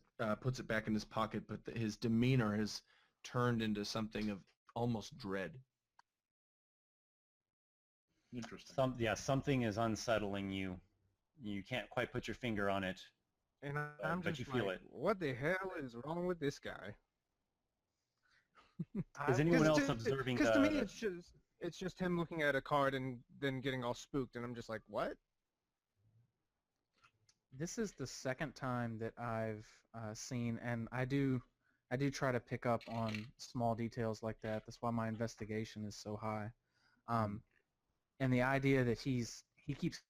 back in his pocket, but his demeanor has turned into something of almost dread. Interesting. Something is unsettling you. You can't quite put your finger on it, And I'm but just you feel like, it. what the hell is wrong with this guy? Is anyone else observing Because to me, it's just him looking at a card and then getting all spooked, and I'm just like, what? This is the second time that I've seen, and I do try to pick up on small details like that. That's why my investigation is so high. And the idea that he keeps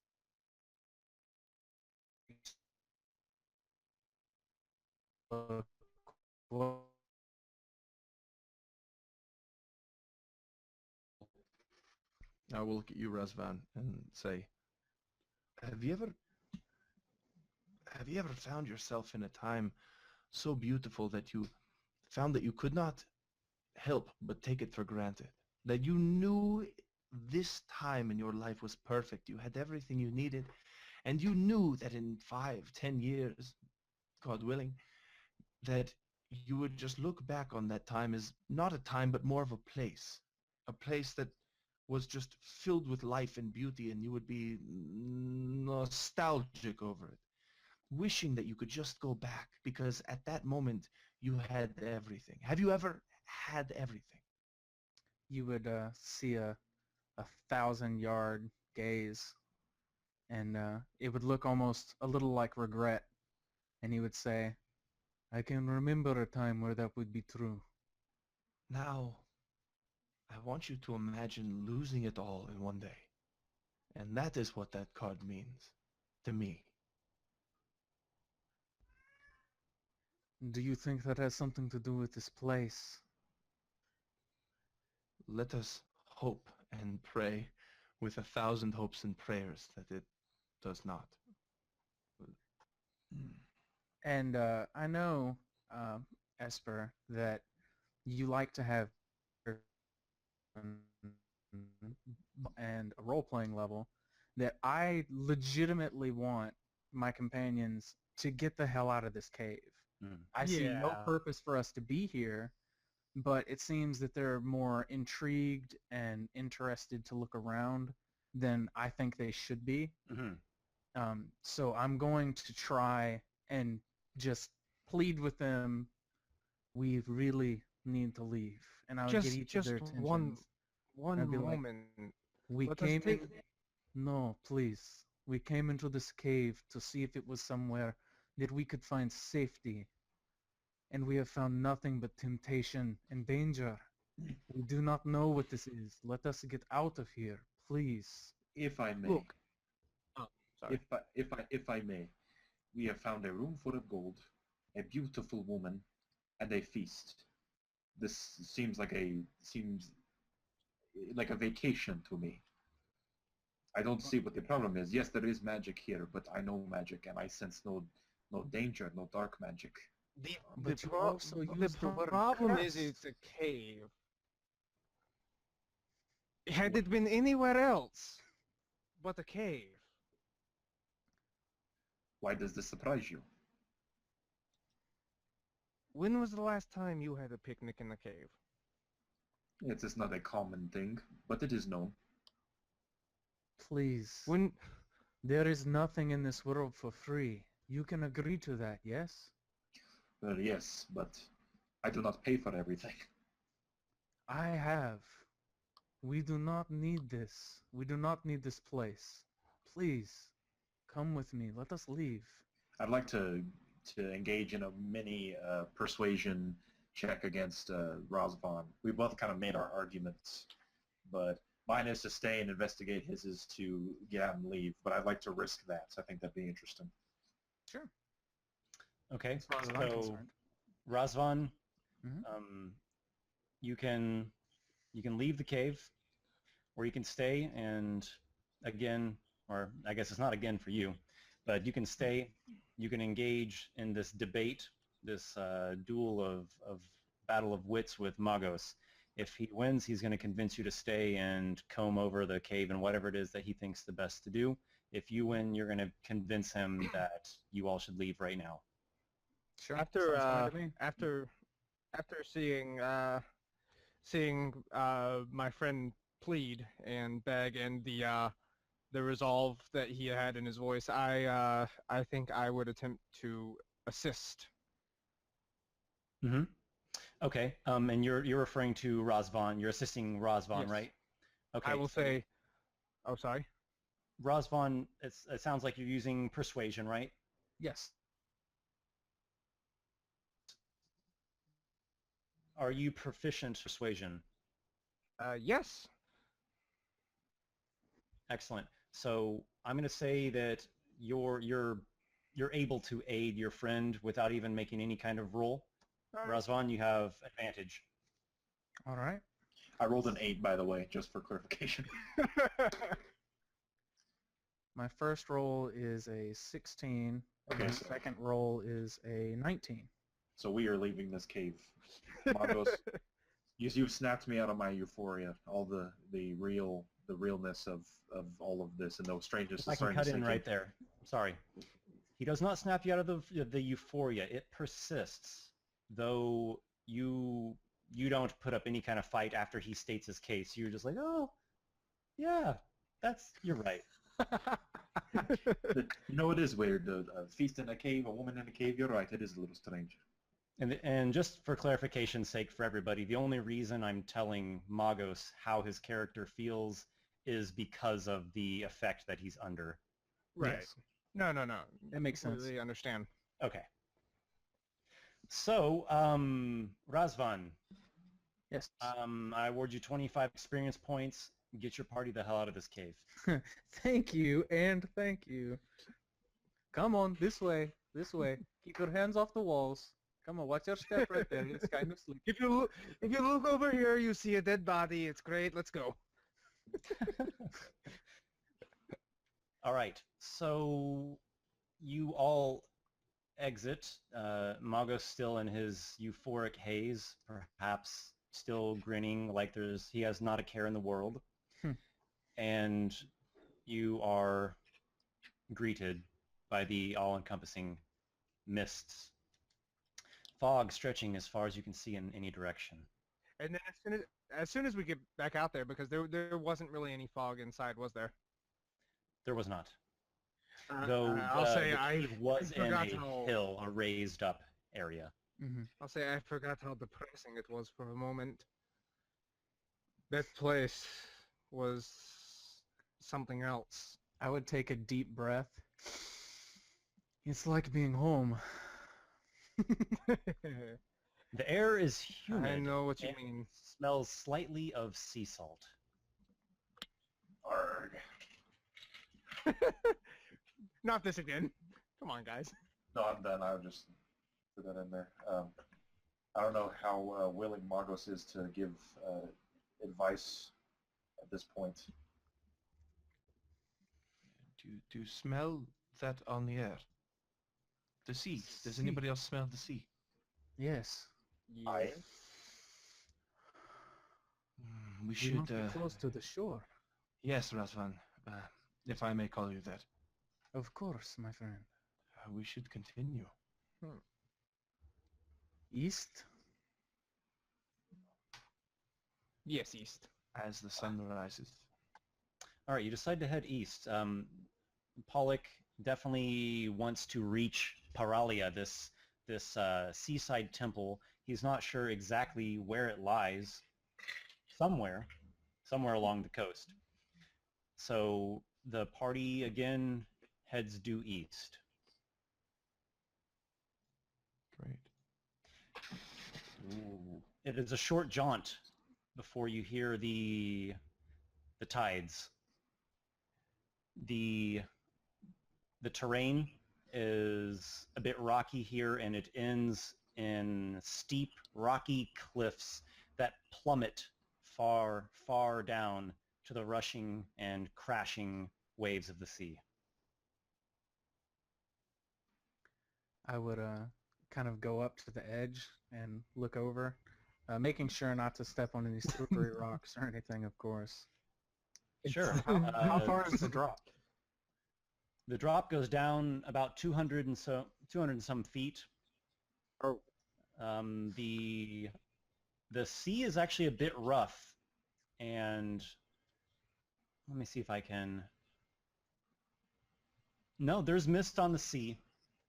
I will look at you, Razvan, and say, have you ever found yourself in a time so beautiful that you found that you could not help but take it for granted? That you knew this time in your life was perfect. You had everything you needed, and you knew that in 5, 10 years, God willing, that you would just look back on that time as not a time, but more of a place that was just filled with life and beauty, and you would be nostalgic over it, wishing that you could just go back, because at that moment you had everything. Have you ever had everything? You would see a 1,000-yard gaze, and it would look almost a little like regret, and he would say, I can remember a time where that would be true. Now, I want you to imagine losing it all in one day. And that is what that card means to me. Do you think that has something to do with this place? Let us hope and pray with 1,000 hopes and prayers that it does not. And I know, Esper, that you like to have and a role-playing level, that I legitimately want my companions to get the hell out of this cave. I see no Yeah. purpose for us to be here, but it seems that they're more intrigued and interested to look around than I think they should be. So I'm going to try and just plead with them. We really need to leave, and I would get each of their attentions. one I'd be like, moment. We Let us came take- in. No, please. We came into this cave to see if it was somewhere that we could find safety, and we have found nothing but temptation and danger. We do not know what this is. Let us get out of here, please. If I may, Look. Oh, sorry. if I may, we have found a room full of gold, a beautiful woman, and a feast. This seems like a vacation to me. I don't see what the problem is. Yes, there is magic here, but I know magic, and I sense no danger, no dark magic. But you also used the word problem is curse. it's a cave. Had it been anywhere else but a cave, Why does this surprise you? when was the last time you had a picnic in a cave? It is not a common thing, but it is known. Please. When There is nothing in this world for free. You can agree to that, yes? Well, yes, but I do not pay for everything. I have. We do not need this. We do not need this place. Please, come with me. Let us leave. I'd like to engage in a mini persuasion check against Razvan. We both kind of made our arguments, but mine is to stay and investigate. His is to get out and leave, but I'd like to risk that. So I think that'd be interesting. Sure. Okay, As far as I'm so concerned. Razvan, Mhm. you can leave the cave, or you can stay and again, or I guess it's not again for you, but you can stay. You can engage in this debate, this duel of battle of wits with Magos. If he wins, he's going to convince you to stay and comb over the cave and whatever it is that he thinks the best to do. If you win, you're going to convince him that you all should leave right now. Sure. After sounds fine to me. after seeing my friend plead and beg and the resolve that he had in his voice, I think I would attempt to assist. Mm-hmm. Okay. And you're referring to Razvan. You're assisting Razvan, Yes. right? Okay. I will say, oh, sorry. Razvan, it sounds like you're using persuasion, right? Yes. Are you proficient persuasion? Yes. Excellent. So I'm going to say that you're able to aid your friend without even making any kind of roll. Razvan, you have advantage. All right. I rolled an 8, by the way, just for clarification. My first roll is a 16. Okay, My so- second roll is a 19. So we are leaving this cave. Magos, you've snapped me out of my euphoria. All the realness of all of this, and those strangers. If I can cut in right there. Sorry. He does not snap you out of the euphoria. It persists, though you don't put up any kind of fight after he states his case. You're just like, oh, yeah, you're right. You know, it is weird. A feast in a cave, a woman in a cave. You're right. It is a little strange. And just for clarification's sake for everybody, the only reason I'm telling Magos how his character feels is because of the effect that he's under. Right. Yes. No. That makes sense. Completely understand. Okay. So, Razvan, Yes. I award you 25 experience points. Get your party the hell out of this cave. Thank you, and thank you. Come on, this way, this way. Keep your hands off the walls. Come on, watch your step right there. It's kind of slick. If you look over here, you see a dead body. It's great. Let's go. All right. So you all exit. Magos still in his euphoric haze, perhaps still grinning like he has not a care in the world. And you are greeted by the all-encompassing mists. Fog stretching as far as you can see in any direction. And then as soon as we get back out there, because there wasn't really any fog inside, was there? There was not. Though I'll say the I cave was in forgot a how- hill, a raised up area. Mm-hmm. I'll say I forgot how depressing it was for a moment. That place was something else. I would take a deep breath. It's like being home. The air is humid. I know what you and mean. Smells slightly of sea salt. Arg. Not this again. Come on, guys. No, I'm done. I'll just put that in there. I don't know how willing Magos is to give advice at this point. Do you smell that on the air? The sea. Does anybody else smell the sea? Yes. I- We We should. must be close to the shore. Yes, Razvan. If I may call you that. Of course, my friend. We should continue. East? Yes, east. As the sun rises. All right, you decide to head east. Pollock definitely wants to reach Paralia, this seaside temple. He's not sure exactly where it lies. Somewhere along the coast. So the party again heads due east. Great. It is a short jaunt before you hear the tides. The terrain is a bit rocky here, and it ends in steep, rocky cliffs that plummet far, far down to the rushing and crashing waves of the sea. I would kind of go up to the edge and look over. Making sure not to step on any slippery rocks or anything, of course. Sure. How far is the drop? The drop goes down about 200 and some feet. Oh. The sea is actually a bit rough, and let me see if I can. No, there's mist on the sea,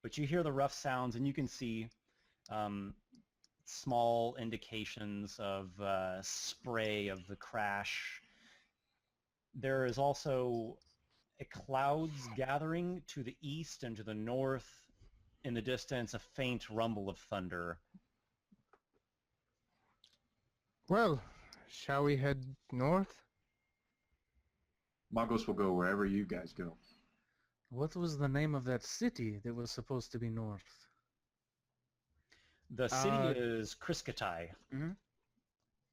but you hear the rough sounds, and you can see small indications of spray of the crash. There is also clouds gathering to the east and to the north. In the distance, a faint rumble of thunder. Well, shall we head north? Magos will go wherever you guys go. What was the name of that city that was supposed to be north? The city is Kriskatai.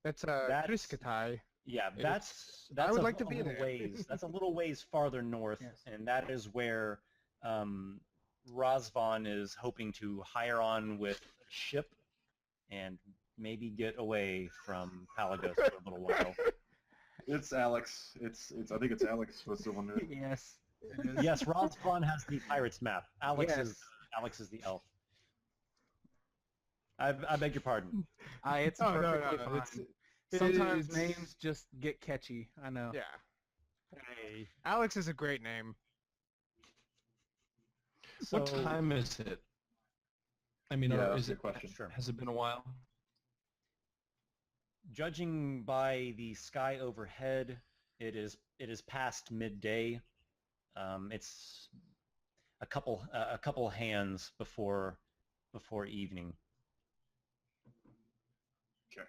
That's That's- Triskatai. Yeah, It's- that's I would a, like to a be little there. ways. That's a little ways farther north, Yes. and that is where Razvan is hoping to hire on with a ship and maybe get away from Palagos for a little while. It's Alex. It's. I think it's Alex was the one who. Yes. Yes, Razvan has the pirate's map. Alex Yes. is the elf. I beg your pardon. It's Oh, no, perfectly no, fine. Sometimes it's- names just get catchy. I know. Yeah. Hey, Alex is a great name. What So- time is it? I mean, Yeah, or that's is a it? good question. Sure. Has it been a while? Judging by the sky overhead, it is past midday. It's a couple hands before evening. Okay.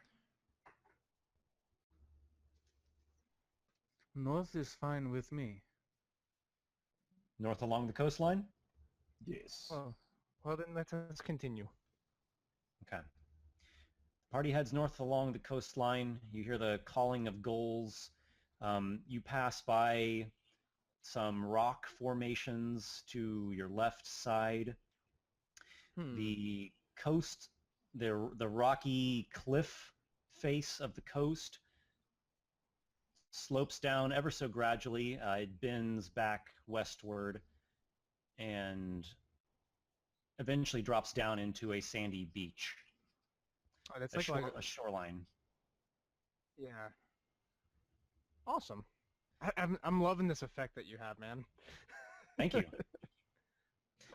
North is fine with me. North along the coastline? Yes. Well then let's continue. Okay. Party heads north along the coastline. You hear the calling of gulls. You pass by some rock formations to your left side. The coast, the rocky cliff face of the coast slopes down ever so gradually. It bends back westward and eventually drops down into a sandy beach. Oh, that's A shoreline. yeah. Awesome. I'm loving this effect that you have, man. Thank you.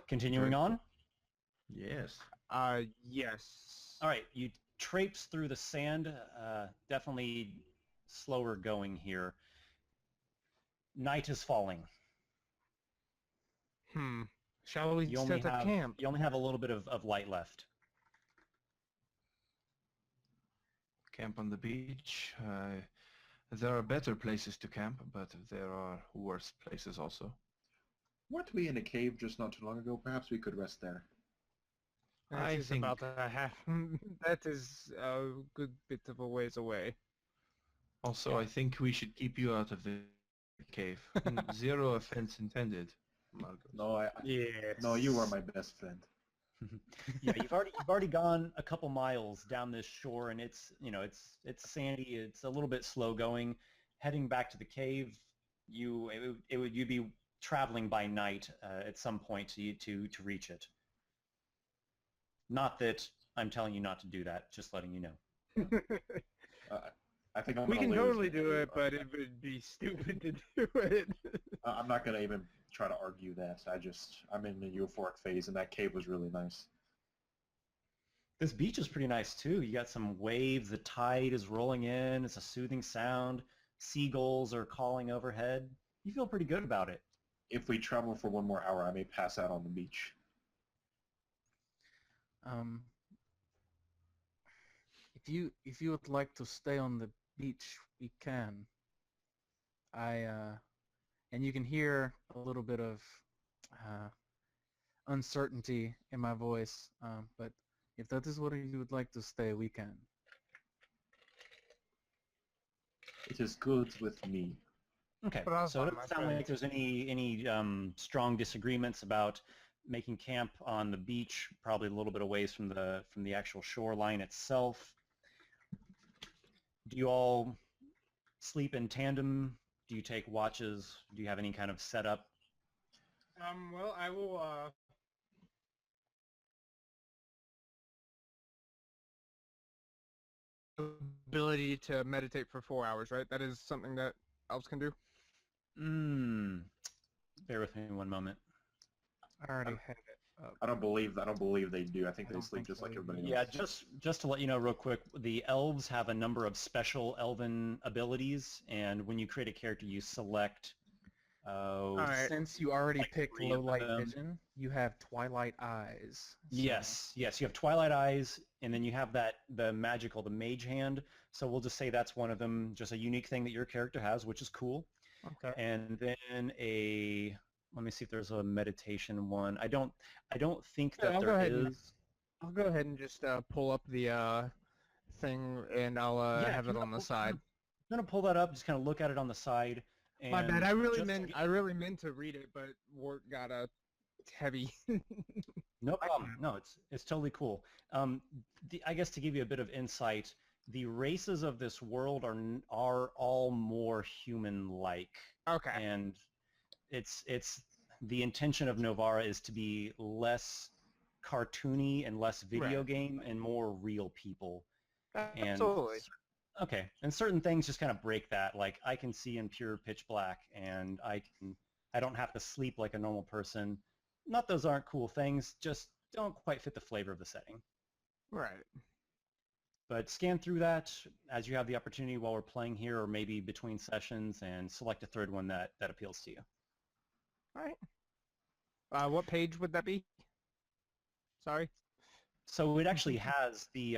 Continuing on. Yes. Yes. All right, you traipse through the sand. Definitely slower going here. Night is falling. Shall we set up camp? You only have a little bit of light left. Camp on the beach. There are better places to camp, but there are worse places also. Weren't we in a cave just not too long ago? Perhaps we could rest there. That I is think- about a half. That is a good bit of a ways away. Also, I think we should keep you out of the cave. Zero offense intended, Marcos. No, Yes. No, you are my best friend. Yeah, you've already gone a couple miles down this shore, and it's sandy. It's a little bit slow going. Heading back to the cave, you'd be traveling by night at some point to reach it. Not that I'm telling you not to do that. Just letting you know. I think I'm We gonna can lose. totally do it, but it would be stupid to do it. I'm not gonna even try to argue that. I'm in the euphoric phase, and that cave was really nice. This beach is pretty nice too. You got some waves. The tide is rolling in. It's a soothing sound. Seagulls are calling overhead. You feel pretty good about it. If we travel for one more hour, I may pass out on the beach. If you would like to stay on the beach, we can. And you can hear a little bit of uncertainty in my voice. But if that is where you would like to stay, we can. It is good with me. Okay, Bravo, so it my doesn't sound friend. like there's any strong disagreements about making camp on the beach, probably a little bit away from the actual shoreline itself. do you all sleep in tandem? Do you take watches? Do you have any kind of setup? Well, I will, ability to meditate for 4 hours, right? That is something that elves can do? Bear with me one moment. I already had it up. I don't believe they do. I think I they don't sleep think just like they everybody do. else. Yeah, just to let you know real quick, the elves have a number of special elven abilities, and when you create a character, you select. Alright. Since you already like picked 3 low of light them. vision, you have twilight eyes. So Yes, you have Twilight Eyes, and then you have the magical, the Mage Hand. So we'll just say that's one of them, just a unique thing that your character has, which is cool. Okay. And then let me see if there's a meditation one. I don't think Yeah, that I'll go there ahead and- is. I'll go ahead and just pull up the thing, and I'll Yeah, have if it you on the wanna side. I'm gonna pull that up, just kind of look at it on the side. And My bad. I really just meant to read it, but work got heavy. No problem. No, it's totally cool. I guess to give you a bit of insight, the races of this world are all more human-like, Okay. and it's the intention of Novara is to be less cartoony and less video Right. game and more real people. And Absolutely. okay, and certain things just kind of break that. Like I can see in pure pitch black, and I don't have to sleep like a normal person. Not those aren't cool things, just don't quite fit the flavor of the setting. Right. But scan through that as you have the opportunity while we're playing here, or maybe between sessions, and select a third one that appeals to you. All right. What page would that be? Sorry. So it actually has the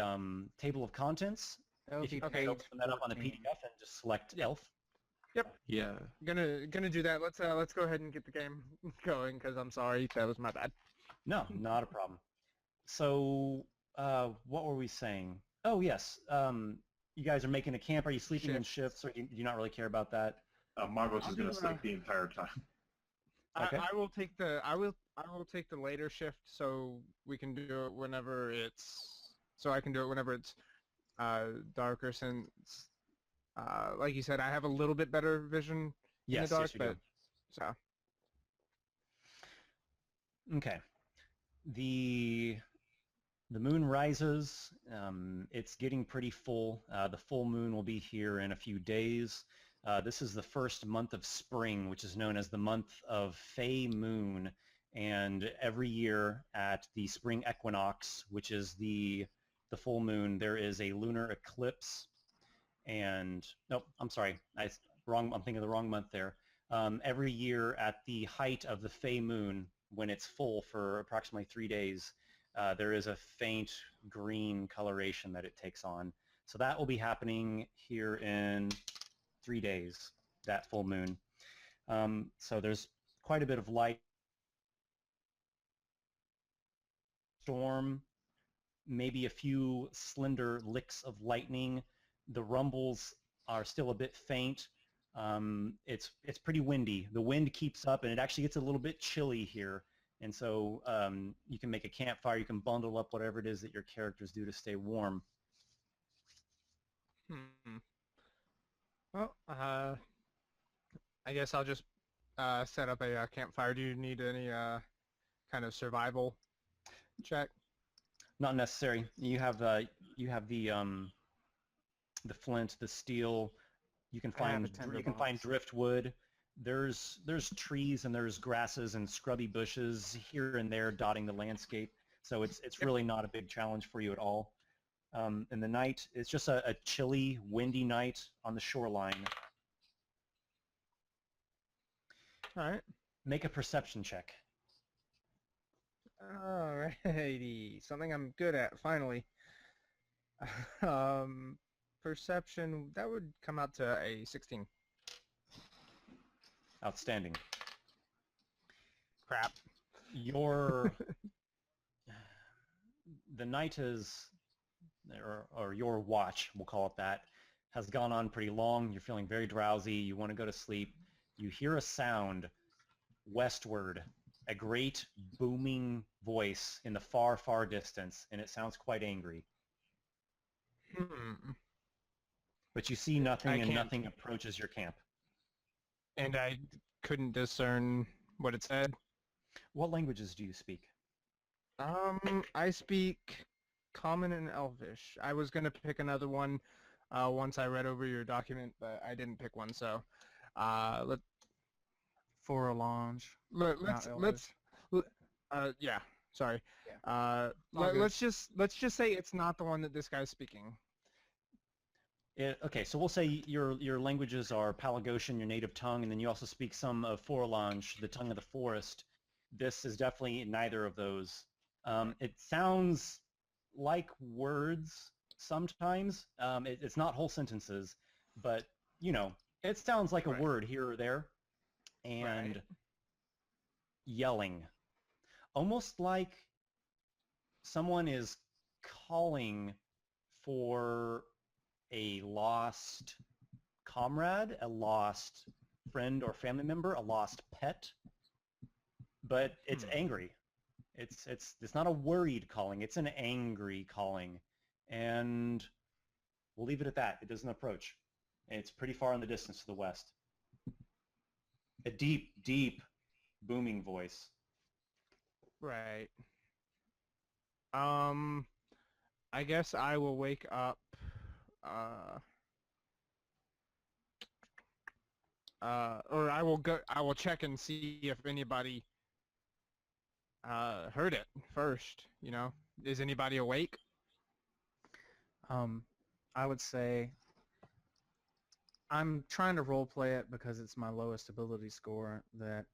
table of contents. That'll If you be can page open that up on the 14. PDF and just select Elf. Yeah. Gonna do that. Let's go ahead and get the game going, because I'm sorry, that was my bad. No, not a problem. So what were we saying? Oh, yes. You guys are making a camp. Are you sleeping in shifts, or do you not really care about that? Magos I'll is going do, to sleep the entire time. Okay. I will take the later shift, so we can do it whenever I can do it whenever it's darker, since like you said, I have a little bit better vision in the Yes, dark, yes, you but do. so Okay. The moon rises. It's getting pretty full. The full moon will be here in a few days. This is the first month of spring, which is known as the month of Fey Moon. And every year at the spring equinox, which is the full moon, there is a lunar eclipse. And nope, I'm sorry, I'm thinking of the wrong month there. Every year at the height of the Fey Moon, when it's full for approximately 3 days, there is a faint green coloration that it takes on. So that will be happening here in 3 days, that full moon. So there's quite a bit of light. Storm, maybe a few slender licks of lightning. The rumbles are still a bit faint. It's pretty windy. The wind keeps up, and it actually gets a little bit chilly here. And so you can make a campfire. You can bundle up whatever it is that your characters do to stay warm. Well, I guess I'll just set up a campfire. Do you need any kind of survival check? Not necessary. You have the flint, the steel. You can I have find a tinder you can find box. driftwood. There's trees and there's grasses and scrubby bushes here and there dotting the landscape. So it's really not a big challenge for you at all. And the night, it's just a chilly, windy night on the shoreline. All right. Make a perception check. Alrighty, something I'm good at, finally. Perception, that would come out to a 16. Outstanding. Crap. The night or your watch, we'll call it that, has gone on pretty long. You're feeling very drowsy. You want to go to sleep. You hear a sound westward, a great booming voice in the far, far distance, and it sounds quite angry. But you see nothing, and can't- nothing approaches your camp. And I couldn't discern what it said. What languages do you speak? I speak Common and Elvish. I was gonna pick another one once I read over your document, but I didn't pick one. So, let For a launch. let's yeah. Sorry. Yeah. All good. Let's just say it's not the one that this guy's speaking. Okay, so we'll say your languages are Palagosian, your native tongue, and then you also speak some of Forlange, the tongue of the forest. This is definitely neither of those. It sounds like words sometimes. It's not whole sentences, but, you know, it sounds like a Right. word here or there. And Right. yelling. Almost like someone is calling for a lost comrade, a lost friend or family member, a lost pet, but it's angry. It's not a worried calling, it's an angry calling. And we'll leave it at that. It doesn't approach. It's pretty far in the distance to the west. A deep, deep booming voice. Right. I guess I will wake up. Or I will go. I will check and see if anybody heard it first. You know, is anybody awake? I would say I'm trying to role play it because it's my lowest ability score, that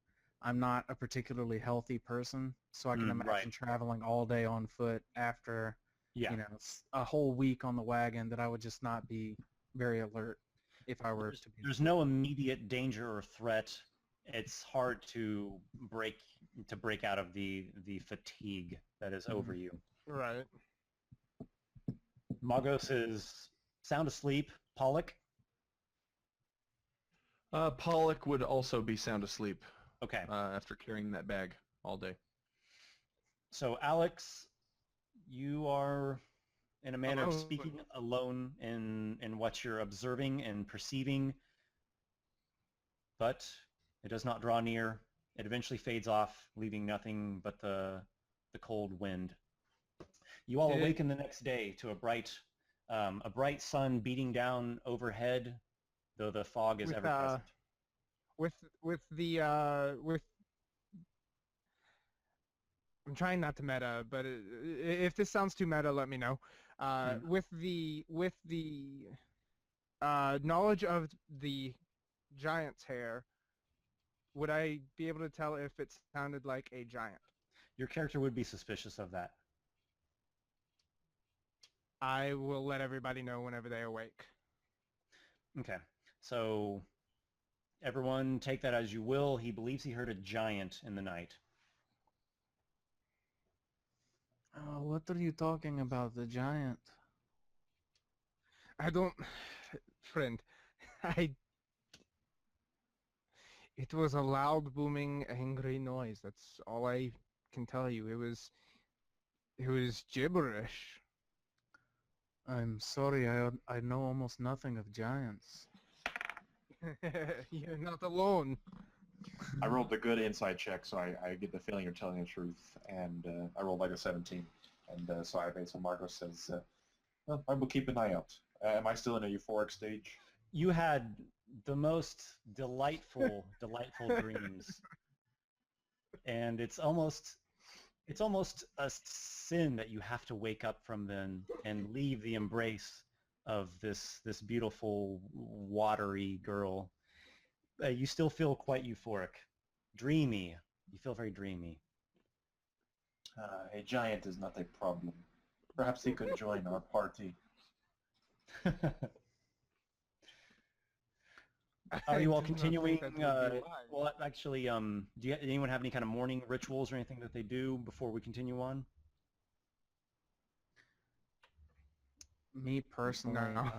I'm not a particularly healthy person, so I can imagine right. traveling all day on foot after Yeah. you know a whole week on the wagon, that I would just not be very alert if I were to be. There's no immediate danger or threat. It's hard to break out of the fatigue that is over you. Right. Magos is sound asleep. Pollock. Pollock would also be sound asleep Okay. after carrying that bag all day. So Alex, you are, in a manner of Alone. speaking, alone in what you're observing and perceiving, but it does not draw near. It eventually fades off, leaving nothing but the cold wind. You all awaken the next day to a bright sun beating down overhead, though the fog is With, ever present. with I'm trying not to meta, but if this sounds too meta, let me know. With the knowledge of the giant's hair, would I be able to tell if it sounded like a giant? Your character would be suspicious of that. I will let everybody know whenever they awake. Okay, so everyone take that as you will. He believes he heard a giant in the night. What are you talking about, the giant? I don't, friend. It was a loud, booming, angry noise. That's all I can tell you. It was gibberish. I'm sorry, I know almost nothing of giants. You're not alone. I rolled a good inside check, so I get the feeling you're telling the truth, and I rolled like a 17. And so Margot says, well, I will keep an eye out. Am I still in a euphoric stage? You had the most delightful dreams, and it's almost a sin that you have to wake up from them and leave the embrace of this beautiful watery girl. You still feel quite euphoric, dreamy. You feel very dreamy. A giant is not a problem. Perhaps he could join our party. Are you all I do not think continuing? that would be wise. Well, actually, anyone have any kind of morning rituals or anything that they do before we continue on? Me personally, No.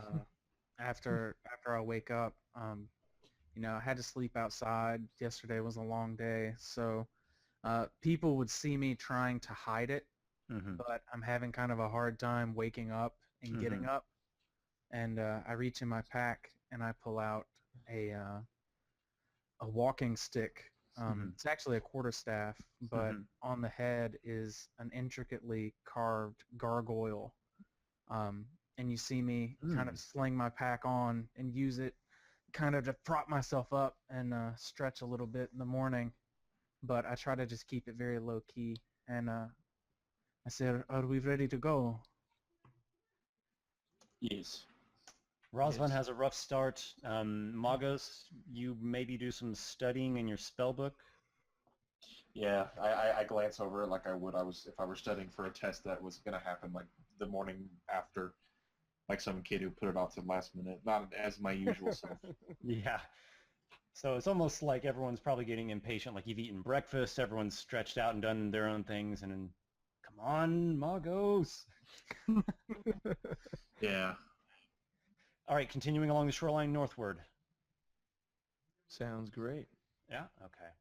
after I wake up, you know, I had to sleep outside. Yesterday was a long day, so people would see me trying to hide it, Mm-hmm. but I'm having kind of a hard time waking up and getting up. and I reach in my pack and I pull out a walking stick. It's actually a quarterstaff, but on the head is an intricately carved gargoyle. And you see me kind of sling my pack on and use it kind of to prop myself up and stretch a little bit in the morning. But I try to just keep it very low key. And I said, "Are we ready to go?" Yes. Razvan Yes. has a rough start. Magos, you maybe do some studying in your spell book. Yeah, I glance over it like I would if I were studying for a test that was going to happen like the morning after, like some kid who put it off to the last minute, not as my usual self. Yeah. So it's almost like everyone's probably getting impatient. Like you've eaten breakfast, everyone's stretched out and done their own things, and then, come on, Magos. Yeah. All right, continuing along the shoreline northward. Sounds great. Yeah. Okay.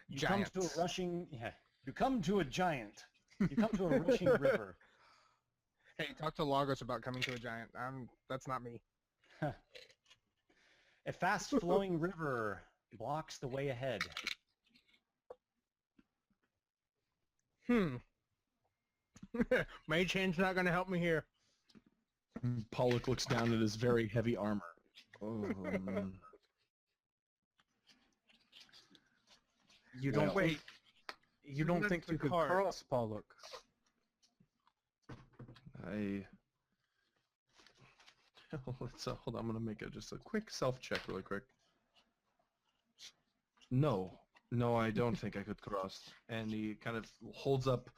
You come to a Giants. rushing. Yeah. You come to a giant. You come to a rushing river. Hey, talk to Lagos about coming to a giant. That's not me. A fast-flowing river blocks the way ahead. Mage hand's not gonna help me here. Pollock looks down at his very heavy armor. Oh, You don't Well, wait. You don't That's think the you could cart. cross, Pollock? let's hold on. I'm gonna make just a quick self-check really quick. No, I don't think I could cross. And he kind of holds up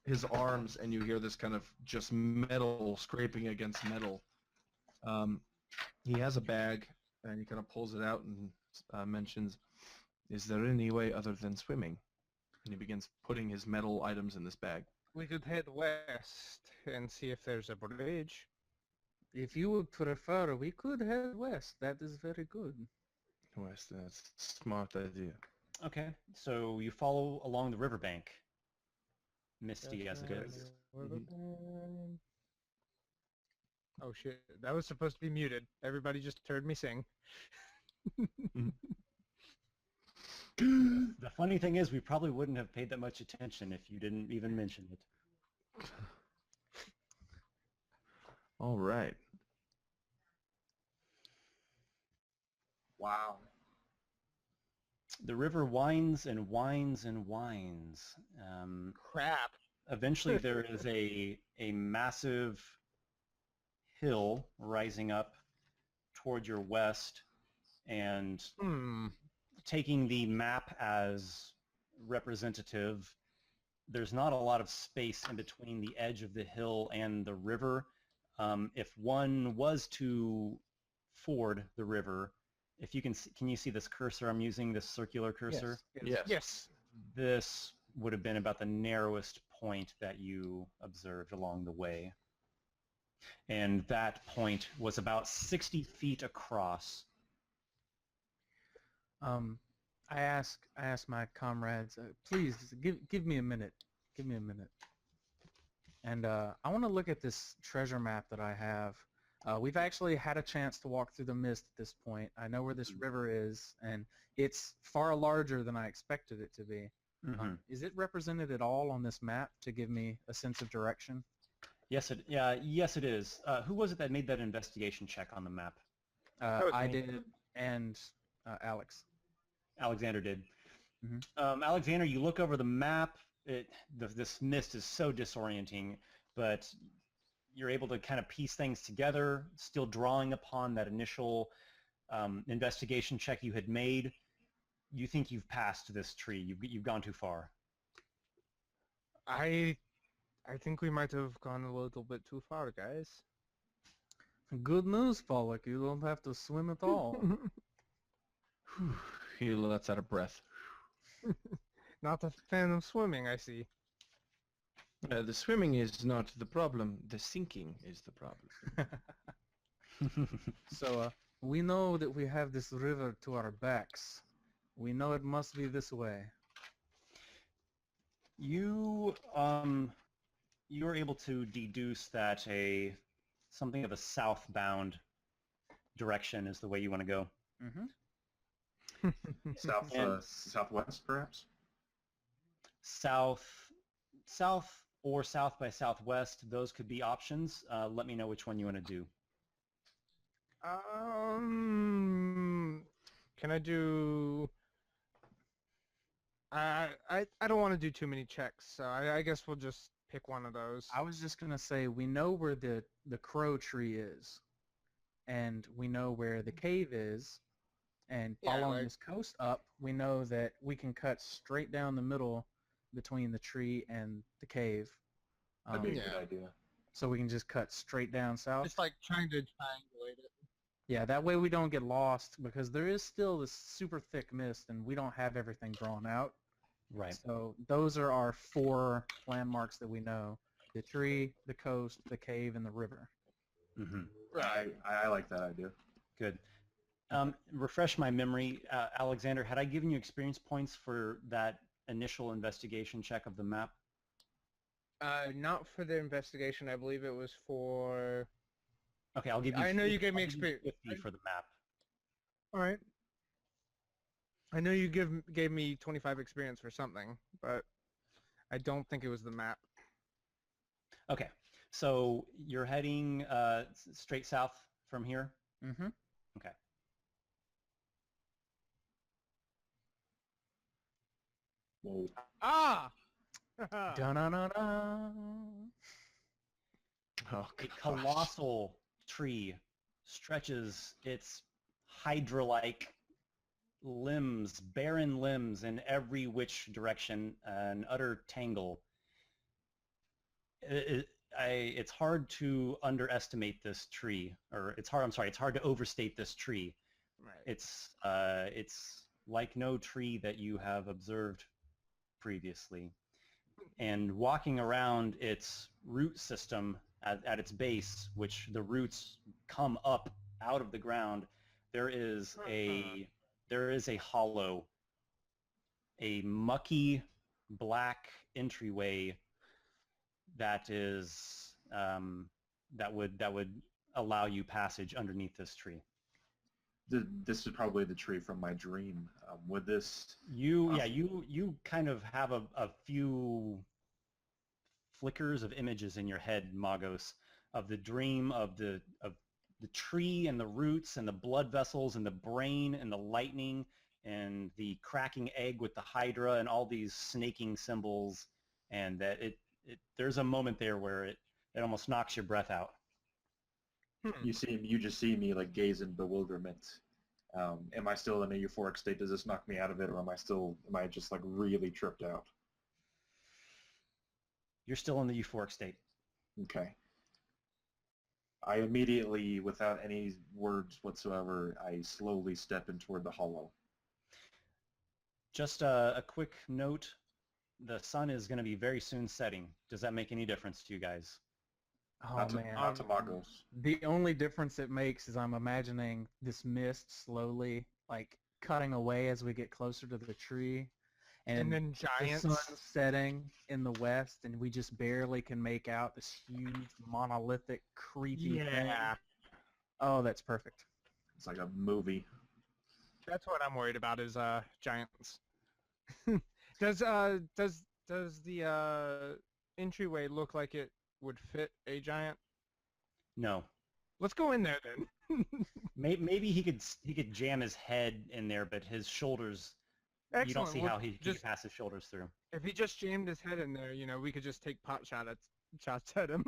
his arms, and you hear this kind of just metal scraping against metal. He has a bag, and he kind of pulls it out and mentions, "Is there any way other than swimming?" And he begins putting his metal items in this bag. We could head west and see if there's a bridge. If you would prefer, we could head west. That is very good. West, that's a smart idea. Okay, so you follow along the riverbank, misty as it is. Oh shit, that was supposed to be muted. Everybody just heard me sing. The funny thing is, we probably wouldn't have paid that much attention if you didn't even mention it. All right. Wow. The river winds and winds and winds. Crap. Eventually there is a massive hill rising up toward your west, and taking the map as representative, there's not a lot of space in between the edge of the hill and the river. If one was to ford the river, if you can you see this cursor I'm using, this circular cursor? Yes. This would have been about the narrowest point that you observed along the way. And that point was about 60 feet across. I ask my comrades, please give me a minute. Give me a minute. And I want to look at this treasure map that I have. We've actually had a chance to walk through the mist at this point. I know where this river is, and it's far larger than I expected it to be. Is it represented at all on this map to give me a sense of direction? Yes, it is. Who was it that made that investigation check on the map? I did, and Alex. Alexander did. Alexander, you look over the map. This mist is so disorienting, but you're able to kind of piece things together, still drawing upon that initial investigation check you had made. You think you've passed this tree. You've gone too far. I think we might have gone a little bit too far, guys. Good news, Pollock. You don't have to swim at all. He lets out a breath. Not a fan of swimming, I see. The swimming is not the problem. The sinking is the problem. So we know that we have this river to our backs. We know it must be this way. You you were able to deduce that something of a southbound direction is the way you want to go. Mm-hmm. Southwest, perhaps? South or south by southwest, those could be options. Let me know which one you want to do. Can I do? I don't want to do too many checks, so I guess we'll just pick one of those. I was just gonna say we know where the crow tree is, and we know where the cave is, and Yeah, following like- this coast up, we know that we can cut straight down the middle between the tree and the cave. That'd be a Yeah. good idea. So we can just cut straight down south. It's like trying to triangulate it. Yeah, that way we don't get lost because there is still this super thick mist and we don't have everything drawn out. Right. So those are our 4 landmarks that we know. The tree, the coast, the cave, and the river. Mm-hmm. I like that idea. Good. Refresh my memory, Alexander. Had I given you experience points for that initial investigation check of the map? Not for the investigation. I believe it was for. Okay, I'll give you. I know you gave me I'll give you experience. 50 for the map. All right. I know you gave me 25 experience for something, but I don't think it was the map. Okay, so you're heading straight south from here. Mm-hmm. Okay. Whoa. Ah! Da-na-na-na. Oh, A gosh. colossal tree stretches its hydra-like limbs, barren limbs in every which direction, an utter tangle. It's hard to underestimate this tree, or it's hard to overstate this tree. Right. It's like no tree that you have observed previously. And walking around its root system at its base, which the roots come up out of the ground, there is a hollow, a mucky black entryway that is that would allow you passage underneath this tree. This is probably the tree from my dream. Would this? You kind of have a few flickers of images in your head, Magos, of the dream of the tree and the roots and the blood vessels and the brain and the lightning and the cracking egg with the hydra and all these snaking symbols, and that there's a moment there where it almost knocks your breath out. You just see me like gaze in bewilderment. Am I still in a euphoric state? Does this knock me out of it, or am I just like really tripped out? You're still in the euphoric state. Okay. I immediately, without any words whatsoever, I slowly step in toward the hollow. Just a quick note, the sun is going to be very soon setting. Does that make any difference to you guys? Oh, Not to, man. not to Magos. The only difference it makes is I'm imagining this mist slowly, like, cutting away as we get closer to the tree. And then the giants. sun's setting in the west, and we just barely can make out this huge, monolithic, creepy thing. Yeah. Oh, that's perfect. It's like a movie. That's what I'm worried about is giants. Does the entryway look like it would fit a giant? No. Let's go in there then. Maybe he could jam his head in there, but his shoulders. Excellent. You don't see Well, how he could just pass his shoulders through. if he just jammed his head in there, we could just take pot shots at him.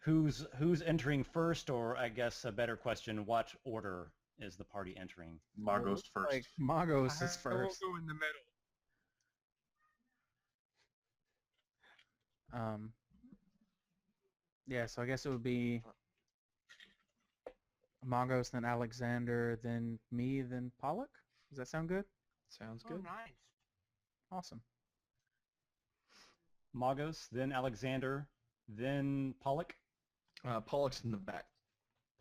Who's entering first, or I guess a better question, what order is the party entering? Magos first. Like, Magos is I will first. go in the middle. Yeah, so I guess it would be Magos, then Alexander, then me, then Pollock. Does that sound good? Sounds Oh, good. nice. Awesome. Magos, then Alexander, then Pollock. Pollock's in the back.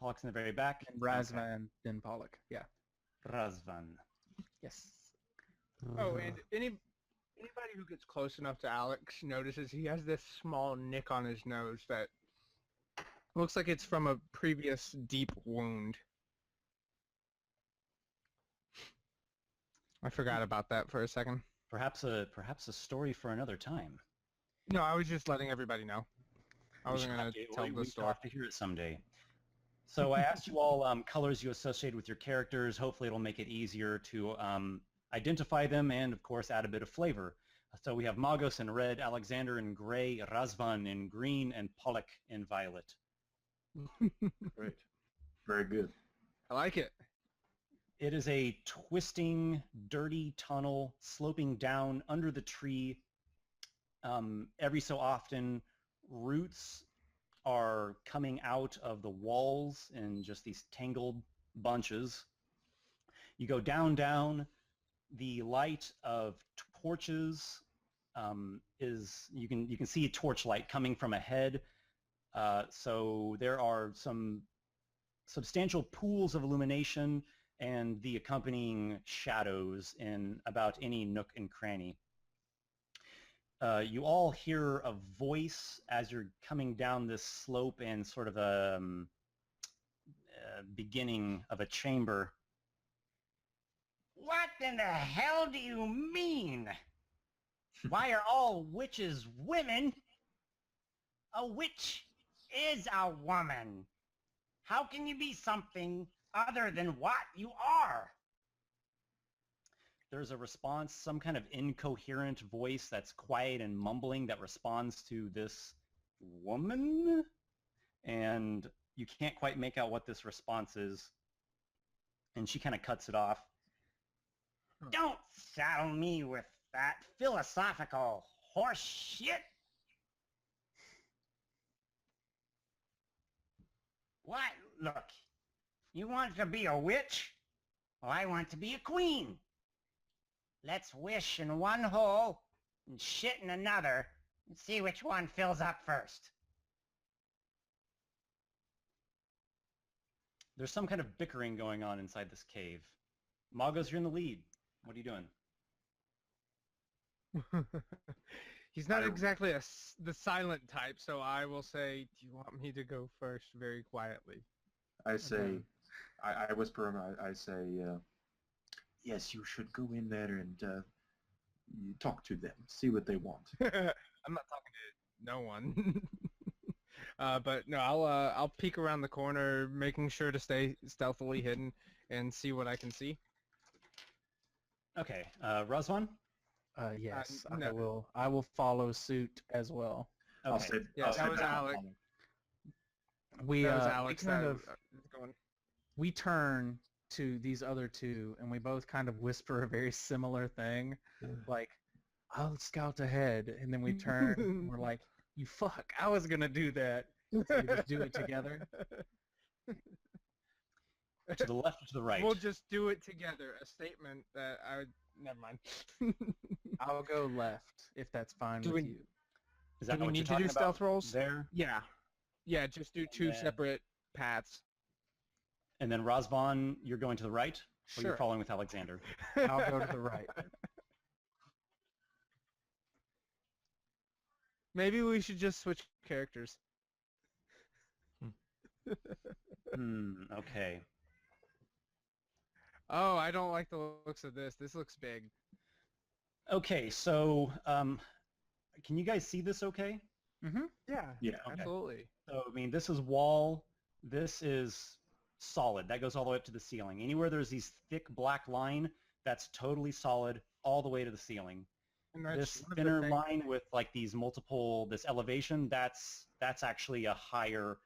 Pollock's in the very back. And Razvan, then Pollock. Yeah. Razvan. Yes. Oh, and anybody who gets close enough to Alex notices he has this small nick on his nose that looks like it's from a previous deep wound. I forgot about that for a second. Perhaps a story for another time. No, I was just letting everybody know. I wasn't going to tell the story. We'll have to hear it someday. So I asked you all colors you associate with your characters. Hopefully it'll make it easier to identify them and, of course, add a bit of flavor. So we have Magos in red, Alexander in gray, Razvan in green, and Pollock in violet. Great. Very good. I like it. It is a twisting, dirty tunnel sloping down under the tree. Every so often, roots are coming out of the walls in just these tangled bunches. You go down. The light of torches is you can see torchlight coming from ahead. So there are some substantial pools of illumination and the accompanying shadows in about any nook and cranny. You all hear a voice as you're coming down this slope and sort of a beginning of a chamber. What in the hell do you mean? Why are all witches women? A witch is a woman. How can you be something other than what you are? There's a response, some kind of incoherent voice that's quiet and mumbling that responds to this woman, and you can't quite make out what this response is, and she kind of cuts it off. Don't saddle me with that philosophical horse shit. What? Look, you want to be a witch? Well, I want to be a queen. Let's wish in one hole and shit in another and see which one fills up first. There's some kind of bickering going on inside this cave. Magos, you're in the lead. What are you doing? He's not exactly the silent type, so I will say, do you want me to go first very quietly? I say, I whisper him, I say, yes, you should go in there and you talk to them, see what they want. I'm not talking to no one. But no, I'll peek around the corner, making sure to stay stealthily hidden and see what I can see. Okay, Razvan? Yes, no. I will follow suit as well. Okay. I'll sit, Yeah, I'll that sit was down. Alex. We That was Alex. we kind that of was going. we turn to these other two, and we both kind of whisper a very similar thing, like, "I'll scout ahead," and then we turn, and we're like, "You fuck! I was gonna do that." So we just do it together. To the left or to the right? We'll just do it together. A statement that I would. Never mind. I'll go left if that's fine Do with we- you. Is that do we what need you're to talking do about stealth rolls? there? Yeah. Yeah, just do two then- separate paths. And then Razvan, you're going to the right? Or you're Sure. following with Alexander? I'll go to the right. Maybe we should just switch characters. Okay. Oh, I don't like the looks of this. This looks big. Okay, so can you guys see this okay? Mm-hmm. Yeah. Yeah. Okay. Absolutely. So, I mean, this is wall. This is solid. That goes all the way up to the ceiling. Anywhere there's these thick black line, that's totally solid all the way to the ceiling. And that's This one of the thinner things- line with like these multiple, this elevation, that's actually a higher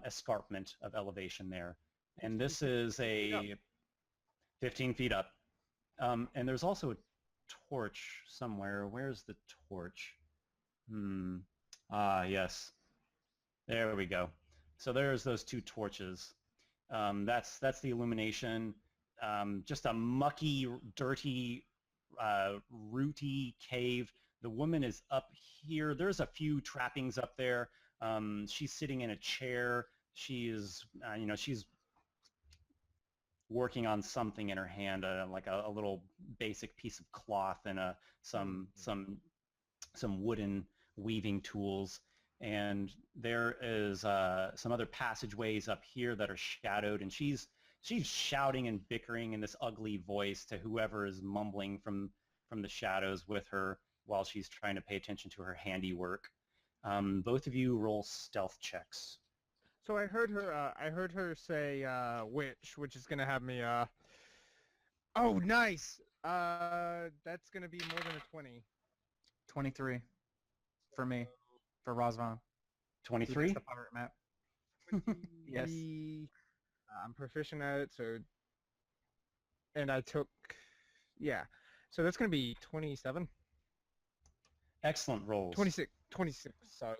escarpment of elevation there. And this is a 15 feet up. And there's also a torch somewhere. Where's the torch? Yes. There we go. So there's those two torches. That's the illumination. Just a mucky, dirty, rooty cave. The woman is up here. There's a few trappings up there. She's sitting in a chair. She is, she's working on something in her hand, like a little basic piece of cloth and some wooden weaving tools. And there is some other passageways up here that are shadowed, and she's shouting and bickering in this ugly voice to whoever is mumbling from the shadows with her while she's trying to pay attention to her handiwork. Both of you roll stealth checks. So I heard her say which is gonna have me oh nice. That's gonna be more than a 20. 23 for me, for Razvan. 23? That's the pirate map. Yes. I'm proficient at it, so and I took so that's gonna be 27. Excellent rolls. 26, sorry.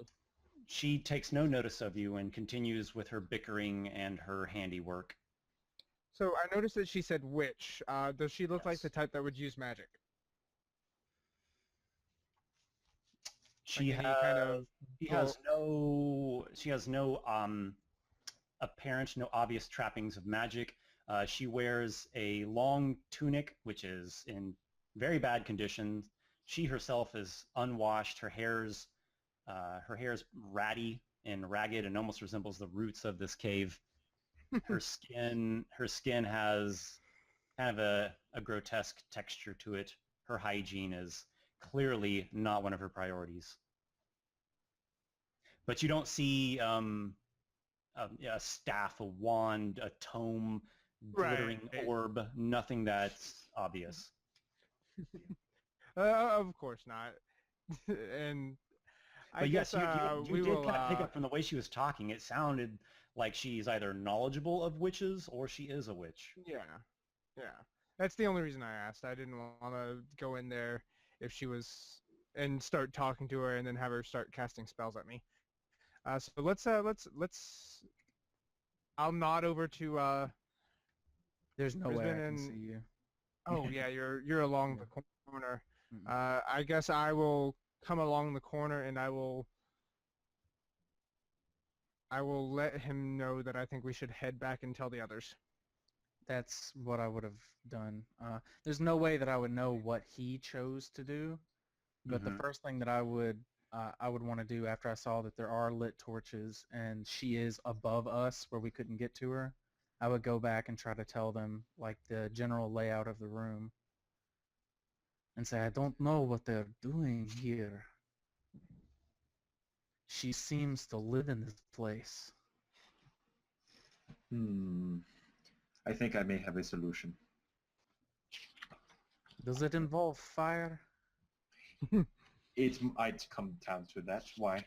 She takes no notice of you and continues with her bickering and her handiwork. So I noticed that she said witch. Does she look like Yes. the type that would use magic? She Like any kind of she has no apparent, no obvious trappings of magic. She wears a long tunic, which is in very bad condition. She herself is unwashed. Her hair's ratty and ragged and almost resembles the roots of this cave. Her skin has kind of a grotesque texture to it. Her hygiene is clearly not one of her priorities. But you don't see a staff, a wand, a tome, glittering orb, nothing that's obvious. Of course not. And I guess you we did will kind of pick up from the way she was talking. It sounded like she's either knowledgeable of witches or she is a witch. Yeah. That's the only reason I asked. I didn't want to go in there if she was and start talking to her and then have her start casting spells at me. So let's I'll nod over to There's no way I Razvan can and- see you. oh yeah, you're along the corner. Mm. I guess I will come along the corner and I will let him know that I think we should head back and tell the others. That's what I would have done. There's no way that I would know what he chose to do, but the first thing that I would want to do after I saw that there are lit torches and she is above us where we couldn't get to her, I would go back and try to tell them like the general layout of the room and say, I don't know what they're doing here. She seems to live in this place. I think I may have a solution. Does it involve fire? It might come down to that. Why?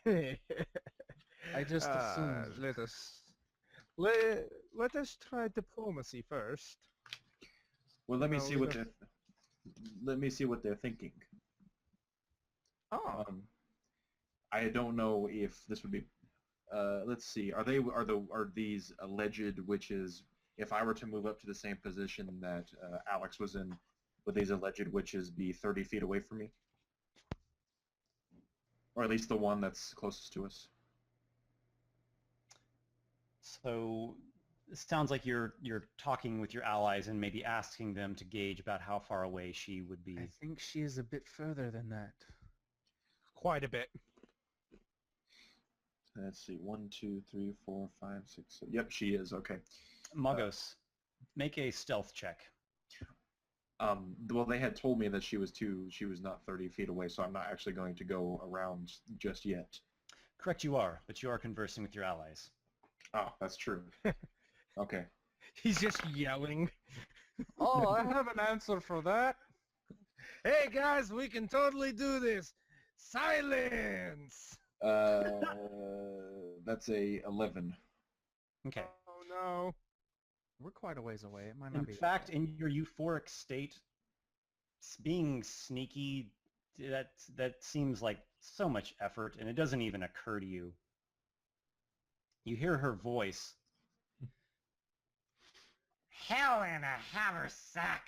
I just assumed. Let us try diplomacy first. Well, let me No, see we what don't- they're thinking. Oh, I don't know if this would be. Let's see. Are these alleged witches? If I were to move up to the same position that Alex was in, would these alleged witches be 30 feet away from me, or at least the one that's closest to us? So it sounds like you're talking with your allies and maybe asking them to gauge about how far away she would be. I think she is a bit further than that. quite a bit. Let's see. 1, 2, 3, 4, 5, 6, 7. Yep, she is. Okay. Magos, make a stealth check. Well, they had told me that she was not 30 feet away, so I'm not actually going to go around just yet. Correct, you are, but you are conversing with your allies. Oh, that's true. Okay. He's just yelling. Oh, I have an answer for that. Hey guys, we can totally do this. Silence. That's a 11. Okay. Oh no. We're quite a ways away. It might not In be. that fact, bad. in your euphoric state, being sneaky, that seems like so much effort, and it doesn't even occur to you. You hear her voice. Hell in a haversack.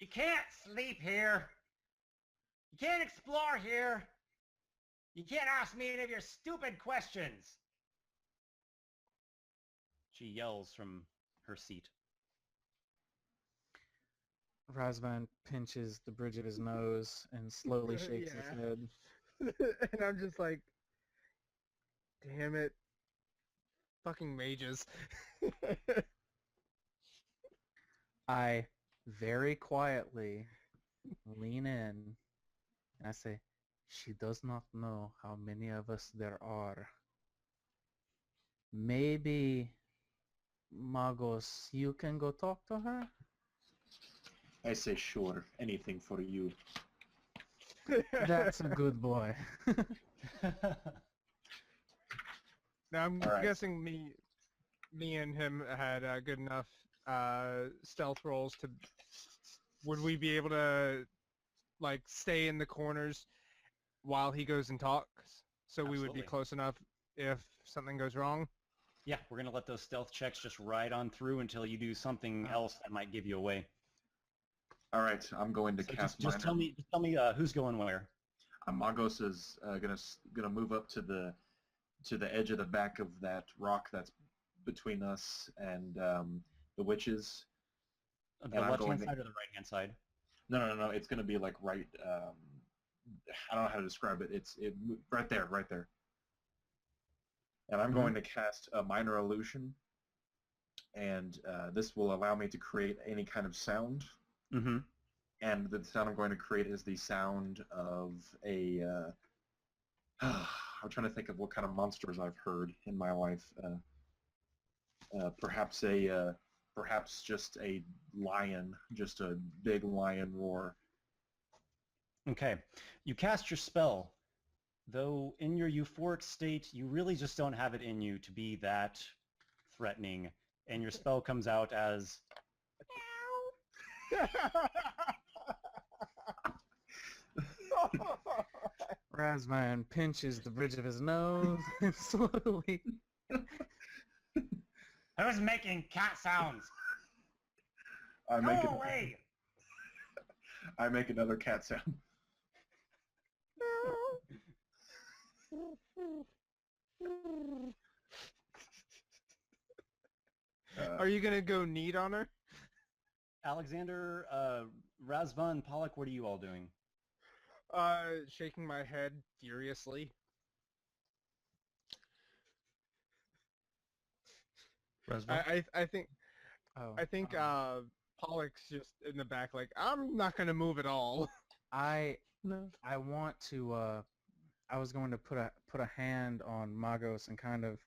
You can't sleep here. You can't explore here. You can't ask me any of your stupid questions. She yells from her seat. Razvan pinches the bridge of his nose and slowly shakes his Yeah. head. And I'm just like, damn it. Fucking mages. I very quietly lean in and I say, she does not know how many of us there are. Maybe, Magos, you can go talk to her? I say sure, anything for you. That's a good boy. Now I'm All right. guessing me and him had good enough stealth rolls to. Would we be able to like stay in the corners while he goes and talks? So we would be Absolutely. close enough if something goes wrong. Yeah, we're going to let those stealth checks just ride on through until you do something else that might give you away. All right, I'm going to So cast just minor. tell me who's going where. Magos is gonna move up to the edge of the back of that rock that's between us and the witches. The And I'm left-hand going to- side or the right-hand side? No. It's gonna be like right. I don't know how to describe it. It's right there. And I'm going to cast a minor illusion, and this will allow me to create any kind of sound. Mm-hmm. And the sound I'm going to create is the sound of a... I'm trying to think of what kind of monsters I've heard in my life. Perhaps just a lion, just a big lion roar. Okay. You cast your spell, though in your euphoric state, you really just don't have it in you to be that threatening, and your spell comes out as... Razvan pinches the bridge of his nose and slowly... Who's making cat sounds? I make Go it. away! I make another cat sound. Are you gonna go neat on her? Alexander, Razvan, Pollock, what are you all doing? Shaking my head furiously. Razvan? I think Oh, I think Pollock's just in the back like, I'm not gonna move at all. I want to I was going to put a hand on Magos and kind of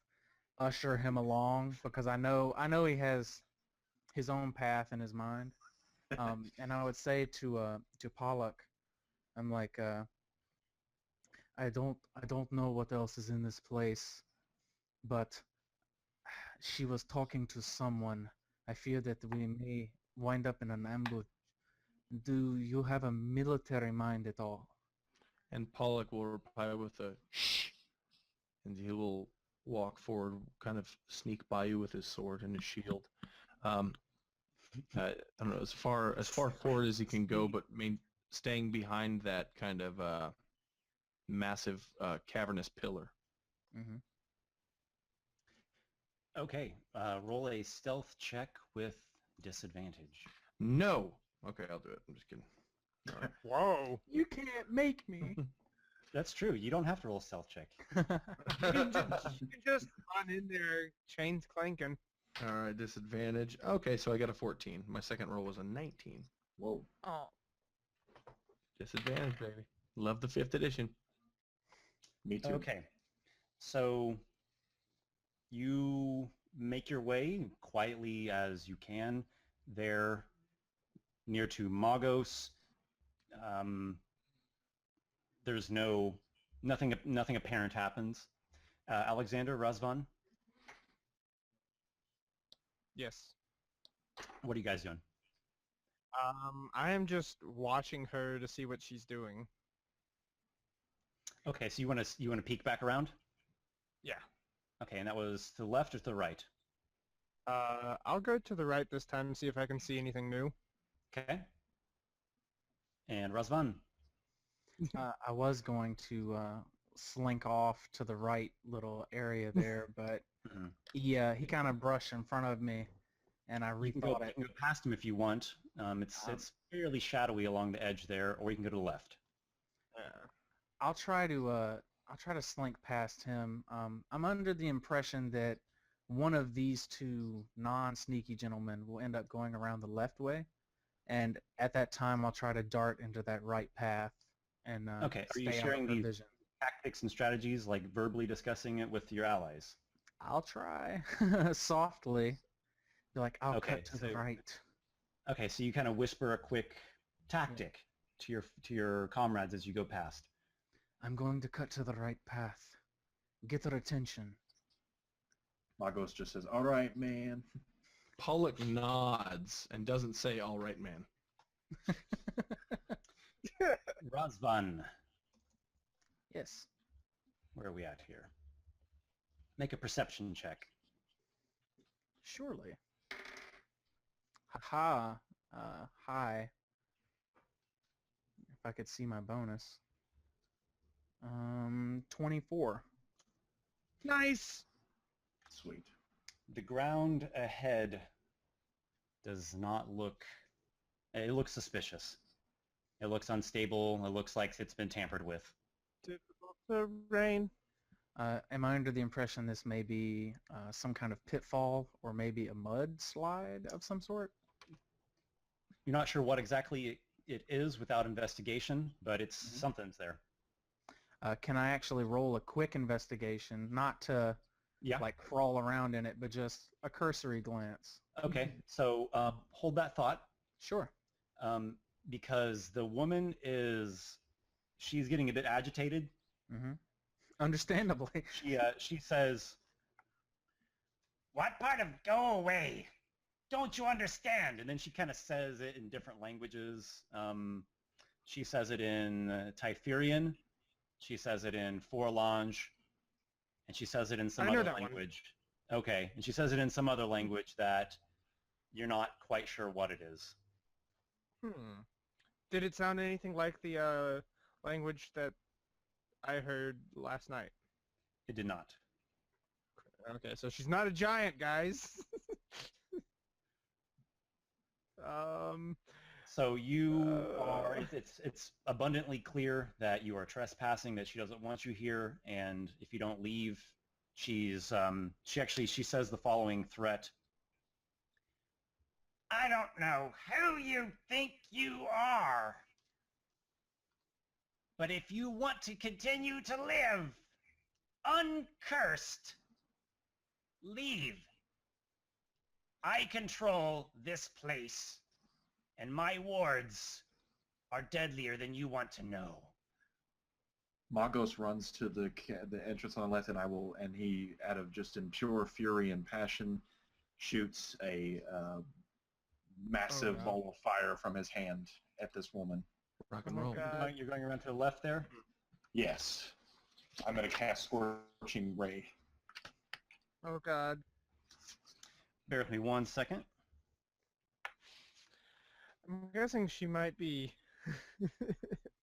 usher him along because I know he has his own path in his mind. And I would say to Pollock, I'm like I don't know what else is in this place, but she was talking to someone. I fear that we may wind up in an ambush. Do you have a military mind at all? And Pollock will reply with a shh, and he will walk forward, kind of sneak by you with his sword and his shield. I don't know, as far forward as he can go, but staying behind that kind of massive cavernous pillar. Mm-hmm. Okay, roll a stealth check with disadvantage. No. Okay, I'll do it. I'm just kidding. All right. Whoa. You can't make me. That's true. You don't have to roll a stealth check. You can just run in there, chains clanking. All right, disadvantage. Okay, so I got a 14. My second roll was a 19. Whoa. Oh. Disadvantage, baby. Love the 5th edition. Me too. Okay, so you make your way quietly as you can there near to Magos. There's nothing apparent happens. Alexander, Razvan, Yes. what are you guys doing? I am just watching her to see what she's doing. Okay, so you want to peek back around? Yeah. Okay, and that was to the left or to the right? I'll go to the right this time and see if I can see anything new. Okay. And Razvan. I was going to slink off to the right little area there, but Mhm. he kind of brushed in front of me, and I You can go, rethought you it. can go past him if you want. It's fairly shadowy along the edge there, or you can go to the left. I'll try to slink past him. I'm under the impression that one of these two non-sneaky gentlemen will end up going around the left way, and at that time I'll try to dart into that right path and Okay, are you stay out sharing of her these vision. tactics and strategies, like verbally discussing it with your allies? I'll try softly. Be like, I'll Okay, cut to the so- right. Okay, so you kind of whisper a quick tactic to your comrades as you go past. I'm going to cut to the right path. Get their attention. Magos just says, "All right, man." Pollock nods and doesn't say, all right, man. Razvan, Yes. where are we at here? Make a perception check. Surely. Haha. Hi. If I could see my bonus. 24. Nice. Sweet. The ground ahead does not look... It looks suspicious. It looks unstable. It looks like it's been tampered with. Difficult terrain. Am I under the impression this may be some kind of pitfall or maybe a mudslide of some sort? You're not sure what exactly it is without investigation, but it's something's there. Can I actually roll a quick investigation, not to Yeah. like crawl around in it, but just a cursory glance? Okay, so hold that thought, Sure. because the woman she's getting a bit agitated. Mm-hmm. Understandably. She says, "What part of go away? Don't you understand?" And then she kind of says it in different languages. She says it in Typherian. She says it in Forlange. And she says it in some I know other that one. language. Okay, and she says it in some other language that you're not quite sure what it is. Did it sound anything like the language that I heard last night? It did not. Okay, so she's not a giant, guys. So you are, it's abundantly clear that you are trespassing, that she doesn't want you here, and if you don't leave, she says the following threat. "I don't know who you think you are, but if you want to continue to live uncursed, leave. I control this place, and my wards are deadlier than you want to know." Magos runs to the entrance on the left, and he, out of just in pure fury and passion, shoots a massive God. ball of fire from his hand at this woman. Rock Oh and my roll. God. You're going around to the left there? Yes. I'm going to cast Scorching Ray. Oh god. Bear with me 1 second. I'm guessing she might be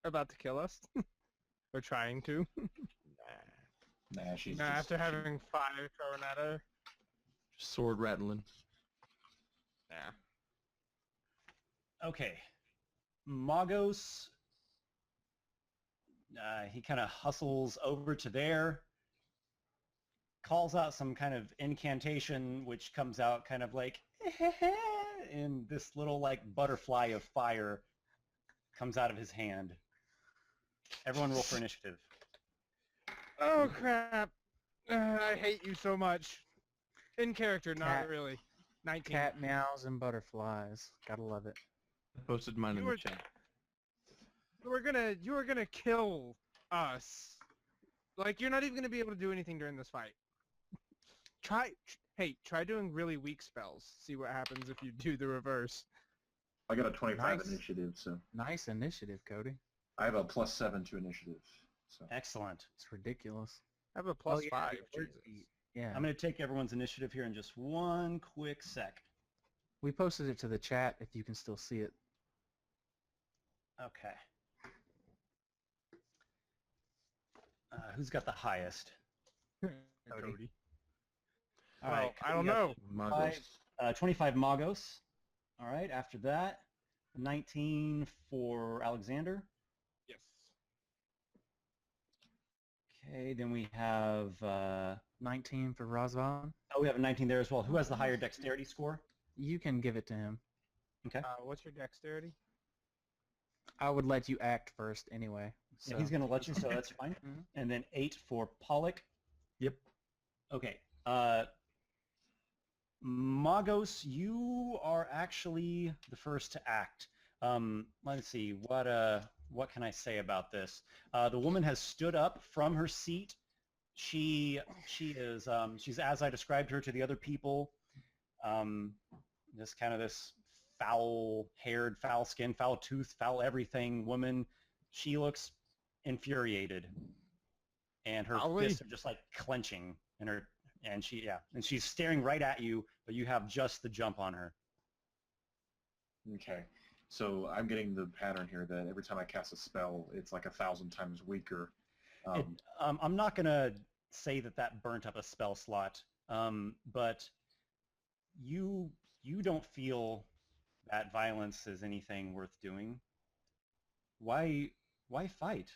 about to kill us. Or trying to. Nah, she's Nah, just... after having fire thrown at her. Sword rattling. Nah. Okay. Magos, he kind of hustles over to there, calls out some kind of incantation, which comes out kind of like, and this little like butterfly of fire comes out of his hand. Everyone roll for initiative. Oh crap. I hate you so much. In character, not Cat. really. 19. Cat meows and butterflies. Gotta love it. I posted mine in You the were- chat. You were gonna kill us. Like, you're not even gonna be able to do anything during this fight. Try doing really weak spells. See what happens if you do the reverse. I got a 25 Nice. initiative, so Nice initiative, Cody. I have a +7 to initiative. So Excellent. It's ridiculous. I have a plus Oh, yeah, 5. the word Jesus. beat. Yeah. I'm going to take everyone's initiative here in just one quick sec. We posted it to the chat if you can still see it. Okay. Who's got the highest? Cody. All Well, right, I don't Cody know. Magos. 25 Magos. All right, after that, 19 for Alexander. Yes. Okay, then we have, 19 for Razvan. we have a 19 there as well. Who has the higher dexterity score? You can give it to him. Okay. What's your dexterity? I would let you act first anyway. So So. he's going to let you, so that's fine. Mhm. And then 8 for Pollock. Yep. Okay. Magos, you are actually the first to act. Let's see, what can I say about this? The woman has stood up from her seat. She's as I described her to the other people. Just kind of this foul-haired, foul-skinned, foul-toothed, foul everything woman. She looks infuriated, and her fists are just like clenching, and she's staring right at you, but you have just the jump on her. Okay. So I'm getting the pattern here that every time I cast a spell, it's like 1,000 times weaker. I'm not going to say that burnt up a spell slot, but you don't feel that violence is anything worth doing. Why fight?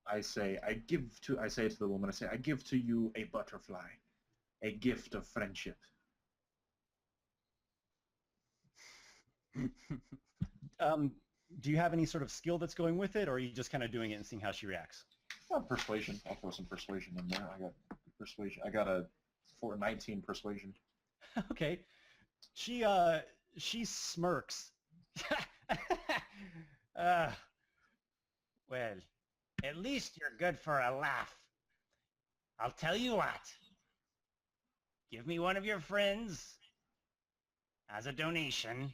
I say to the woman, I give to you a butterfly, a gift of friendship. Do you have any sort of skill that's going with it, or are you just kind of doing it and seeing how she reacts? Persuasion. I'll throw some persuasion in there. I got persuasion. I got a 19 persuasion. Okay. She smirks. Well, at least you're good for a laugh. I'll tell you what. Give me one of your friends as a donation,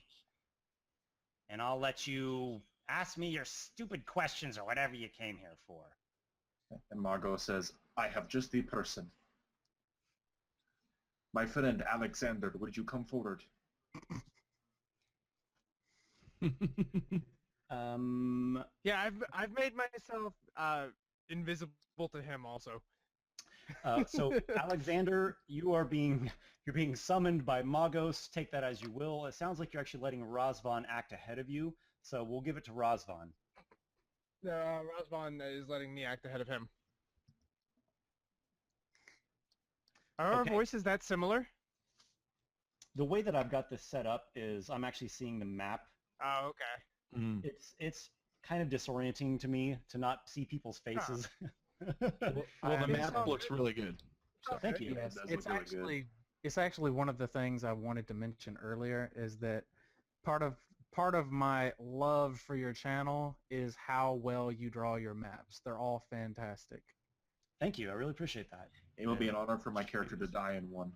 and I'll let you ask me your stupid questions or whatever you came here for. And Margot says, I have just the person. My friend Alexander, would you come forward? Yeah, I've made myself invisible to him also. So Alexander, you're being summoned by Magos. Take that as you will. It sounds like you're actually letting Razvan act ahead of you, so we'll give it to Razvan. Razvan is letting me act ahead of him. Are our voices that similar? The way that I've got this set up is I'm actually seeing the map. Oh, okay. Mm. It's kind of disorienting to me to not see people's faces. Well, the map looks really good. So. Thank you. Yes, does it's look really it's actually one of the things I wanted to mention earlier is that part of my love for your channel is how well you draw your maps. They're all fantastic. Thank you. I really appreciate that. It will be an honor for my character to die in one.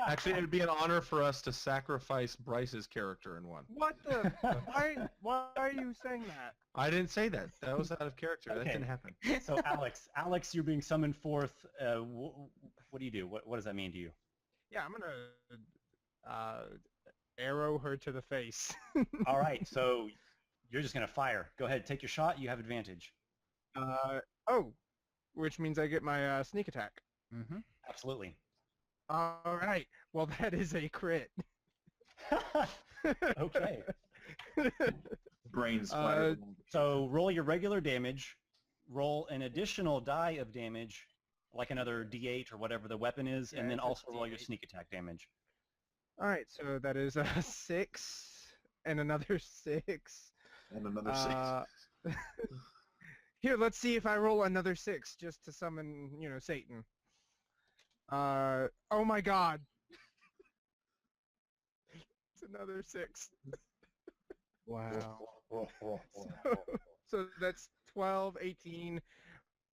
Actually, it would be an honor for us to sacrifice Brice's character in one. What the? Why are you saying that? I didn't say that. That was out of character. That Okay. didn't happen. So Alex, you're being summoned forth. What do you do? What does that mean to you? Yeah, I'm gonna arrow her to the face. All right, so you're just gonna fire. Go ahead, take your shot. You have advantage. Oh, which means I get my sneak attack. Mm-hmm. Absolutely. All right. Well, that is a crit. Okay. Brains splatter. So roll your regular damage. Roll an additional die of damage, like another D8 or whatever the weapon is, and then it's also roll D8. your sneak attack damage. All right. So that is a 6 and another 6. And another 6. Here, let's see if I roll another 6 just to summon, Satan. Oh my God. It's another 6. Wow. So that's 12, 18,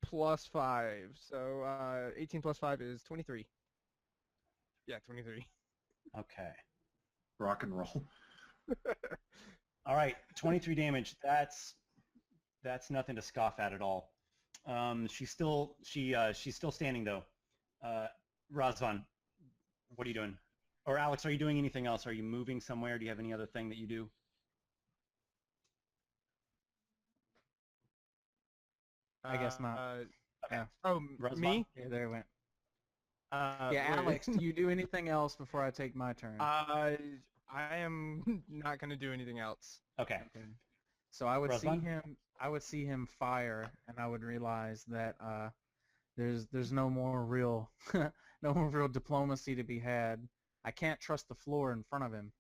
plus 5. So 18 plus 5 is 23. Yeah, 23. Okay. Rock and roll. All right, 23 damage. That's nothing to scoff at all. She's still standing though. Razvan, what are you doing? Or Alex, are you doing anything else? Are you moving somewhere? Do you have any other thing that you do? I guess not. Okay. Yeah. Oh, Razvan? me? Yeah, there it went. Yeah, Yeah, Alex, do you do anything else before I take my turn? I am not going to do anything else. Okay. Okay. So I would see Razvan? him. I would see him fire, and I would realize that there's no more real no more real diplomacy to be had. I can't trust the floor in front of him.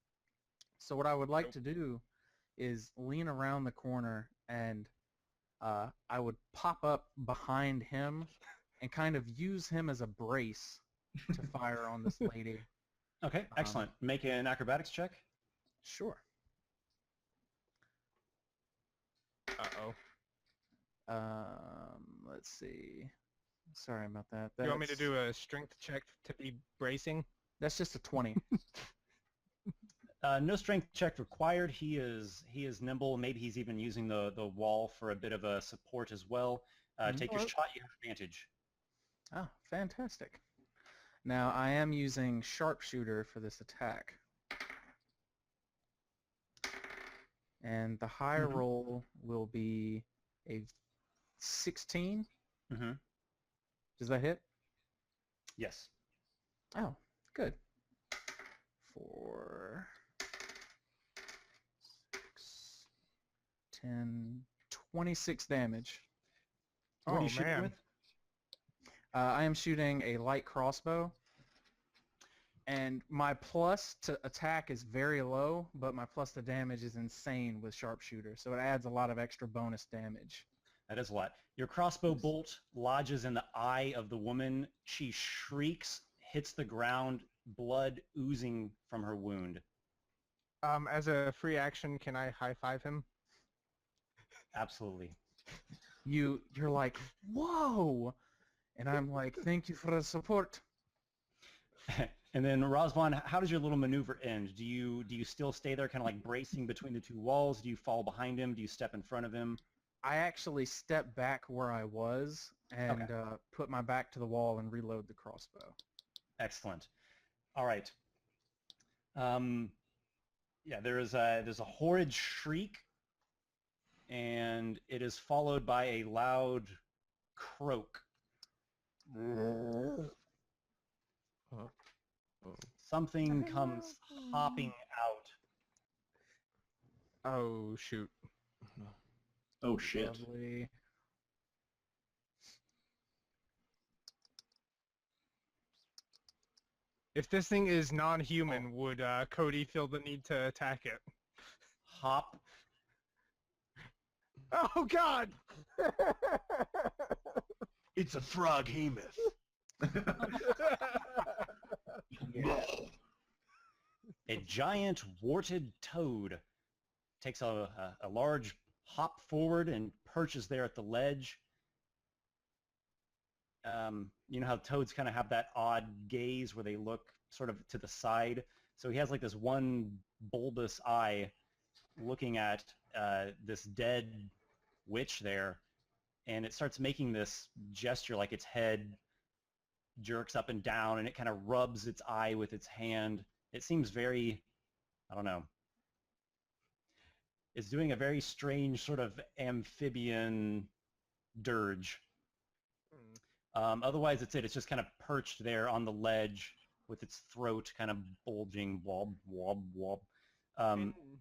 So what I would like to do is lean around the corner, and I would pop up behind him and kind of use him as a brace to fire on this lady. Okay, excellent. Make an acrobatics check. Sure. Uh-oh. Let's see. Sorry about that. You want me to That's- do a strength check to be bracing? That's just a 20. No strength check required. He is nimble. Maybe he's even using the wall for a bit of a support as well. Take your Well- shot. You have advantage. Oh, fantastic. Now, I am using sharpshooter for this attack. And the high Mhm. roll will be a 16. Mm-hmm. Does that hit? Yes. Oh, good. 4, 6, 10, 26 damage. What are Oh, you shooting man. with? I am shooting a light crossbow, and my plus to attack is very low, but my plus to damage is insane with sharpshooter, so it adds a lot of extra bonus damage. That is a lot. Your crossbow bolt lodges in the eye of the woman. She shrieks, hits the ground, blood oozing from her wound. As a free action, can I high-five him? Absolutely. You're like, whoa! And I'm like, thank you for the support. And then Razvan, how does your little maneuver end? Do you still stay there kind of like bracing between the two walls? Do you fall behind him? Do you step in front of him? I actually step back where I was and put my back to the wall and reload the crossbow. Excellent. All right. Yeah, there's a horrid shriek, and it is followed by a loud croak. Something comes hopping out. Oh, shoot. Oh shit. Lovely. If this thing is non-human, would Cody feel the need to attack it? Hop. Oh, God! It's a frog hemoth. A giant warted toad takes a large hop forward and perches there at the ledge. You know how toads kind of have that odd gaze where they look sort of to the side? So he has like this one bulbous eye looking at this dead witch there, and it starts making this gesture like its head jerks up and down, and it kind of rubs its eye with its hand. It seems very, I don't know, it's doing a very strange sort of amphibian dirge. Otherwise, it's it. It's just kind of perched there on the ledge with its throat kind of bulging, wob, wob, wob.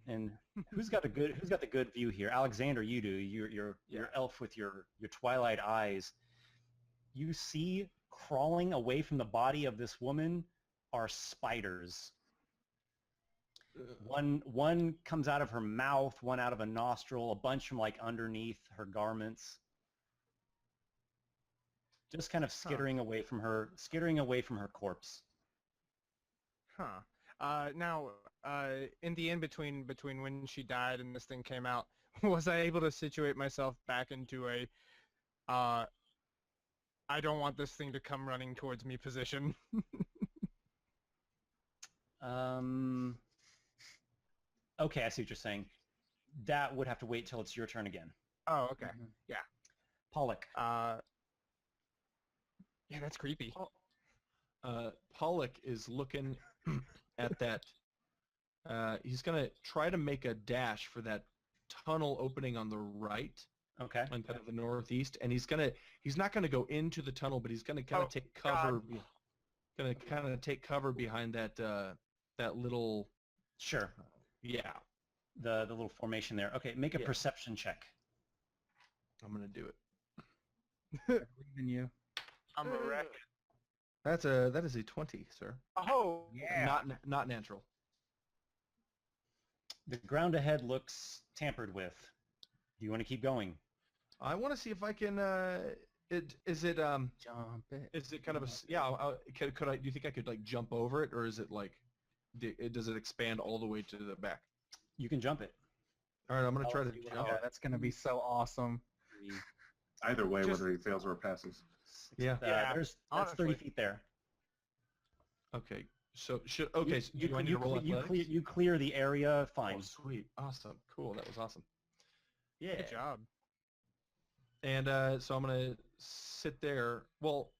And who's got the good view here? Alexander, you do. You're elf with your twilight eyes. You see crawling away from the body of this woman are spiders. One comes out of her mouth, one out of a nostril, a bunch from like underneath her garments. Just kind of skittering away from her corpse. Huh. Now, in the in-between between when she died and this thing came out, was I able to situate myself back into a, I don't want this thing to come running towards me position? Okay, I see what you're saying. That would have to wait till it's your turn again. Oh, okay. Pollock. Yeah, that's creepy. Pollock is looking at that. He's going to try to make a dash for that tunnel opening on the right. Okay. and kind of the northeast, and he's not gonna go into the tunnel, but he's gonna kind of Oh, take cover. God. Gonna kind of take cover behind that that little. Sure. Yeah, The little formation there. Okay, make a Yeah. perception check. I'm gonna do it. I believe in you. I'm a wreck. That is a 20, sir. Oh, yeah. Not natural. The ground ahead looks tampered with. Do you want to keep going? I want to see if I can. Is it Jump it. Is it kind of a yeah? Could I? Do you think I could like jump over it, or is it like, does it expand all the way to the back? You can jump it. All right, I'm gonna try to see what jump. Oh, that's gonna be so awesome. Either way, Just- whether he fails or passes. Yeah. Yeah, That's honestly. 30 feet there. Okay. So okay. So You, do I need to roll athletics? you clear the area fine. Oh, sweet. Awesome. Cool. That was awesome. Yeah. Good job. And so I'm gonna sit there. Well,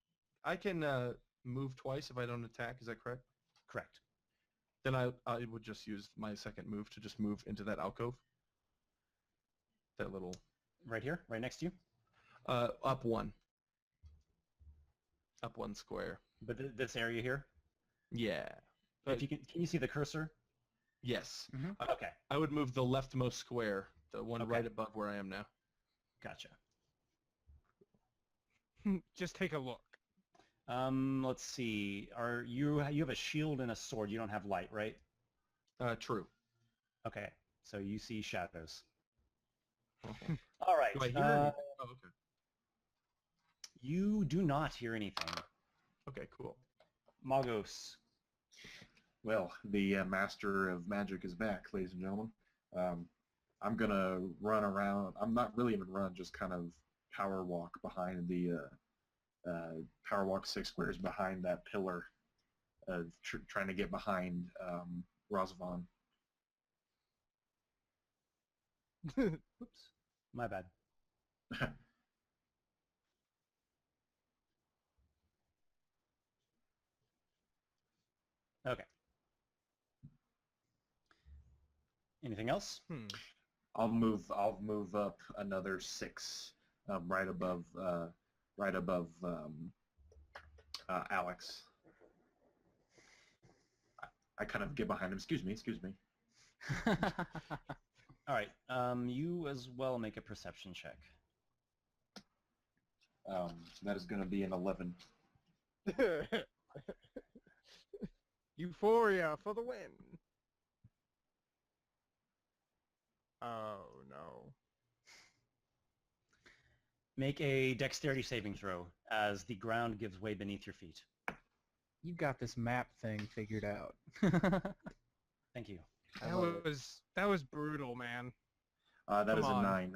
I can move twice if I don't attack. Is that correct? Correct. Then I would just use my second move to just move into that alcove. That little Right here, right next to you. up one. Up one square. But this area here. Yeah. If you can you see the cursor? Yes. Okay, I would move the leftmost square, the one Okay. right above where I am now. gotcha. Just take a look. Let's see. You have a shield and a sword. You don't have light, right? True. Okay, so you see shadows. Okay. All right. Do I hear anything? Oh, okay. You do not hear anything. Okay, cool. Magos. Well, the master of magic is back, ladies and gentlemen. I'm gonna run around. I'm not really even run, just kind of power walk behind the power walk 6 squares behind that pillar, trying to get behind Razvan. Oops. My bad. Okay. Anything else? I'll move up another 6, right above Alex. I kind of get behind him. Excuse me. All right. You as well make a perception check. That is going to be an 11. Euphoria for the win. Oh no. Make a dexterity saving throw as the ground gives way beneath your feet. You got this map thing figured out. Thank you. That was brutal, man. That Come is on. a 9.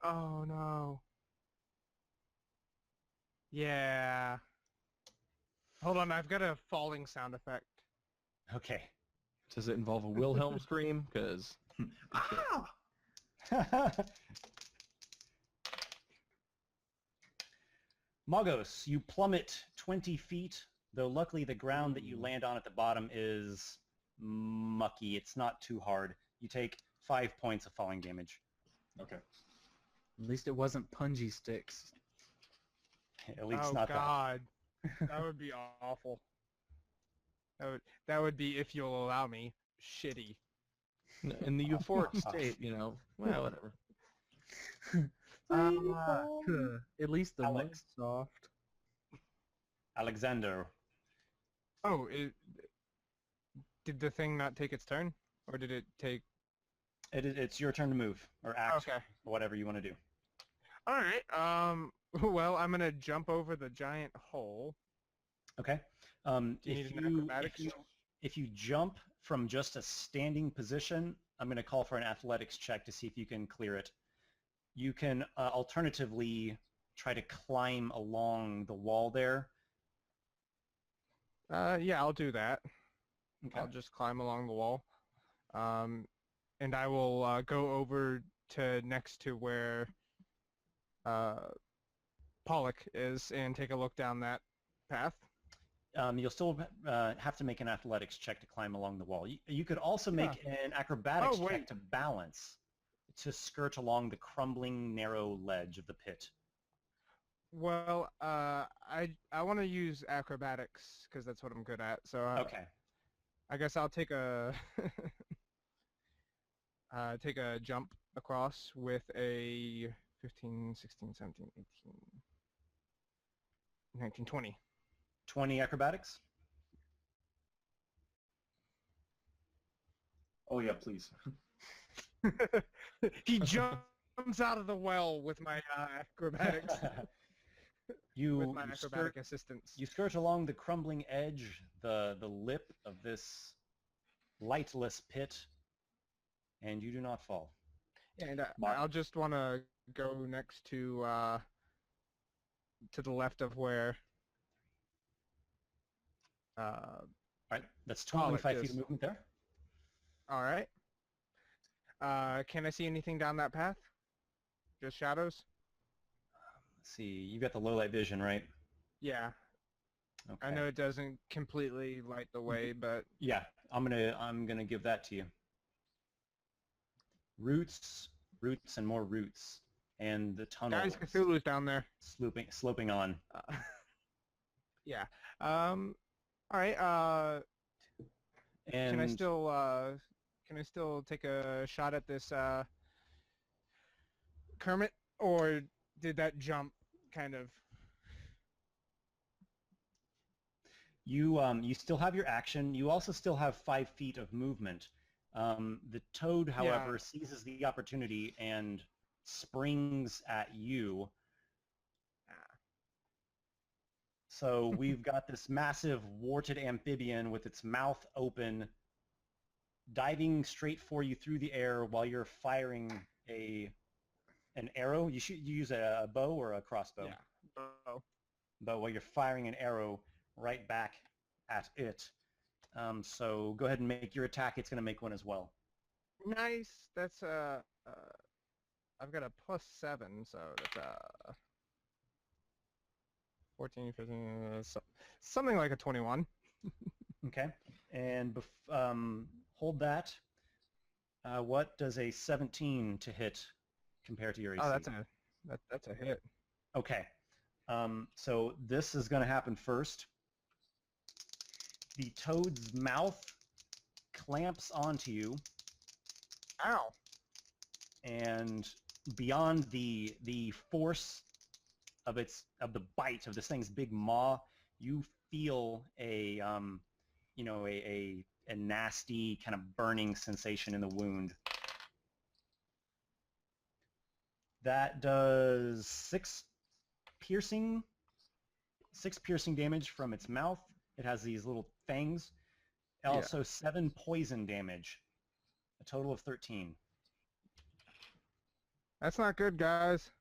Oh no. Yeah. Hold on, I've got a falling sound effect. Okay. Does it involve a Wilhelm scream? Because Ah! Magos, you plummet 20 feet, though luckily the ground that you land on at the bottom is mucky. It's not too hard. You take 5 points of falling damage. Okay. At least it wasn't punji sticks. At least Oh not that. God, that would be awful. That would be, if you'll allow me, shitty. in the euphoric state, well, whatever. At least the Alex. leg's soft. Alexander. Oh, did the thing not take its turn, or did it take? It's your turn to move, or act, Okay. or whatever you want to do. All right. Well, I'm gonna jump over the giant hole. Okay. Do you need an acrobatics? If you jump from just a standing position, I'm going to call for an athletics check to see if you can clear it. You can alternatively try to climb along the wall there. Yeah, I'll do that. Okay. I'll just climb along the wall. And I will go over to next to where Pollock is and take a look down that path. You'll still have to make an athletics check to climb along the wall. You could also make an acrobatics check to balance to skirt along the crumbling, narrow ledge of the pit. Well, I want to use acrobatics because that's what I'm good at. So Okay. I guess I'll take a take a jump across with a 15, 16, 17, 18, 19, 20. 20 acrobatics? Oh yeah, please. He jumps out of the well with my acrobatics. With my acrobatic assistance. You skirt along the crumbling edge, the lip of this lightless pit, and you do not fall. Yeah, and I'll just want to go next to the left of where. All right, that's Pollock 25 feet is. of movement there. All right. Can I see anything down that path? Just shadows? Let's see, you got the low light vision, right? Yeah. Okay. I know it doesn't completely light the way, but Yeah, I'm gonna give that to you. Roots, and more roots, and the tunnel guys, Cthulhu's down there. sloping on. Yeah. All right. And can I still take a shot at this Kermit, or did that jump kind of? you still have your action. You also still have 5 feet of movement. The toad, however, seizes the opportunity and springs at you. So we've got this massive warted amphibian with its mouth open, diving straight for you through the air while you're firing an arrow. You use a bow or a crossbow? Yeah, bow. But while you're firing an arrow right back at it. So go ahead and make your attack. It's going to make one as well. Nice. That's I've got a +7, so that's 14, 15, something like a 21. Okay. And hold that. What does a 17 to hit compare to your AC? Oh, that's a hit. Okay. So this is going to happen first. The toad's mouth clamps onto you. Ow. And beyond the force of the bite of this thing's big maw, you feel a nasty kind of burning sensation in the wound. That does 6 piercing damage from its mouth. It has these little fangs. Also 7 poison damage. A total of 13. That's not good, guys.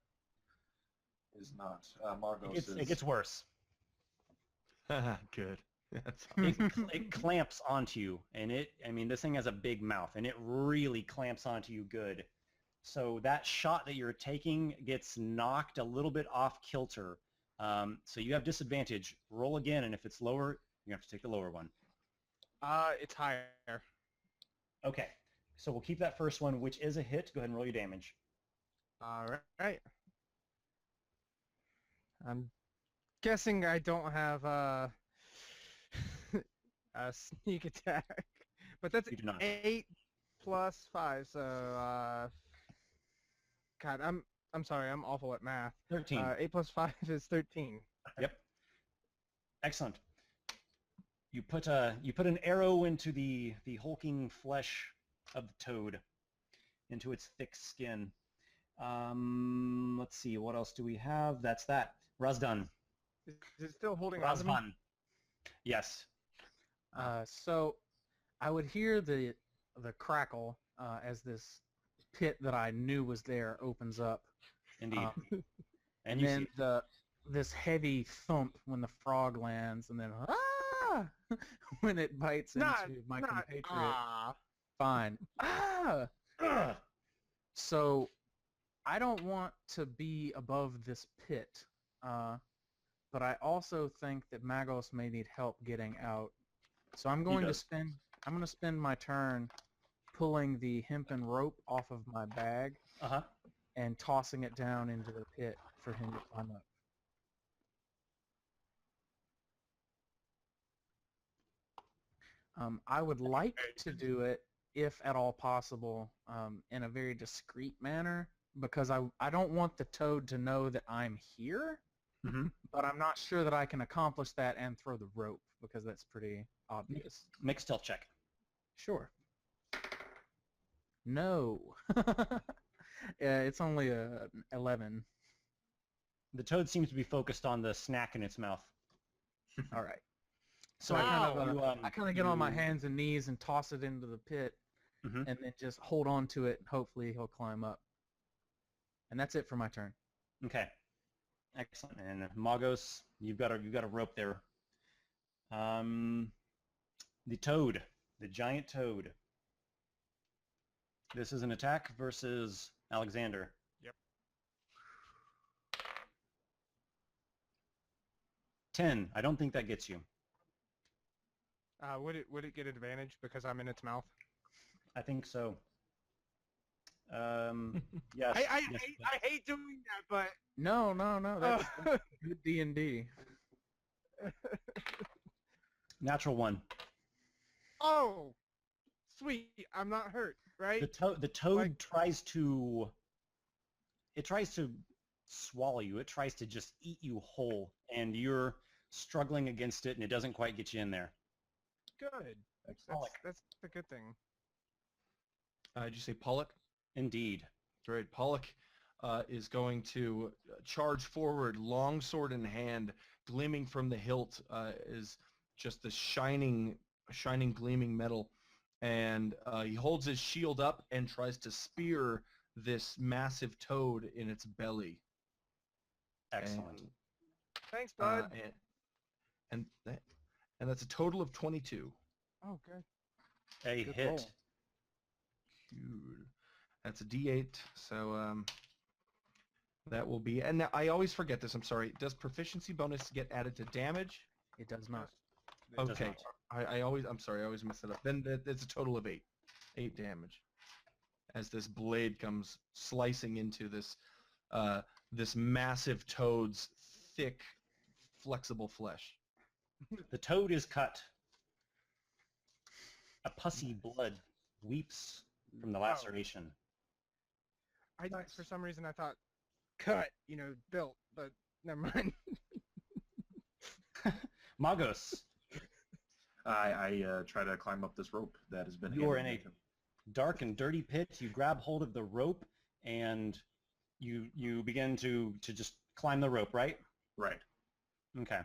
Is not. Magos It gets worse. Good. That's It clamps onto you, and this thing has a big mouth, and it really clamps onto you good. So that shot that you're taking gets knocked a little bit off kilter. So you have disadvantage. Roll again, and if it's lower, you have to take the lower one. It's higher. Okay. So we'll keep that first one, which is a hit. Go ahead and roll your damage. All right. I'm guessing I don't have a sneak attack, but that's You do not. 8 plus 5. So, God, I'm sorry, I'm awful at math. 13. 8 plus 5 is 13. Yep. Excellent. You put an arrow into the hulking flesh of the toad, into its thick skin. Let's see, what else do we have? That's that. Razvan. Is it still holding on to me? Razvan. Yes. So I would hear the crackle as this pit that I knew was there opens up. Indeed. And then this heavy thump when the frog lands, and then when it bites into my compatriot. Fine. So I don't want to be above this pit, but I also think that Magos may need help getting out. So I'm going to spend my turn pulling the hempen rope off of my bag Uh-huh. and tossing it down into the pit for him to climb up. I would like to do it, if at all possible, in a very discreet manner, because I don't want the toad to know that I'm here, but I'm not sure that I can accomplish that and throw the rope, because that's pretty obvious. Make a stealth check. Sure. No. Yeah, it's only a 11. The toad seems to be focused on the snack in its mouth. All right. So Wow. I kind of get on my hands and knees and toss it into the pit, Mhm. and then just hold on to it, and hopefully he'll climb up. And that's it for my turn. Okay. Excellent. And Magos, you've got a rope there. The toad, the giant toad. This is an attack versus Alexander. Yep. 10. I don't think that gets you. Would it get advantage because I'm in its mouth? I think so. Yes. I yes, hate doing that, but No, that's good D&D. Natural 1. oh, sweet, I'm not hurt, right? The toad Like- tries to swallow you. It tries to just eat you whole, and you're struggling against it, and it doesn't quite get you in there. Good. Excellent. That's a good thing. Did you say Pollock? Indeed. Great. Pollock is going to charge forward, long sword in hand, gleaming from the hilt is just the shining, gleaming metal. And he holds his shield up and tries to spear this massive toad in its belly. Excellent. Thanks, bud. And that's a total of 22. Oh, good. A Good hit. roll. Good. That's a D8, so that will be... And now, I always forget this, I'm sorry. Does proficiency bonus get added to damage? It does not. It does Okay. not. I'm sorry, I always mess it up. Then it's a total of 8. 8 damage. As this blade comes slicing into this this massive toad's thick, flexible flesh. The toad is cut. A pussy blood weeps from the laceration. For some reason I thought cut, built, but never mind. Magos, I try to climb up this rope that has been you are in handed a to me. dark and dirty pit. You grab hold of the rope, and you begin to just climb the rope, right? Right. Okay.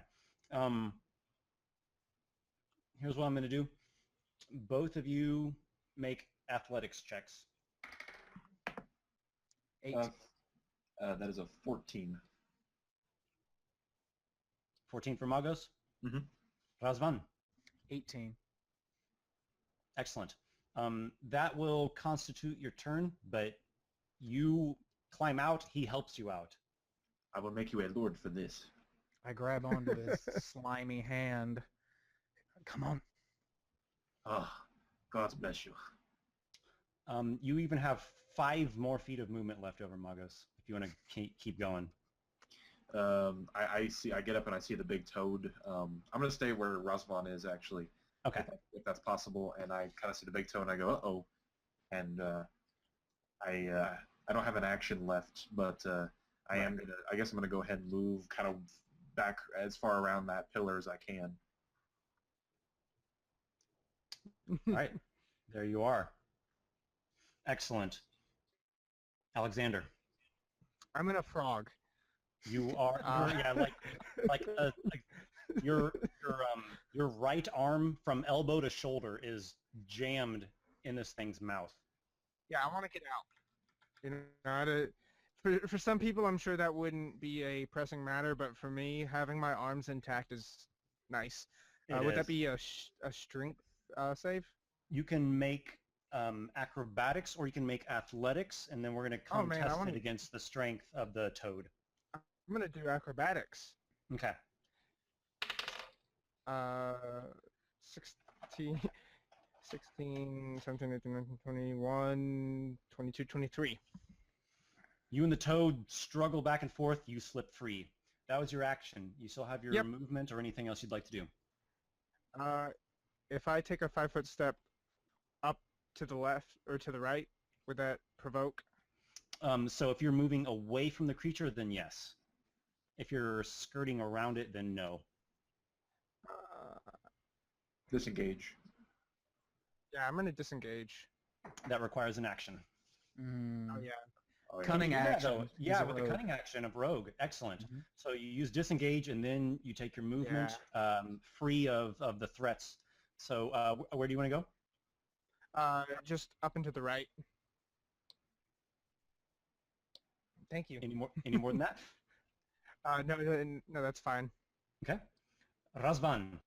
Here's what I'm going to do. Both of you make athletics checks. 8. That is a 14. 14 for Magos? Mhm. Razvan? 18. Excellent. That will constitute your turn, but you climb out, he helps you out. I will make you a lord for this. I grab onto his slimy hand. Come on. Oh, God bless you. You even have 5 more feet of movement left over, Magos, if you want to keep going. I get up and I see the big toad. I'm going to stay where Razvan is, actually. Okay. If that's possible. And I kind of see the big toad and I go, uh-oh. And I don't have an action left, but I guess I'm going to go ahead and move kind of back as far around that pillar as I can. All right. There you are. Excellent. Alexander, I'm in a frog. you are like your right arm from elbow to shoulder is jammed in this thing's mouth. Yeah, I want to get out. For some people, I'm sure that wouldn't be a pressing matter, but for me, having my arms intact is nice. Would that be a strength save? You can make acrobatics or you can make athletics, and then we're going to contest it against the strength of the toad. I'm going to do acrobatics. Okay. 16, 16, 17, 18, 19, 21, 22, 23. You and the toad struggle back and forth. You slip free. That was your action. You still have your Yep. movement or anything else you'd like to do? If I take a 5-foot step up to the left or to the right, would that provoke? So if you're moving away from the creature, then yes. If you're skirting around it, then no. Disengage. Yeah, I'm gonna disengage. That requires an action. Oh yeah. Oh, yeah. Cunning You can do that, action. though. Yeah, Use a with the rogue. cunning action of rogue. Excellent. Mhm. So you use disengage, and then you take your movement free of the threats. So where do you want to go? Just up and to the right. Thank you. Any more than that? No, that's fine. Okay. Razvan,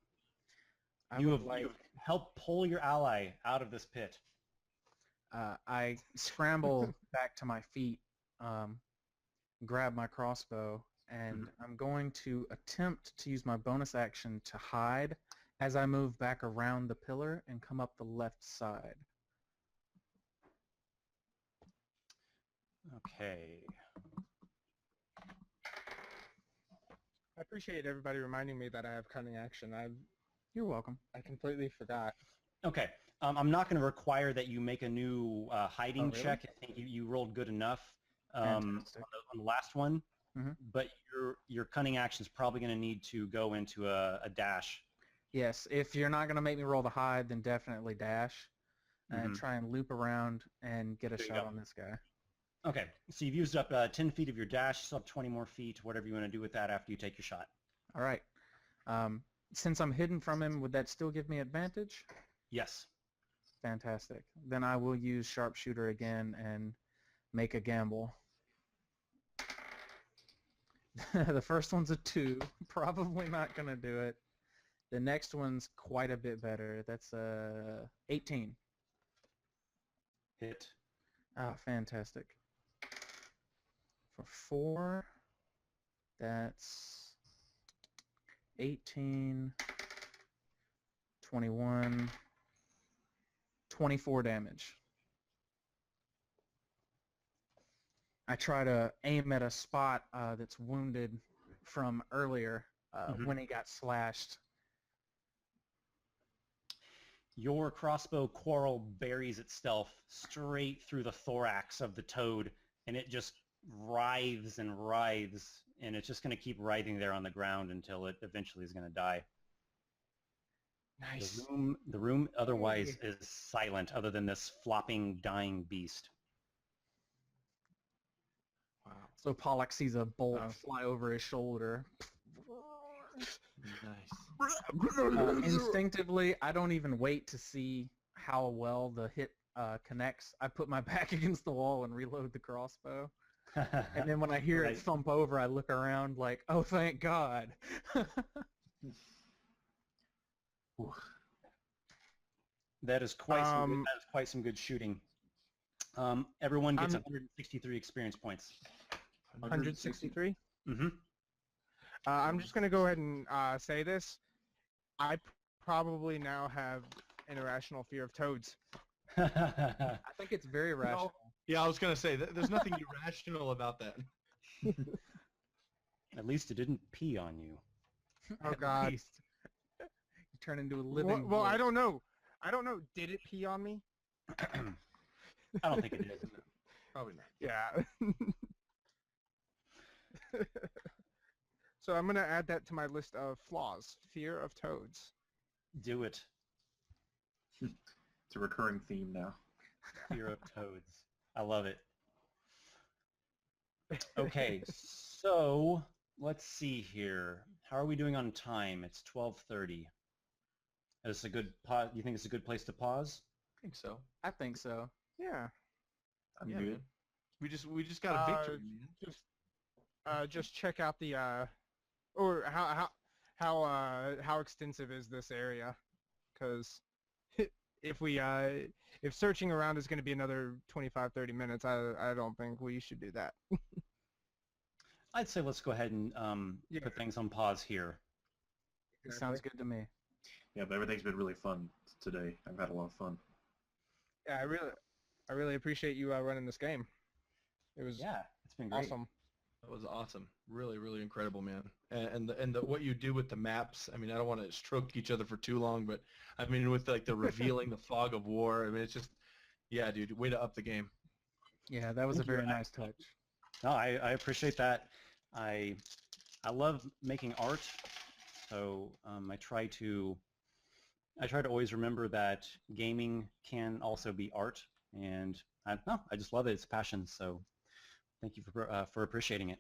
I you would have helped pull your ally out of this pit. I scramble back to my feet, grab my crossbow, and I'm going to attempt to use my bonus action to hide as I move back around the pillar and come up the left side. Okay. I appreciate everybody reminding me that I have cunning action. You're welcome. I completely forgot. Okay. I'm not going to require that you make a new hiding Oh, really? check. I think you rolled good enough on Fantastic. the last one. Mhm. But your cunning action is probably going to need to go into a dash. Yes, if you're not going to make me roll to hide, then definitely dash and Mhm. try and loop around and get a There you shot go. on this guy. Okay. So you've used up 10 feet of your dash. You still have 20 more feet, whatever you want to do with that after you take your shot. All right. Since I'm hidden from him, would that still give me advantage? Yes. Fantastic. Then I will use sharpshooter again and make a gamble. The first one's a 2. Probably not going to do it. The next one's quite a bit better. That's 18. Hit. Ah, fantastic. For 4, that's 18, 21, 24 damage. I try to aim at a spot that's wounded from earlier when he got slashed. Your crossbow quarrel buries itself straight through the thorax of the toad, and it just writhes and writhes, and it's just going to keep writhing there on the ground until it eventually is going to die. Nice. The room otherwise is silent, other than this flopping, dying beast. Wow. So Pollock sees a bolt Oh. fly over his shoulder. Nice. Instinctively, I don't even wait to see how well the hit connects. I put my back against the wall and reload the crossbow. And then when I hear Right. it thump over, I look around like, oh, thank God. That is quite some good shooting. Everyone gets 163 experience points. 163? Mm-hmm. I'm just going to go ahead and say this. I probably now have an irrational fear of toads. I think it's very rational. Yeah, I was gonna say there's nothing irrational about that. At least it didn't pee on you. Oh, At God. least. You turn into a living Well, I wolf. don't know. Did it pee on me? I don't think it did. Probably not. Yeah. So I'm going to add that to my list of flaws. Fear of toads. Do it. It's a recurring theme now. Fear of toads. I love it. Okay, so let's see here. How are we doing on time? It's 12:30. Is this a good pause? You think it's a good place to pause? I think so. I think so. Yeah. I'm Yeah. good. We just got a victory, man. Just check out the or how extensive is this area? Because if searching around is going to be another 25-30 minutes, I don't think we should do that. I'd say let's go ahead and Yeah. put things on pause here. It sounds good to me. Yeah, but everything's been really fun today. I've had a lot of fun. Yeah, I really appreciate you running this game. It was Yeah, it's been great. awesome. That was awesome. Really, really incredible, man. And what you do with the maps. I mean, I don't want to stroke each other for too long, but I mean, with like the revealing the fog of war. I mean, it's just, yeah, dude, way to up the game. Yeah, that was Thank a very you. nice touch. No, I appreciate that. I love making art, so I try to always remember that gaming can also be art, and I just love it. It's a passion. So thank you for appreciating it.